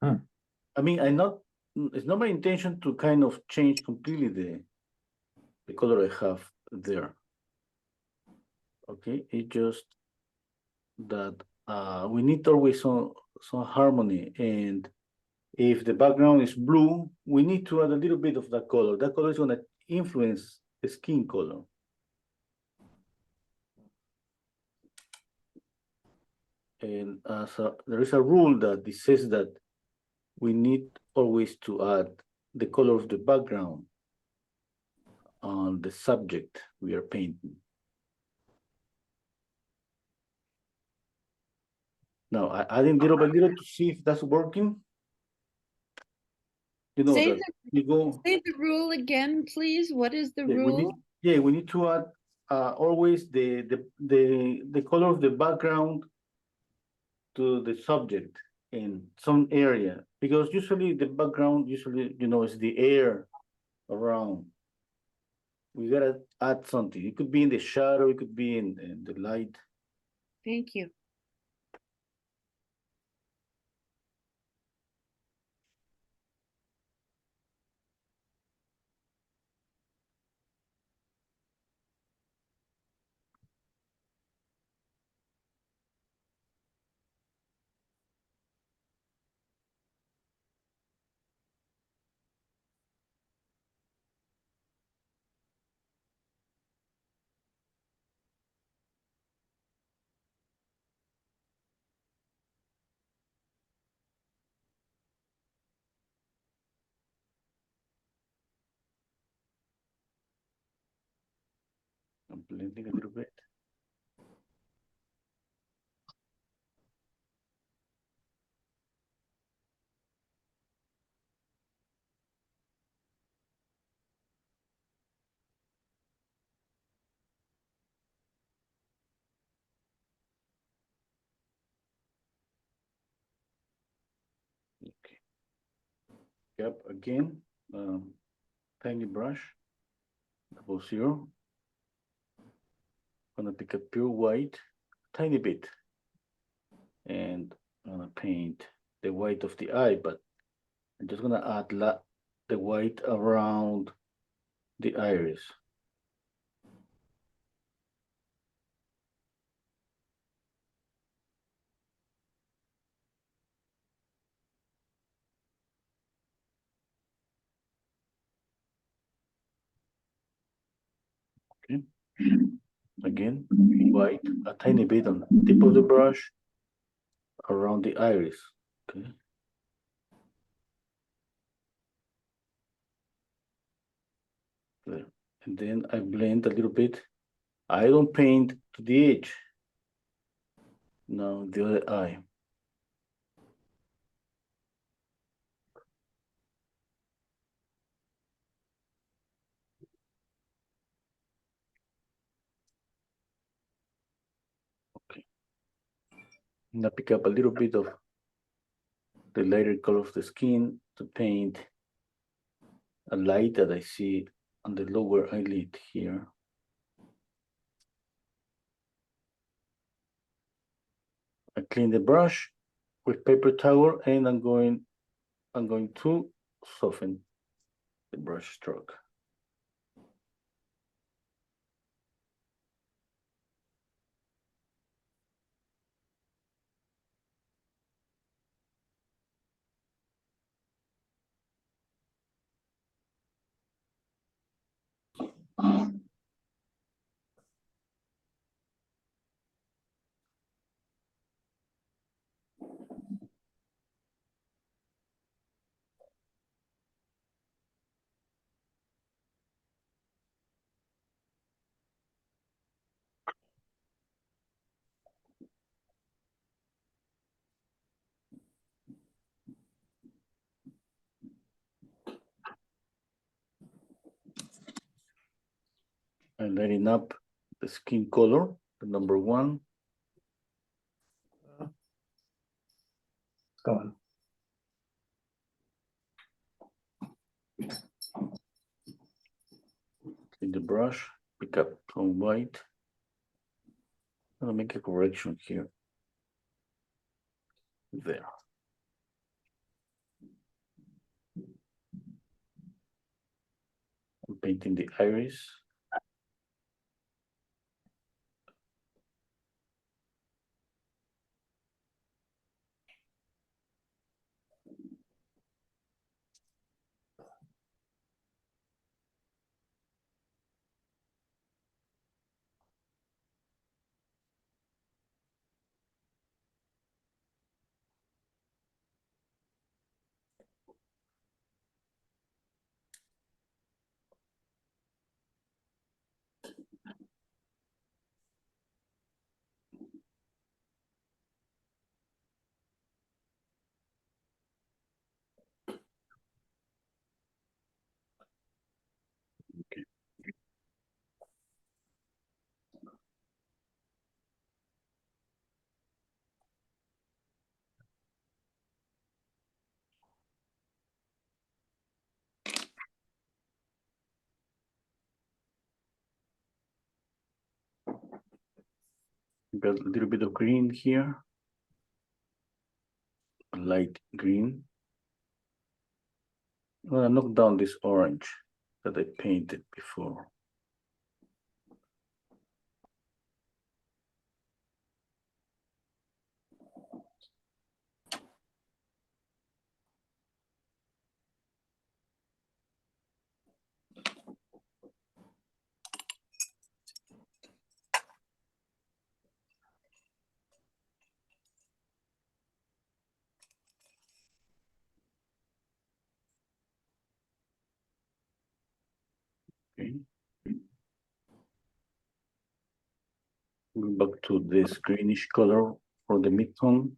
I mean, it's not my intention to kind of change completely the color I have there. Okay, it's just that we need always some harmony, and if the background is blue, we need to add a little bit of that color. That color is going to influence the skin color. And there is a rule that it says that we need always to add the color of the background on the subject we are painting. Now, adding little by little to see if that's working. You know, Say that you go. Say the rule again, please. What is the rule? We need to add always the color of the background to the subject in some area, because usually the background is the air around. We gotta add something. It could be in the shadow, it could be in the light. 'Cause, 'cause say the rule again, please. What is the rule? Say the rule again, please. What is the rule? Okay, Thank you. 'Cause say the rule again, please. What is the rule? Thank you. 'Cause I'm blending a little bit. Okay. Yep, again, tiny brush, 00. Gonna pick up pure white, tiny bit, and I'm gonna paint the white of the eye, but I'm just gonna add the white around the iris. Okay. Again, white, a tiny bit on the tip of the brush around the iris. Okay. There. And then I blend a little bit. I don't paint to the edge. Now the other eye. Okay. Now pick up a little bit of the lighter color of the skin to paint a light that I see on the lower eyelid here. I clean the brush with paper towel and I'm going to soften the brush stroke. I'm lighting up the skin color, the number 1. Go on. Clean the brush, pick up some white. I'm gonna make a correction here. There. I'm painting the iris. Okay. Got a little bit of green here, a light green. I'm gonna knock down this orange that I painted before. Okay. Back to this greenish color for the midtone.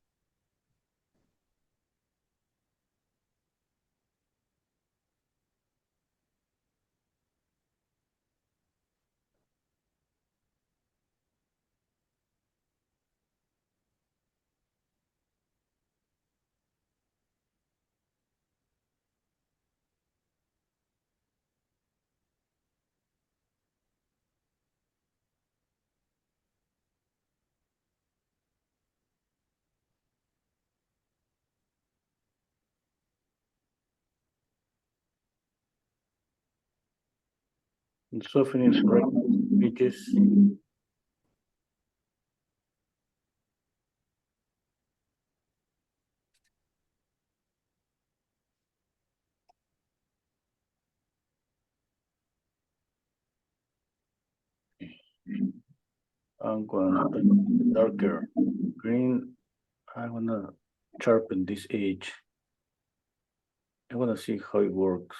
And softening right edges. I'm gonna put darker green. I wanna sharpen this edge. I wanna see how it works.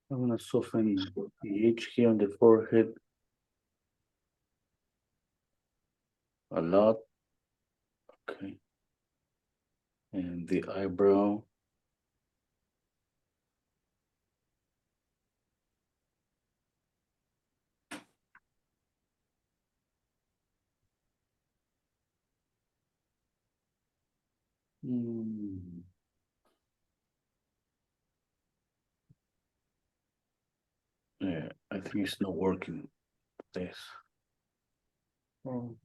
I'm gonna soften the edge here on the forehead a lot. Okay. And the eyebrow. Hmm. Yeah, I think it's not working. This. Oh.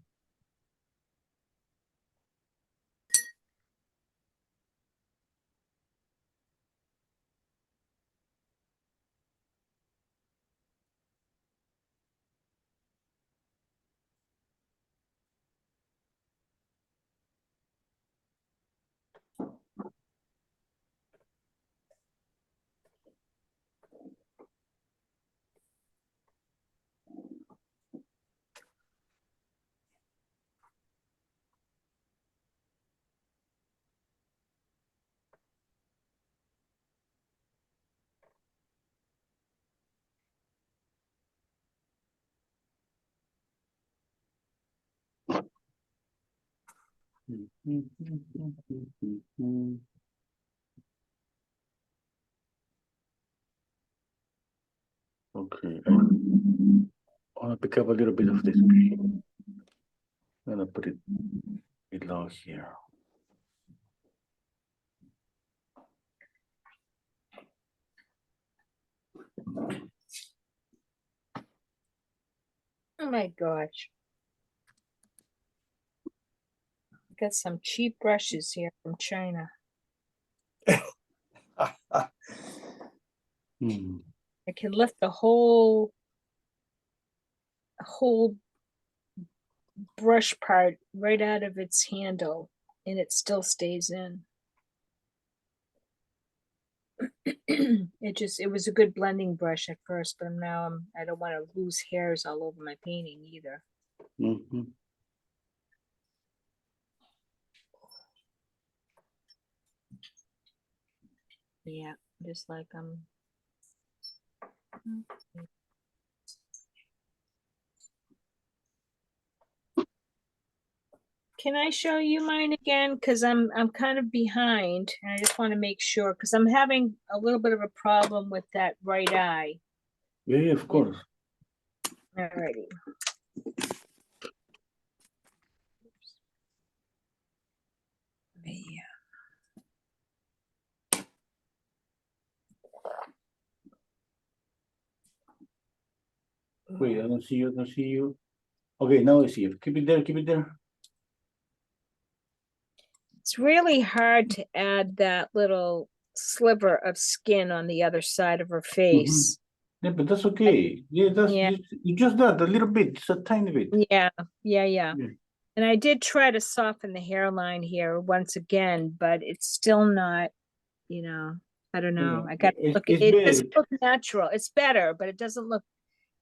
Okay, I want to pick up a little bit of this green. I'm gonna put it below here. Oh my gosh. Got some cheap brushes here from China. Hmm. I can lift the whole brush part right out of its handle and it still stays in. It was a good blending brush at first, but now I don't want to lose hairs all over my painting either. Mm-hmm. Yeah, just like Can I show you mine again? Because I'm kind of behind, and I just want to make sure because I'm having a little bit of a problem with that right eye. Yeah, of course. Alrighty. Yeah. Wait, I don't see you, don't see you. Okay, now I see you. Keep it there, keep it there. It's really hard to add that little sliver of skin on the other side of her face. Yeah, but that's okay. Yeah, that's Yeah. just that, a little bit, just a tiny bit. Yeah, yeah. Yeah. And I did try to soften the hairline here once again, but it's still not, you know, I don't know. Yeah, I got to it's- look, it's it better. doesn't look natural. It's better, but it doesn't look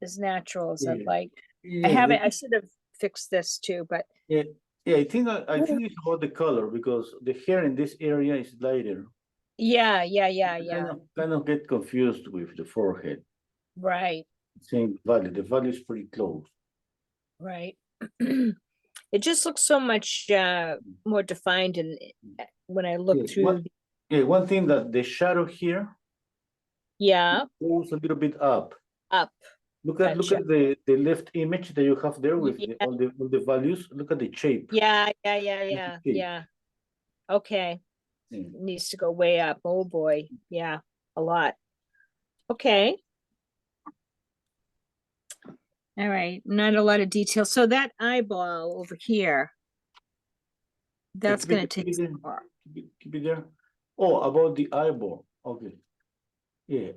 as natural as I'd Yeah. like. Yeah, I have it, I should have fixed this too, but Yeah, yeah. I think it's about the color because the hair in this area is lighter. yeah. Kind of get confused with the forehead. Right, Same value. The value is pretty close. right. It just looks so much more defined and when I look Yeah, through, Yeah, one thing that the shadow here yeah, goes a little bit up. up. Look at Gotcha. the left image that you have there with Yeah. all the values. Look at the shape. Yeah. shape. Okay. Yeah. Needs to go way up. Oh boy. Yeah, a lot. Okay. All right, not a lot of detail. So that eyeball over here, that's keep it- gonna keep take it there. some work. Keep it there. Oh, about the eyeball. Okay. Yeah.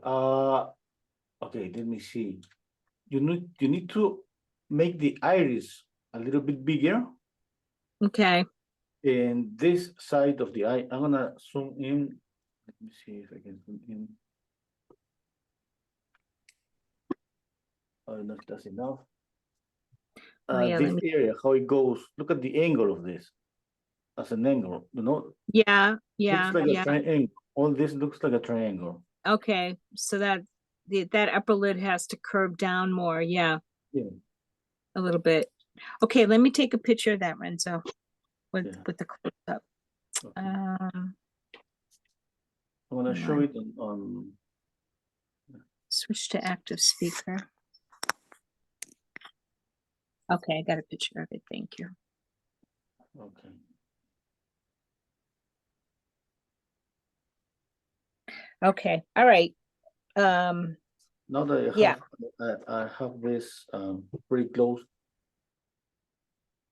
Okay. Let me see. You need to make the iris a little bit bigger. Okay, And this side of the eye, I'm gonna zoom in. Let me see if I can zoom in. I don't know if that's enough. Oh, yeah, This let me- area, how it goes. Look at the angle of this as an angle. yeah, Looks like a yeah. triangle. All this looks like a triangle. Okay, so that that upper lid has to curve down more. Yeah, Yeah. a little bit. Okay, let me take a picture of that, Renzo, with Yeah. with the close up. Okay. I'm gonna show on. it on. Switch to active speaker. Okay, I got a picture of it. Thank you. Okay. Okay, all right. Now that Yeah. I have this pretty close.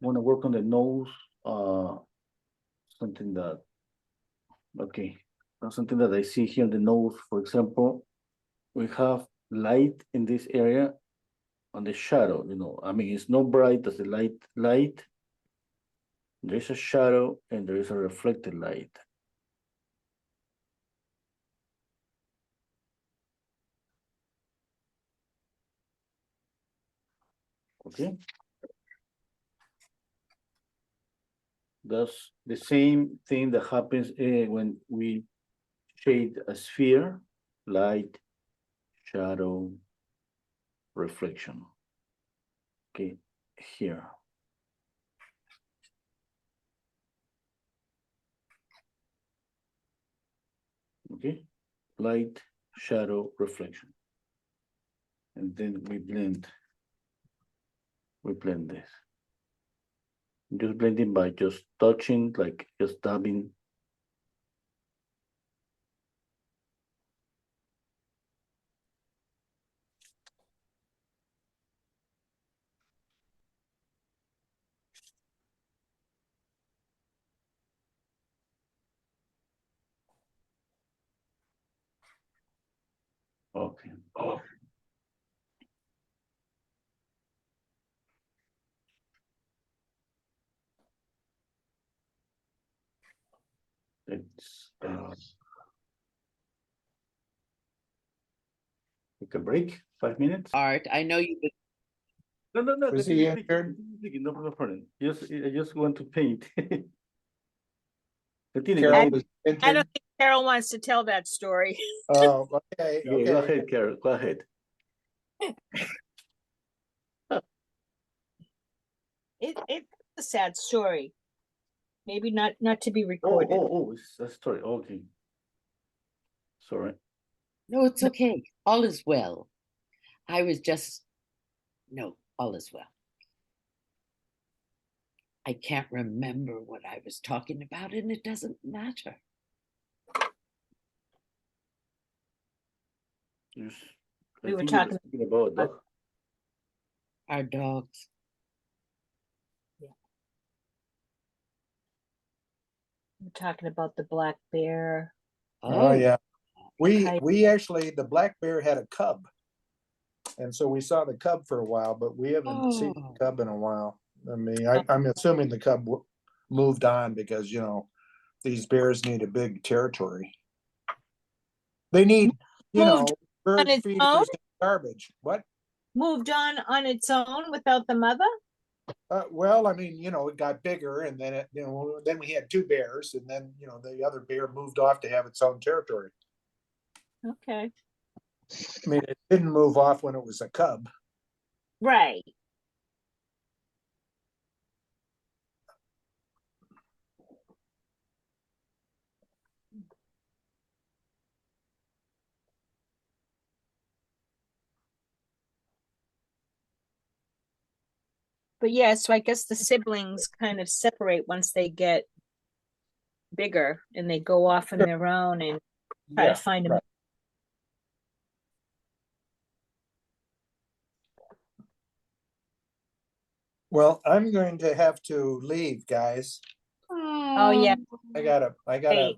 Want to work on the nose. Something that. Okay. Something that I see here in the nose, for example, we have light in this area on the shadow, I mean, it's not bright as the light. There's a shadow and there is a reflected light. Okay. That's the same thing that happens when we shade a sphere, light, shadow, reflection. Okay, here. Okay, light, shadow, reflection. And then we blend this. Just blending by just touching, like just dabbing. Okay. Let's take a break, 5 minutes. Art, I know you've been No. Was continue he speaking, injured? continue speaking, no problem. I just want to paint. Continue, Carol guys. was I injured? don't think Carol wants to tell that story. Oh, okay, Yeah, go okay. ahead, Carol, go ahead. It's a sad story. Maybe not to be Oh, recorded. it's a story, okay. Sorry. No, it's okay. All is well. I was just, no, all is well. I can't remember what I was talking about, and it doesn't matter. Yes. We were think you talking speaking about dog. Our dogs. We're talking about the black bear. Oh, yeah. Okay. We actually, the black bear had a cub. And so we saw the cub for a while, but we haven't seen Oh. the cub in a while. I mean, I'm assuming the cub moved on because, these bears need a big territory. They need, Moved bird its feeders own? and garbage. What? Moved on its own without the mother? Well, I mean, it got bigger, and then then we had two bears, and then the other bear moved off to have its own territory. Okay. I mean, it didn't move off when it was a cub. Right. But yeah, so I guess the siblings kind of separate once they get bigger and they go off on their own and try to find them. right. Well, I'm going to have to leave, guys. Oh yeah. I gotta Hey.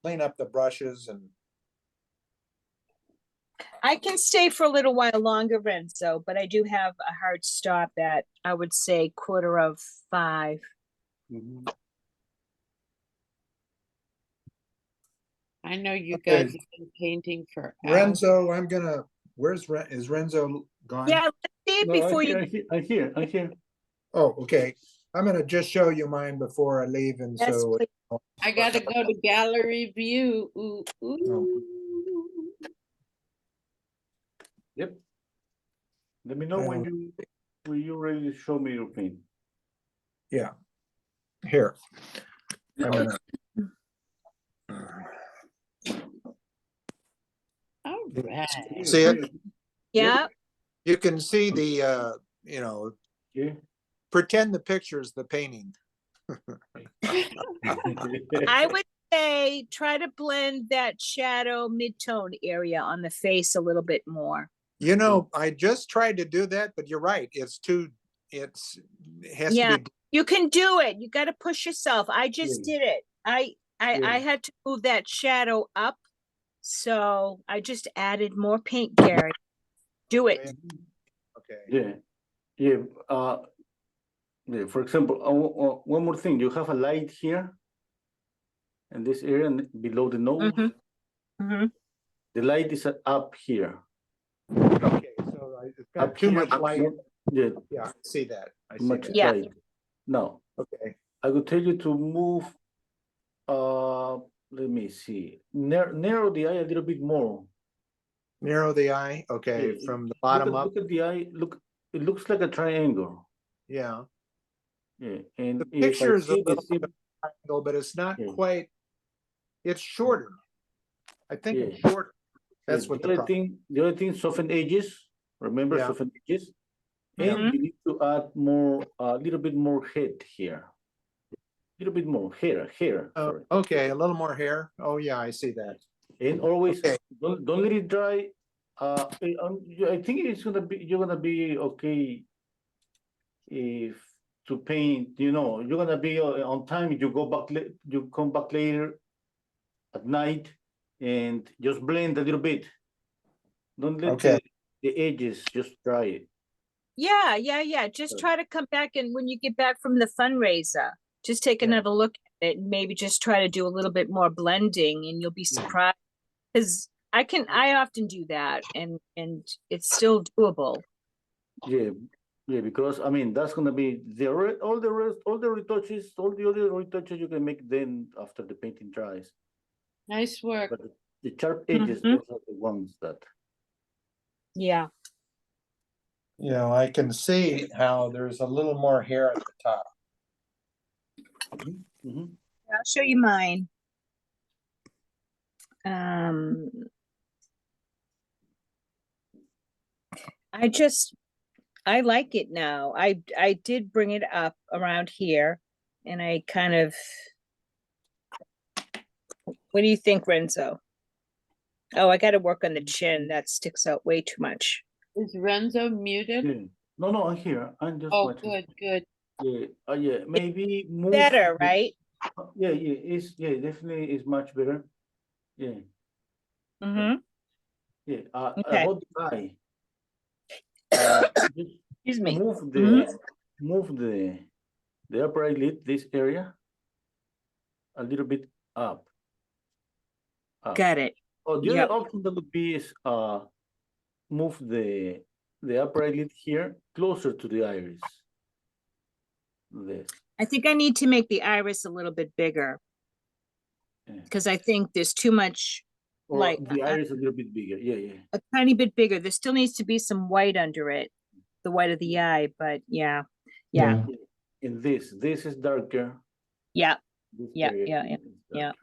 clean up the brushes and. I can stay for a little while longer, Renzo, but I do have a hard stop at, I would say, 4:45. Mhm. I know you Okay. guys have been painting for hours. Renzo, is Renzo gone? Yeah, let's see it No, before you. I'm here. Oh, okay. I'm gonna just show you mine before I leave, and Yes, so. please. I gotta go to gallery view. Ooh, ooh. Oh. Yep. Let me know when you're ready to show me your paint. Yeah. Here. I'm gonna. All right. See it? Yeah. You can see the, Yeah. pretend the picture's the painting. I would say try to blend that shadow mid-tone area on the face a little bit more. I just tried to do that, but you're right. It has Yeah. to be. You can do it. You got to push yourself. I just Yeah. did it. I Yeah. had to move that shadow up. So I just added more paint, Gary. Do it. Okay. Yeah. Yeah. Yeah. For example, one more thing. You have a light here in this area and below the nose. Mhm. Mhm. The light is up here. Okay, so it's got Up too here, much light. Yeah, Yeah, I see that. I too see much that. Yeah. light. Now, Okay. I will tell you to move. Let me see. Narrow the eye a little bit more. Narrow the eye. Okay, Yeah, from the bottom up. Look at the eye. Look, it looks like a triangle. Yeah. Yeah, and The if I picture is a see the little sim- bit triangle, but it's not Yeah. quite. It's shorter. I think Yeah. it's shorter. That's yeah, what the other thing, soften edges. Remember, Yeah. soften edges, Yeah. and you need to add more, a little bit more head here. A little bit more hair. Sorry. Okay, a little more hair. Oh yeah, I see that. And always Okay. don't let it dry. I think you're gonna be okay if to paint. You're gonna be on time. You come back later at night and just blend a little bit. Don't let Okay. the edges just dry it. Yeah. Just try to come back, and when you get back from the fundraiser, just take Yeah. another look at it and maybe just try to do a little bit more blending, and you'll be surprised. Because I often do that, and it's still doable. Yeah, because I mean that's gonna be all the other retouches you can make then after the painting dries. Nice work. But the sharp edges, Mhm. those are the ones that. Yeah. I can see how there's a little more hair at the top. Mhm. I'll show you mine. I like it now. I did bring it up around here, and I kind of. What do you think, Renzo? Oh, I got to work on the chin. That sticks out way too much. Is Renzo muted? Yeah. No, I'm here. I'm just Oh, watching. good, good. Yeah, yeah. Maybe move. Better, right? Yeah, definitely is much better. Yeah, Mm-hmm. yeah. Okay. About the eye, just Excuse me. move Mhm. the upper eyelid, this area, a little bit up. Got it. Oh, the Yep. other option that would be is move the upper eyelid here closer to the iris. This. I think I need to make the iris a little bit bigger Yeah. because I think there's too much, Or like the iris a little bit bigger. Yeah. a tiny bit bigger. There still needs to be some white under it, the white of the eye, but yeah. And this is darker. Yeah. This Yeah, area yeah, is yeah. darker.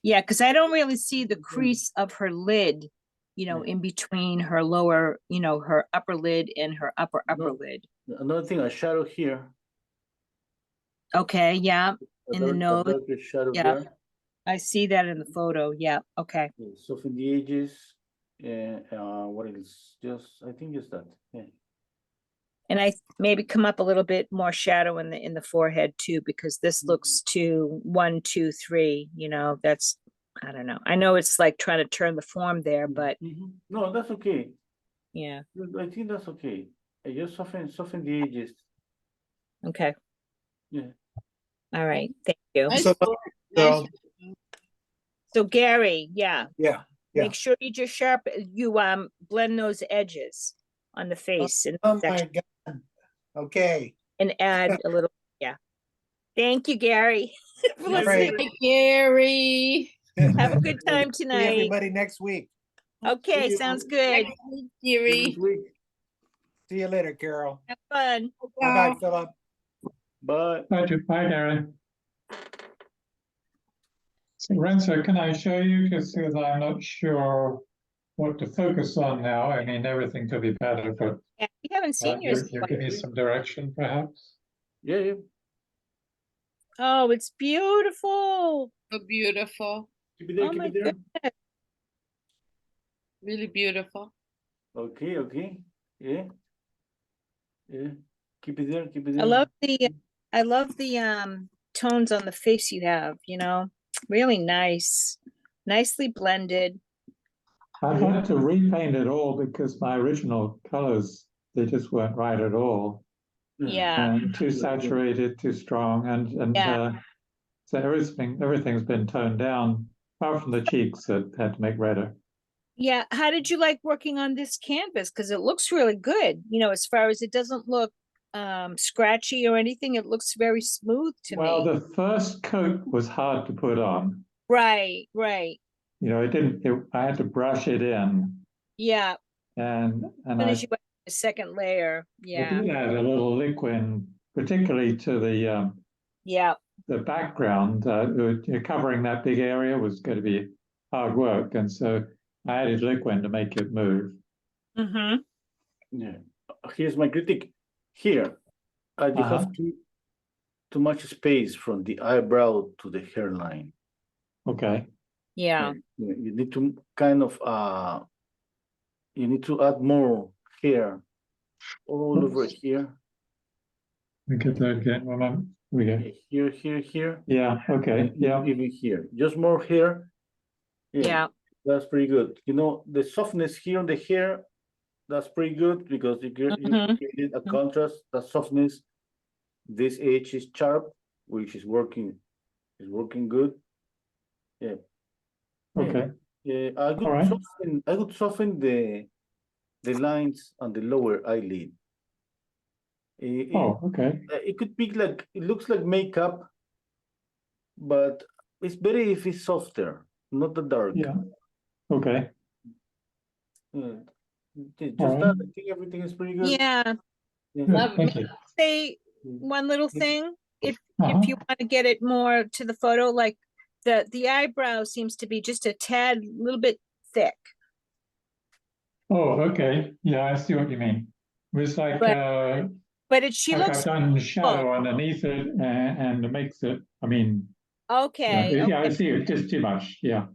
Yeah, because I don't really see the crease of her lid, in between her lower, her upper lid and her upper No. lid. Another thing, a shadow here. Okay, yeah, in the A nose. darker shadow Yeah. there. I see that in the photo. Yeah, okay. Yeah, soften the edges. What else? I think just that. Yeah. And I maybe come up a little bit more shadow in the forehead too, because this looks too 1, 2, 3, that's, I don't know. I know it's like trying to turn the form there, but No, that's okay. yeah, I think that's okay. I just soften the edges. okay. Yeah. All right, thank you. Nice So- work, nice. So Gary, yeah, Yeah. make sure you just blend those edges on the face and Oh my God. Okay. and add a little, yeah. Thank you, Gary. for Great. listening. Hi, Gary. Have a good time See tonight. everybody next week. Okay, See you. sounds good. Next week, See you Gary. next week. See you later, Carol. Have fun. Bye-bye, Philip. Bye. Bye, Gary. So Renzo, can I show you, because I'm not sure what to focus on now. I mean, everything could be better, but Yeah, we haven't seen yours. you give me some direction, perhaps. Yeah. Oh, it's beautiful. So beautiful, Keep it there. Oh Keep my it there. goodness. really beautiful. Okay. Yeah. Keep it there. Keep it there. I love the tones on the face you have, really nice, nicely blended. I had to repaint it all because my original colors, they just weren't right at all. Yeah. And too saturated, too strong, and Yeah. so everything's been toned down, apart from the cheeks that had to make redder. Yeah. How did you like working on this canvas? Because it looks really good, as far as it doesn't look scratchy or anything. It looks very smooth to Well, me. the first coat was hard to put on. Right. I had to brush it in, Yeah. and As soon as you went to the second layer. I Yeah. did add a little liquid, particularly to Yeah. the background. Covering that big area was going to be hard work, and so I added liquid to make it move. Mm-hmm. Yeah. Here's my critique. Here, you have too much space from the eyebrow to the hairline. Okay. Yeah. You need to kind of you need to add more hair all over here. We get that again. We go. Here. Yeah. Okay. And Yeah. even here. Just more hair. Yeah. That's pretty good. The softness here on the hair, that's pretty good because you created a contrast, the softness. This edge is sharp, which is working good. Yeah. Okay. Yeah. I could soften the lines on the lower eyelid. Okay. It could be like, it looks like makeup, but it's better if it's softer, not the dark. Yeah. Okay. Just that, I think everything is pretty good. Yeah. Love Thank you. Say one little thing, if Uh-huh. you want to get it more to the photo, like the eyebrow seems to be just a tad, little bit thick. Oh, okay. Yeah, I see what you mean. It was like But she like looks I've done shadow underneath it and it makes it. I mean, okay. yeah, I Okay. see it. Just too much. Yeah.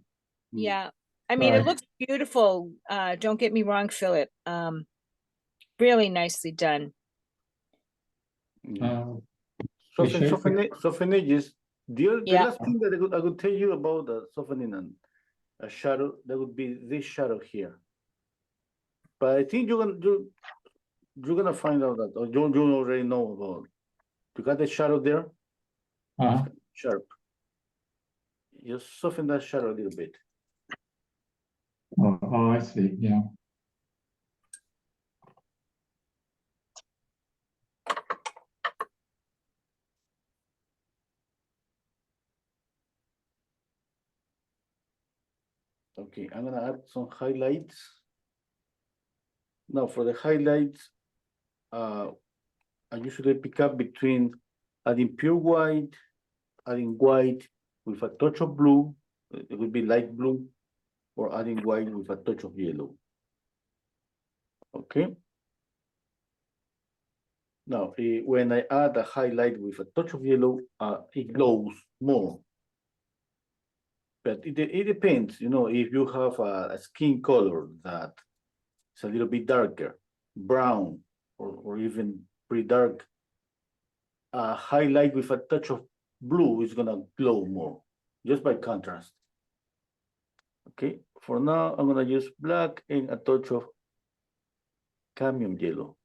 Yeah. I mean, it Right. looks beautiful. Don't get me wrong, Philip. Really nicely done. Uh, Softening is the Yeah. last thing that I could tell you about softening and a shadow, that would be this shadow here. But I think you're gonna find out that, or you already know about. You got the shadow there, sharp. Just soften that shadow a little bit. oh, I see. Yeah. Okay, I'm gonna add some highlights. Now for the highlights, I usually pick up between adding pure white, adding white with a touch of blue, it would be light blue, or adding white with a touch of yellow. Okay. Now, when I add a highlight with a touch of yellow, it glows more. But it depends, you know, if you have a skin color that is a little bit darker, brown, or even pretty dark, a highlight with a touch of blue is gonna glow more, just by contrast. Okay, for now, I'm gonna use black and a touch of cadmium yellow.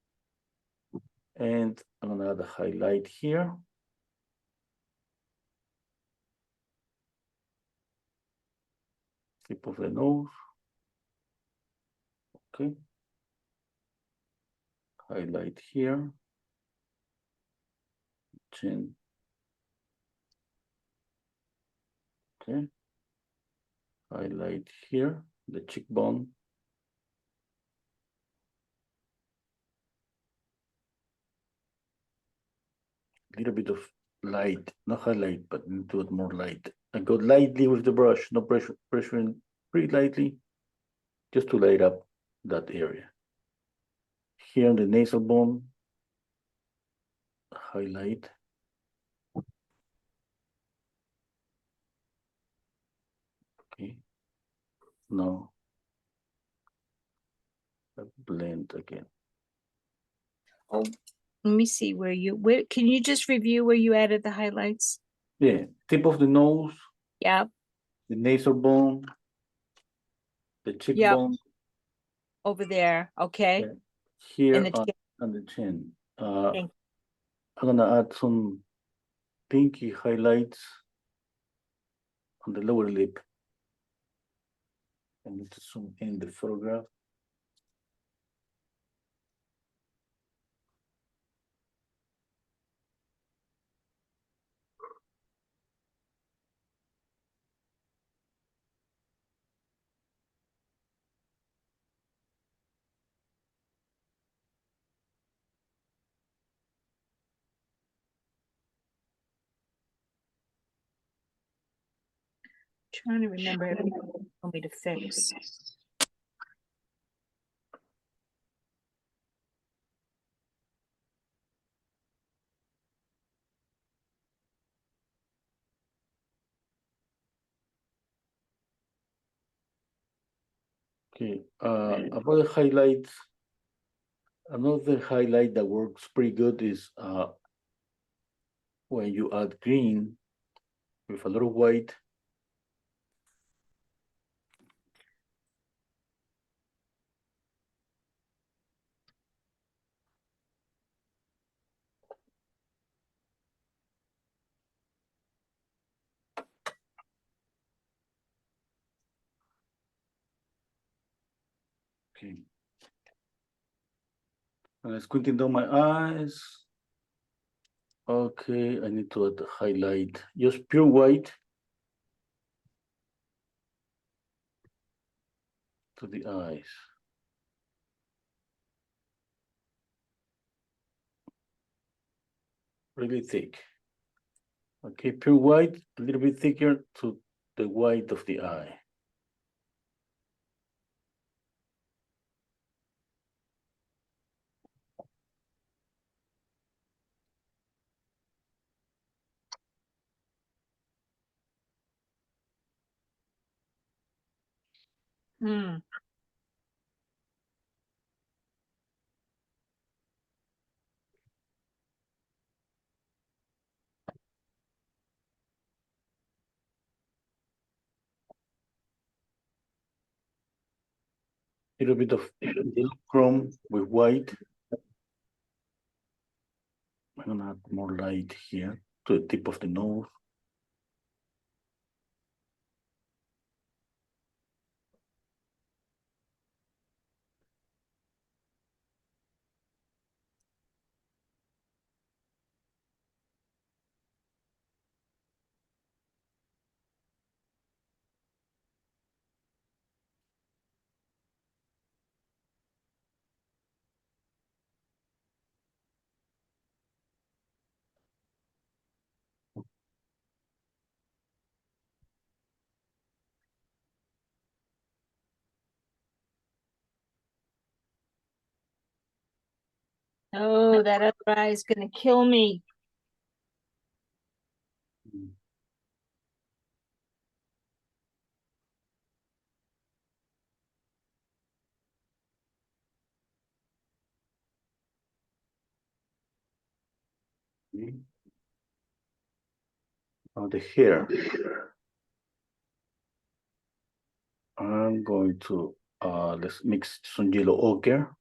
And I'm gonna add a highlight here. Tip of the nose. Okay. Highlight here. Chin. Okay. Highlight here, the cheekbone. Little bit of light, not highlight, but into it more light. I go lightly with the brush, no pressure, pressuring pretty lightly, just to light up that area. Here on the nasal bone, highlight. Okay. Now, blend again. Oh, let me see where can you just review where you added the highlights? Yeah, tip of the nose, Yeah, the nasal bone, the cheekbone. over there. Okay. Yeah. Here And the chin. on the chin. Thank- I'm gonna add some pinky highlights on the lower lip. I need to zoom in the photograph. Trying to remember everything you told me to fix. Okay, about the highlights, another highlight that works pretty good is when you add green with a little white. Okay. And squinting down my eyes. Okay, I need to add the highlight, just pure white to the eyes. Really thick. Okay, pure white, a little bit thicker to the white of the eye. Hmm. little bit of yellow chrome with white. I'm gonna add more light here to the tip of the nose. Oh, that other eye is gonna kill me. Okay. Now the hair. I'm going to let's mix some yellow ochre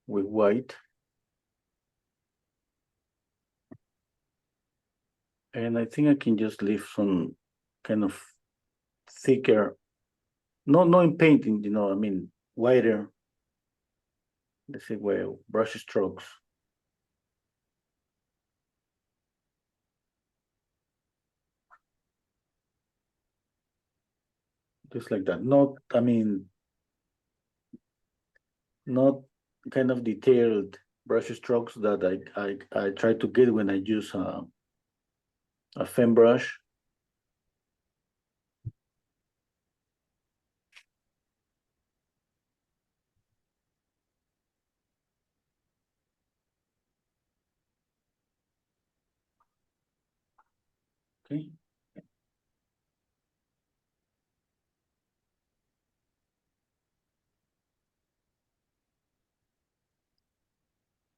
with white. And I think I can just leave some kind of thicker, no in painting, you know, I mean wider, let's say, well, brush strokes. Just like that. Not, I mean, not kind of detailed brush strokes that I try to get when I use a fen brush. Okay.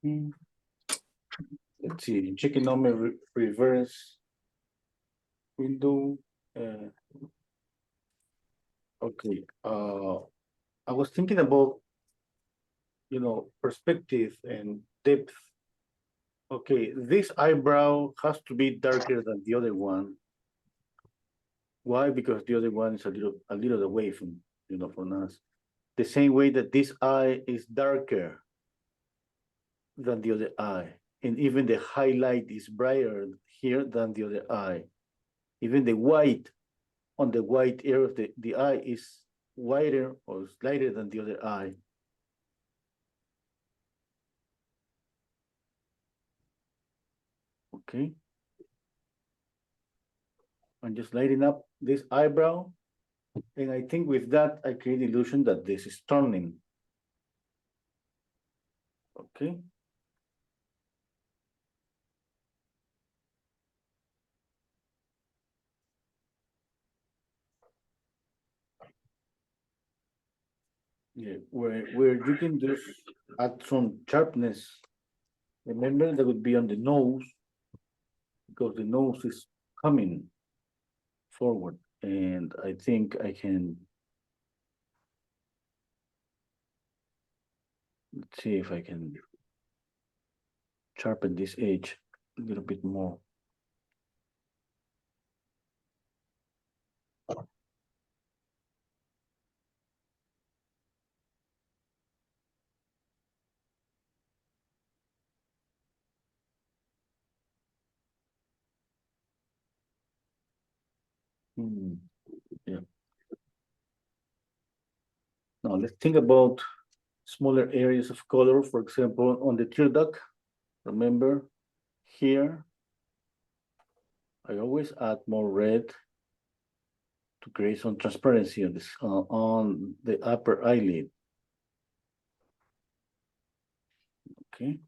Let's see, checking on my reverse window. Okay, I was thinking about, you know, perspective and depth. Okay, this eyebrow has to be darker than the other one. Why? Because the other one is a little away from, you know, from us. The same way that this eye is darker than the other eye. And even the highlight is brighter here than the other eye. Even the white on the white area of the eye is wider or lighter than the other eye. Okay. I'm just lighting up this eyebrow. And I think with that, I create the illusion that this is turning. Okay. Yeah, where you can just add some sharpness. Remember, that would be on the nose, because the nose is coming forward. And I think I can, let's see if I can sharpen this edge a little bit more. Yeah. Now let's think about smaller areas of color. For example, on the tear duct, remember here, I always add more red to create some transparency on this on the upper eyelid. Okay.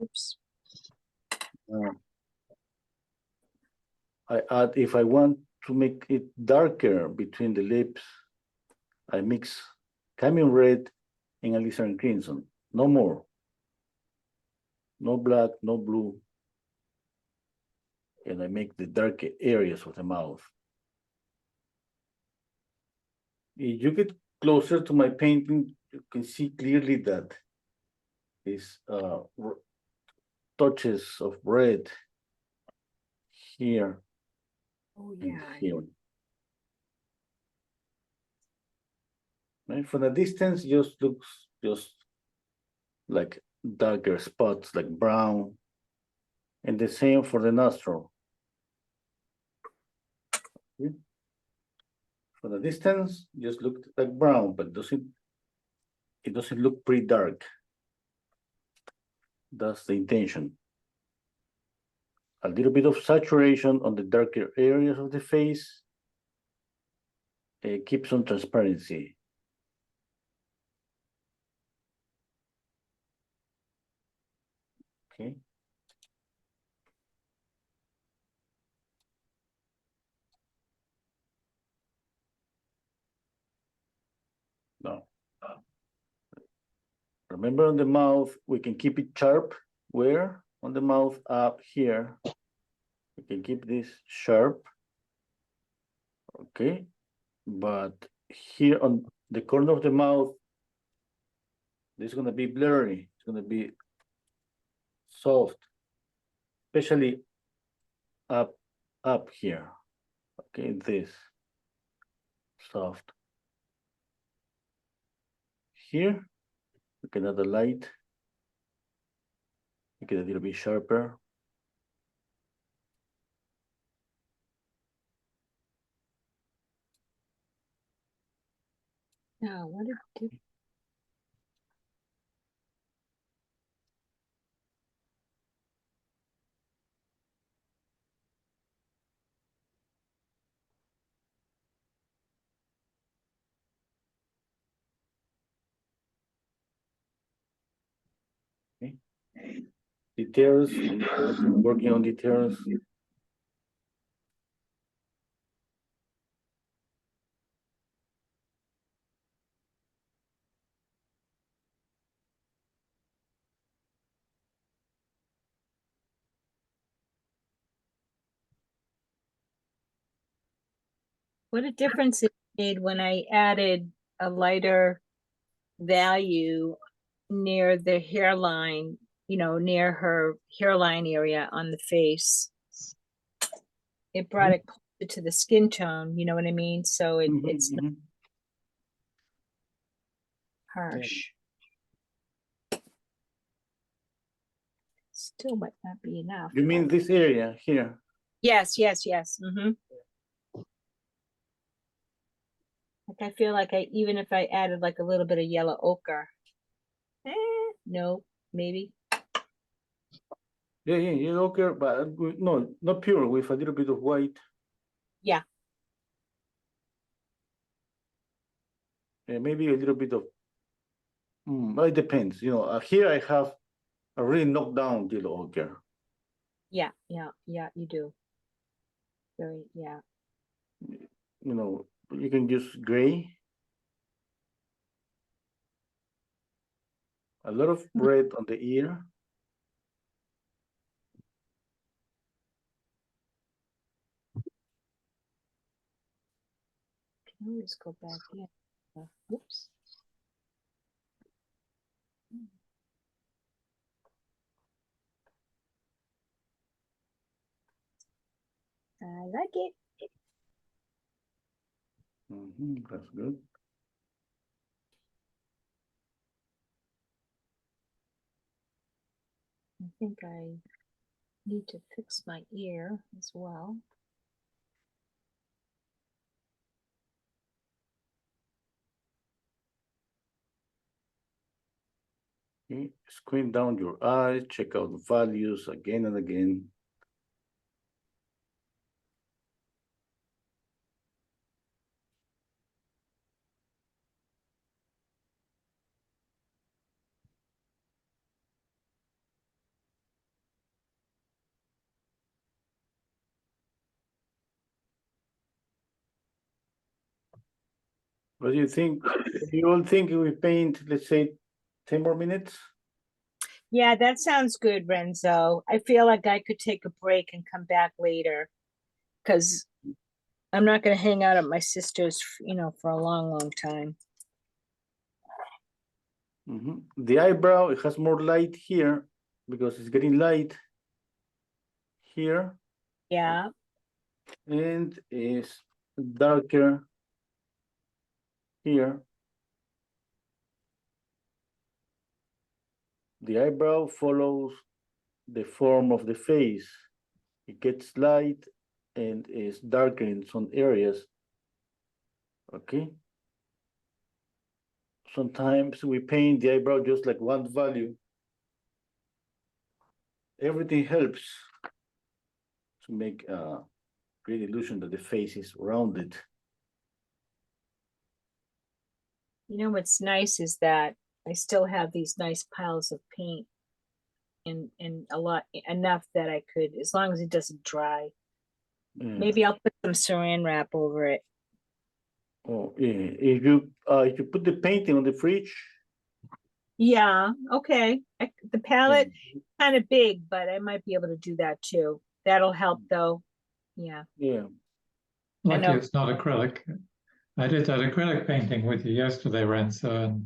Oops. I add, if I want to make it darker between the lips, I mix carmine red and alizarin crimson. No more. No black, no blue. And I make the darker areas of the mouth. If you get closer to my painting, you can see clearly that these touches of red here Oh, and yeah. here. Right? From the distance, just looks just like darker spots, like brown, and the same for the nostril. Okay. From the distance, just look like brown, but it doesn't look pretty dark. That's the intention. A little bit of saturation on the darker areas of the face keeps on transparency. Okay. Now, remember on the mouth, we can keep it sharp. Where? On the mouth up here. We can keep this sharp. Okay. But here on the corner of the mouth, this is going to be blurry. It's going to be soft, especially up here. Okay, this soft. Here, we can add the light. Make it a little bit sharper. Now, what did Okay. Details, working on details. what a difference it made when I added a lighter value near the hairline, near her hairline area on the face. It brought it closer to the skin tone, you know what I mean? So it's not harsh. Still might not be enough. You mean this area here? Yes. Like I feel like even if I added like a little bit of yellow ochre, no, maybe. Yeah, okay, but no, not pure, with a little bit of white. Yeah. Maybe a little bit of, it depends. Here I have a really knocked down yellow ochre. Yeah, you do. Very, yeah. You can use gray. A lot of red on the ear. Can always go back in. Oops. I like it. That's good. I think I need to fix my ear as well. Okay. Squint down your eyes, check out the values again and again. What do you think? You all think we paint, let's say, 10 more minutes? Yeah, that sounds good, Renzo. I feel like I could take a break and come back later because I'm not gonna hang out at my sister's, for a long, long time. The eyebrow, it has more light here because it's getting light here Yeah, and is darker here. The eyebrow follows the form of the face. It gets light and is darker in some areas. Okay. Sometimes we paint the eyebrow just like one value. Everything helps to make a great illusion that the face is rounded. what's nice is that I still have these nice piles of paint and enough that I could, as long as it doesn't dry. Yeah. Maybe I'll put some saran wrap over it. Oh, yeah. If you put the painting on the fridge. Yeah, okay. The palette kind of big, but I might be able to do that too. That'll help though. Yeah. Yeah. Lucky know. it's not acrylic. I did that acrylic painting with you yesterday, Renzo, and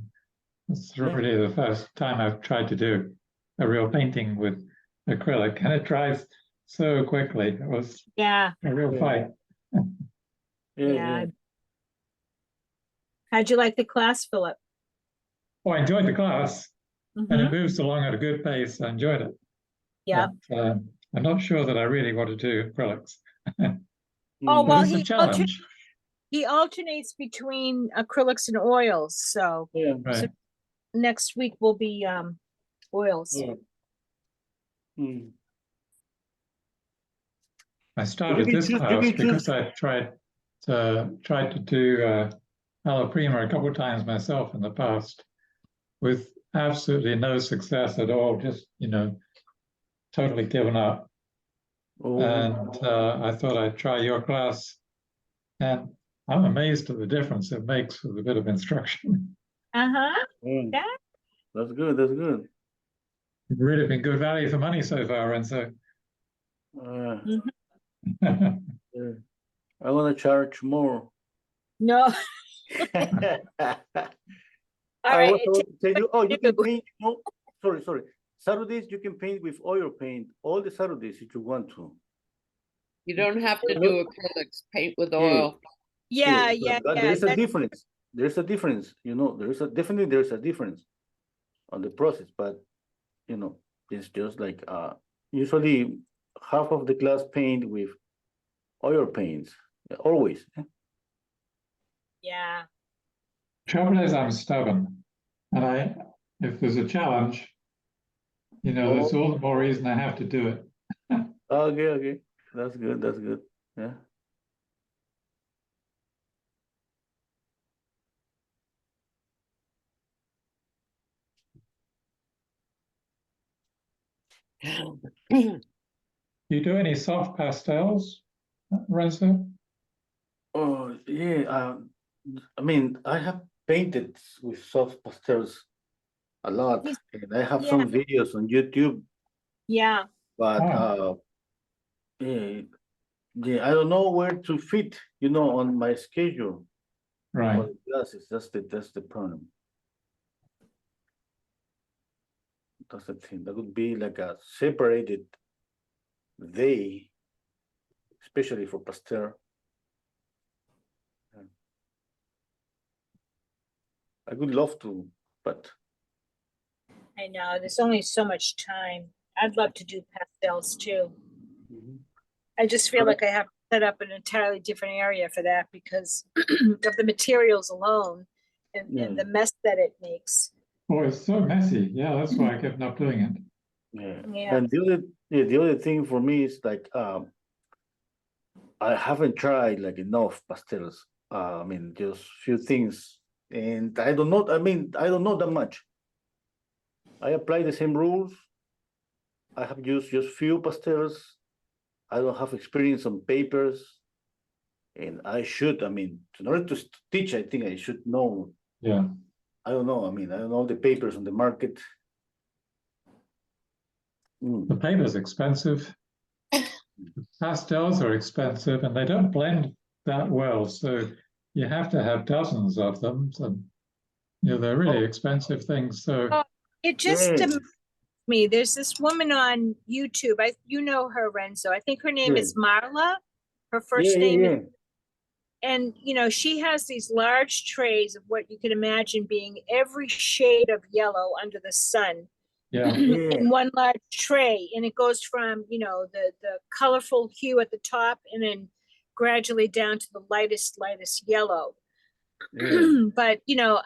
it's really the first time I've tried to do a real painting with acrylic, and it dries so quickly. It was Yeah. a real fight. Yeah. How'd you like the class, Philip? Oh, I enjoyed the class, and Mhm. it moves along at a good pace. I enjoyed it. Yeah. But, I'm not sure that I really want to do acrylics. Oh, But well, it's a challenge. he alternates between acrylics and oils. So Yeah. Right. next week will be oils. Yeah. I started this class because I tried to do Alla prima a couple of times myself in the past, with absolutely no success at all. Just totally given up. Oh. And I thought I'd try your class, and I'm amazed at the difference it makes with a bit of instruction. Uh-huh. Yeah. That's good. That's good. It's really been good value for money so far, and so. Yeah. I want to charge more. No. All right. You can paint. No, sorry. Saturdays you can paint with oil paint. All the Saturdays if you want to. You don't have to do acrylics, paint with oil. Yeah. But there's a difference. There's a difference. There's a difference on the process. But it's just like usually half of the class paint with oil paints. Always. Yeah. Trouble is, I'm stubborn, and if there's a challenge, there's all the more reason I have to do it. Okay. That's good. Yeah. You do any soft pastels, Renzo? Oh yeah. I mean, I have painted with soft pastels a lot, and I have some videos on YouTube. Yeah. But I don't know where to fit, on my schedule. Right. For the classes. That's the problem. That's the thing. That would be like a separated day, especially for pastel. I would love to, but I know there's only so much time. I'd love to do pastels too. I just feel like I have to set up an entirely different area for that because of the materials alone and the mess that it makes. Oh, it's so messy. Yeah, that's why I kept not doing it. Yeah. And the other thing for me is like I haven't tried like enough pastels. I mean, just few things, and I don't know. I mean, I don't know that much. I apply the same rules. I have used just few pastels. I don't have experience on papers, and I should. I mean, in order to teach, I think I should know. Yeah. I don't know. I mean, I don't know the papers on the market. The paper's expensive. Pastels are expensive, and they don't blend that well. So you have to have dozens of them. And, you know, they're really expensive things. So Oh, it just Yeah. me. There's this woman on YouTube. You know her, Renzo. I think her name Yeah. is Marla. Her Yeah, first yeah, name is, yeah. and you know, she has these large trays of what you can imagine being every shade of yellow under the sun yeah, Yeah. in one large tray. And it goes from, you know, the colorful hue at the top and then gradually down to the lightest yellow. Yeah. But you know,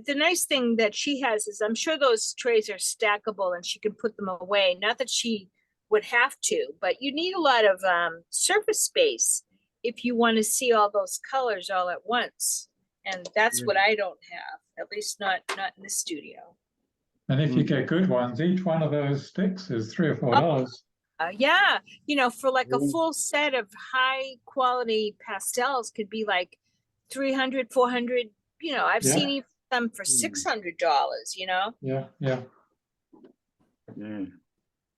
the nice thing that she has is I'm sure those trays are stackable and she can put them away. Not that she would have to, but you need a lot of surface space if you want to see all those colors all at once. And that's what I don't have, at least not in the studio. and if you Mm. get good ones, each one of those sticks is $3 or $4. Yeah, you know, for like a Mm. full set of high quality pastels could be like 300, 400. You know, I've Yeah. seen even some for $600, you know. Yeah, yeah. Yeah.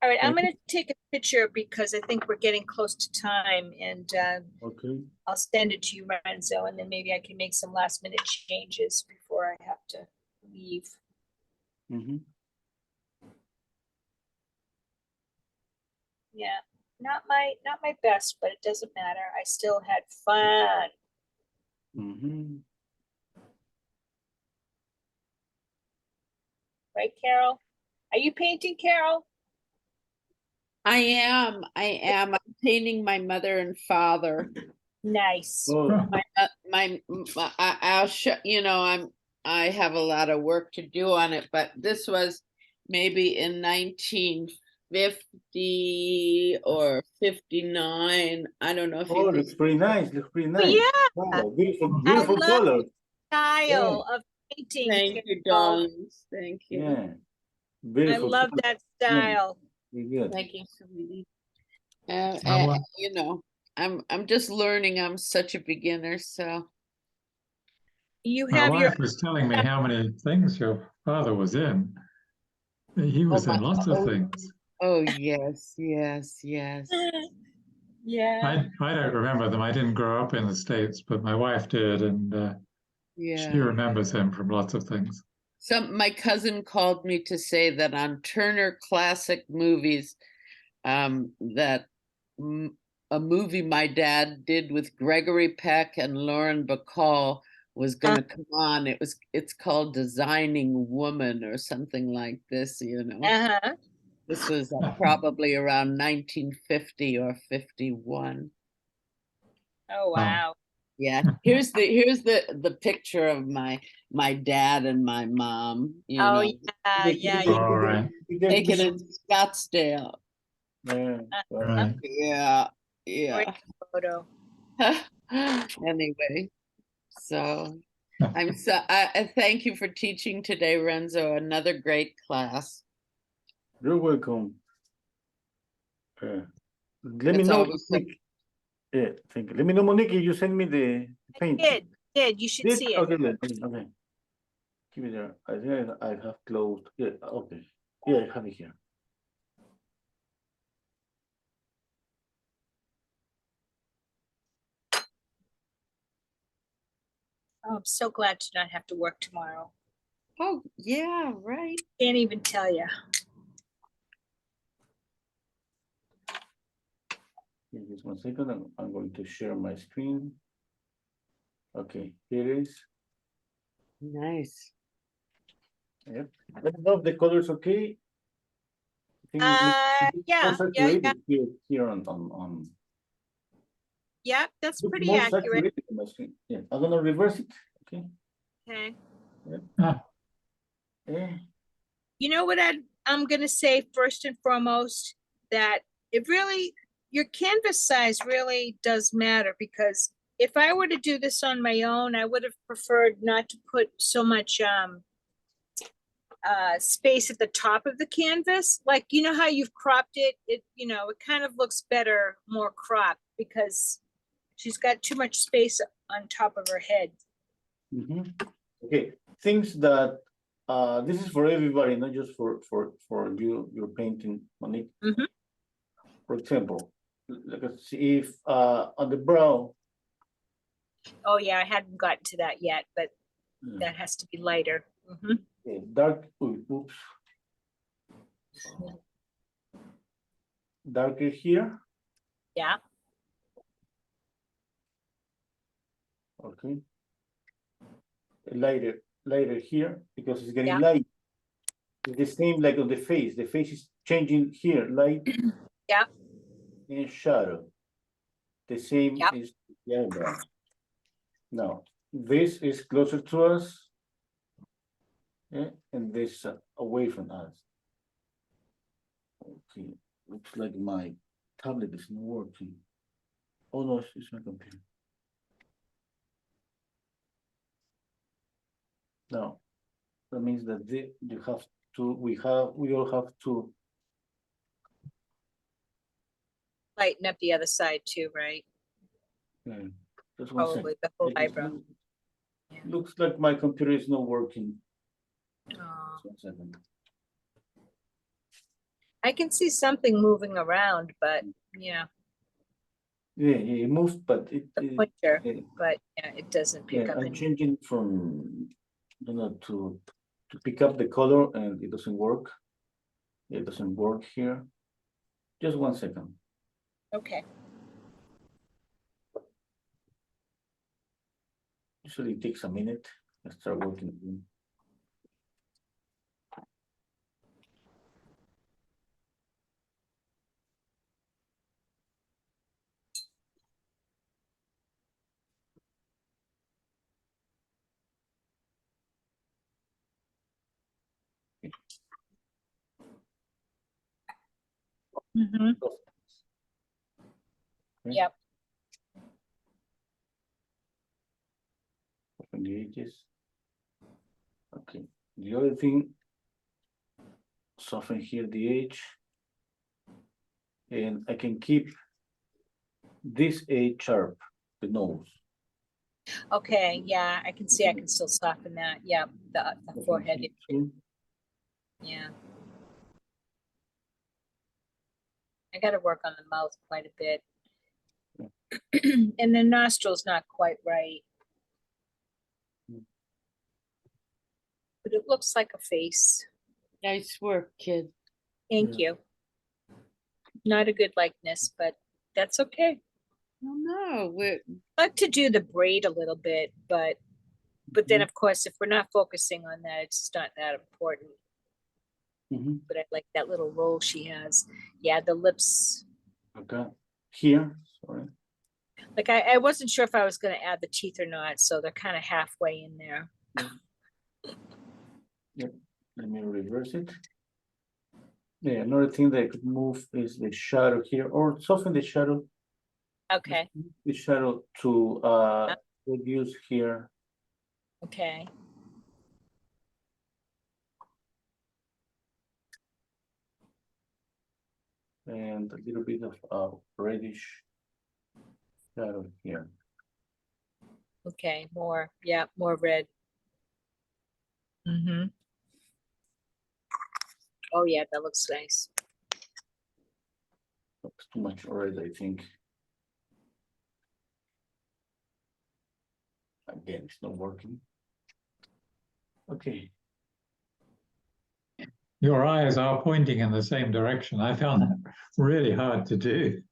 All right, I'm gonna take a picture because I think we're getting close to time, and Okay. I'll send it to you, Renzo, and then maybe I can make some last minute changes before I have to leave. Mm-hmm. Yeah, not my best, but it doesn't matter. I still had fun. Mm-hmm. Right, Carol? Are you painting, Carol? I am. I'm painting my mother and father. Nice. Oh, I'll show, you know, I have a lot of work to do on it, but this was maybe in 1950 or 59. I don't know if you looks pretty nice. Looks pretty Oh, nice. yeah, Wow, beautiful, I beautiful love color. style of painting. thank you, Carol. darlings. Thank you. Yeah. I Beautiful. love color. that style. Very good. Thank you, sweetie. Well, You know, I'm just learning. I'm such a beginner, so You my have your wife was telling me how many things your father was in. He was in lots of things. oh yes, yes, yes. yeah. I don't remember them. I didn't grow up in the States, but my wife did, and she Yeah. remembers him from lots of things. My cousin called me to say that on Turner Classic Movies, that a movie my dad did with Gregory Peck and Lauren Bacall was going to come on. It's called Designing Woman or something like this, you know. Uh-huh. This was probably around 1950 or 51. Oh wow. Yeah, here's the picture of my dad and my mom, you Oh know, yeah. All right. taken in Scottsdale. Yeah. Right. Yeah, Great yeah. photo. Anyway, so I thank you for teaching today, Renzo. Another great class. You're welcome. Let me It's know, always Monique. Yeah, thank you. Let me know, Monique, if you send me the painting. Did you should Did? see it. Okay, okay. Keep it there. I think I have closed. Yeah, okay. Yeah, I have it here. Oh, I'm so glad to not have to work tomorrow. Oh yeah, right. Can't even tell you. Just 1 second. I'm going to share my screen. Okay, here it is. Nice. Yep. Let me know if the color is okay. I think Yeah. Here on. Yeah, that's Looks pretty more accurate. saturated on my screen. Yeah, I'm gonna reverse it. Okay. Okay. Yeah. You know what I'm gonna say first and foremost, that it really, your canvas size really does matter, because if I were to do this on my own, I would have preferred not to put so much space at the top of the canvas. Like, you know how you've cropped it, you know, it kind of looks better, more cropped, because she's got too much space on top of her head. Okay, things that this is for everybody, not just for your painting, Monique. For example, let's see if on the brow Oh, yeah, I hadn't gotten to that yet, but Yeah. that has to be lighter. Mhm. Okay, dark, oops. Darker here, Yeah, okay. Lighter here, because it's getting Yeah. light. It's the same like on the face. The face is changing here, light yeah, and shadow. The same Yep. is the eyebrow. Now, this is closer to us, yeah, and this away from us. Okay, looks like my tablet is not working. Oh no, it's my computer. Now, that means that you have to, we all have to, lighten up the other side too, right? just one Probably second. the whole It eyebrow. Yeah. looks like my computer is not working. Aw. Just one second. I can see something moving around, but yeah, Yeah, it moved, but the pointer, yeah, but yeah, it doesn't pick yeah, up I'm any. changing from, you know, to pick up the color, and it doesn't work. It doesn't work here. Just one second. Okay. Usually it takes a minute. I start working again. Mhm. Okay. Yep. Open the edges. Okay. The other thing, soften here the edge, and I can keep this edge sharp, the nose. Okay, yeah, I can see I can still soften that. Yeah, the Soften forehead. here too. Yeah. I got to work on the mouth quite a bit. And the nostrils not quite right. But it looks like a face. Nice work, kid. Thank you. Not a good likeness, but that's okay. Oh, no, we're, I like to do the braid a little bit, but then of course, if we're not focusing on that, it's just not that important. Mhm. But I like that little roll she has. Yeah, the lips. Okay. Here, sorry. Like I wasn't sure if I was gonna add the teeth or not, so they're kind of halfway in there. Yep. Let me reverse it. Yeah, another thing that I could move is the shadow here, or soften the shadow. Okay, Just move the shadow to reduce here. okay. And a little bit of reddish shadow here. Okay, more, yeah, more red. Mm-hmm. Oh yeah, that looks nice. That's too much red, I think. Again, it's not working. Okay. Your eyes are pointing in the same direction. I found that really hard to do.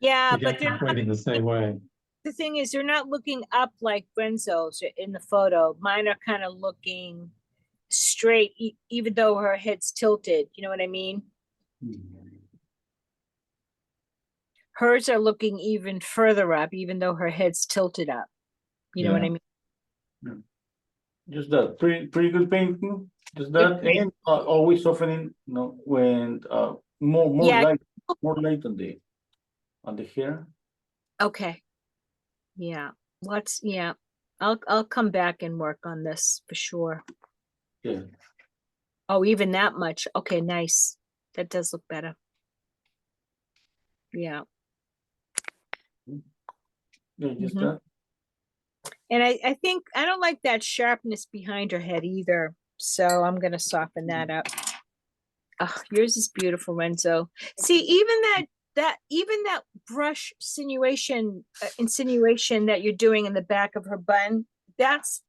Yeah, To but get them pointing the same way. the thing is, they're not looking up like Renzo's in the photo. Mine are kind of looking straight, even though her head's tilted. You know what I mean? Hers are looking even further up, even though her head's tilted up. You know what I mean? Just that, pretty good painting. Just Good that, paint. and always softening, you know, when more Yeah. light on the hair. Okay. Yeah. Yeah. I'll come back and work on this for sure. Yeah. Oh, even that much. Okay, nice. That does look better. Yeah. Yeah, just Mhm. that. And I think I don't like that sharpness behind her head either. So I'm gonna soften that up. Oh, yours is beautiful, Renzo. See, even that that even that brush insinuation that you're doing in the back of her bun, that's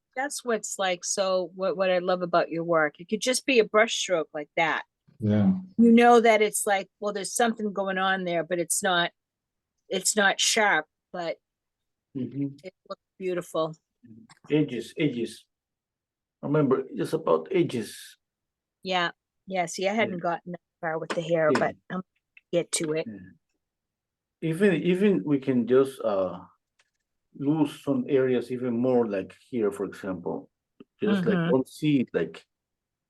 what's like, so what I love about your work. It could just be a brush stroke like that. Yeah. You know that it's like, well, there's something going on there, but it's not sharp, but Mhm. it looks beautiful. Edges. Remember, it's about edges. Yeah. Yeah. See, I hadn't gotten that far with the hair, Yeah. but I'm gonna get to it. Even we can just lose some areas even more, like here, for example. Just like Mhm. don't see it like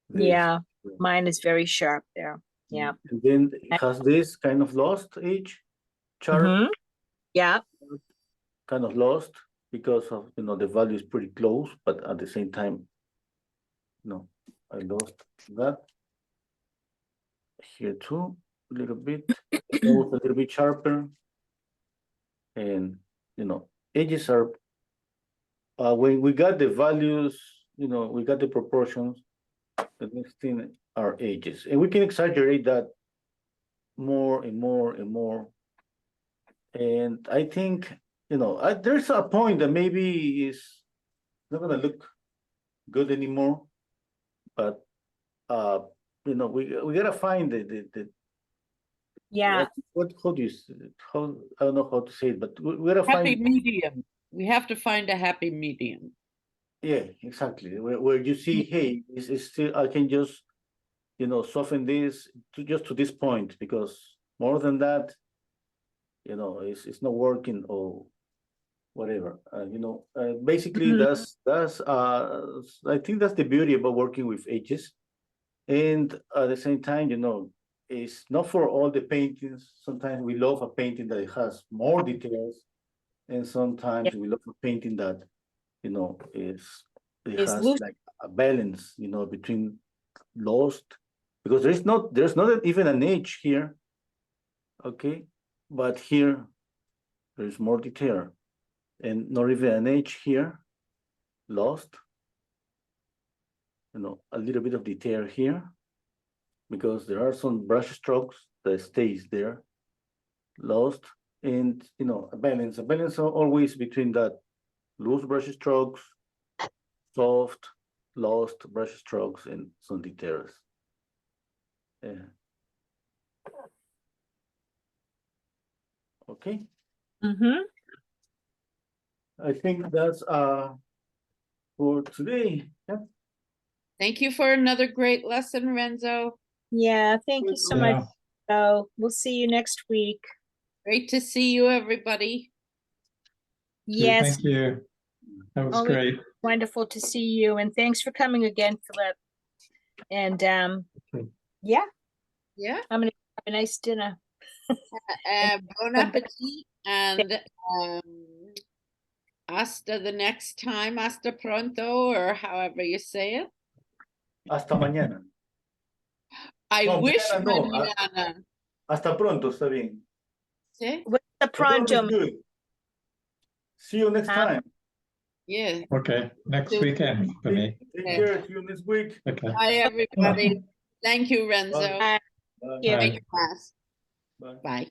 this. Yeah. Mine is very sharp there. Yeah. And then it has this kind of lost edge, sharp, Mhm. Yeah. kind of lost because of the value is pretty close, but at the same time, no, I lost that. Here too, a little bit, almost a little bit sharper. And edges are when we got the values, we got the proportions. The next thing are edges, and we can exaggerate that more and more and more. And I think there's a point that maybe is not gonna look good anymore, but we gotta find the Yeah. what how do you how I don't know how to say it, but we gotta Happy find. medium. We have to find a happy medium. Yeah, exactly. Where you see, hey, it's still I can just soften this to this point, because more than that, it's not working or whatever. Basically Mhm. that's I think that's the beauty about working with edges. And at the same time, it's not for all the paintings. Sometimes we love a painting that it has more details, and sometimes we love a painting that it Is has loose. like a balance, between lost, because there's not even an edge here, okay, but here there's more detail, and not even an edge here, lost, a little bit of detail here, because there are some brush strokes that stays there, lost, and a balance always between that loose brush strokes, soft, lost brush strokes, and some details. Yeah. Okay. Mm-hmm. I think that's for today. Yeah. Thank you for another great lesson, Renzo. Yeah. Thank you so much. Yeah. So we'll see you next week. Great to see you, everybody. Yes. Thank you. That was Always great. wonderful to see you, and thanks for coming again, Philip. And Okay. yeah, Yeah. I'm gonna have a nice dinner. Bon appetit, and hasta the next time, hasta pronto, or however you say it. Hasta mañana. I No, wish mañana no. mañana. Hasta pronto, está bien. ¿Sí? What's the Pronto is pronto? good. See you next Huh? time. Yeah. Okay. Next weekend for me. Take care. See you next week. Okay. Bye, everybody. Thank you, Renzo. Bye. Bye. Bye. Yeah. Make it last. Bye. Bye.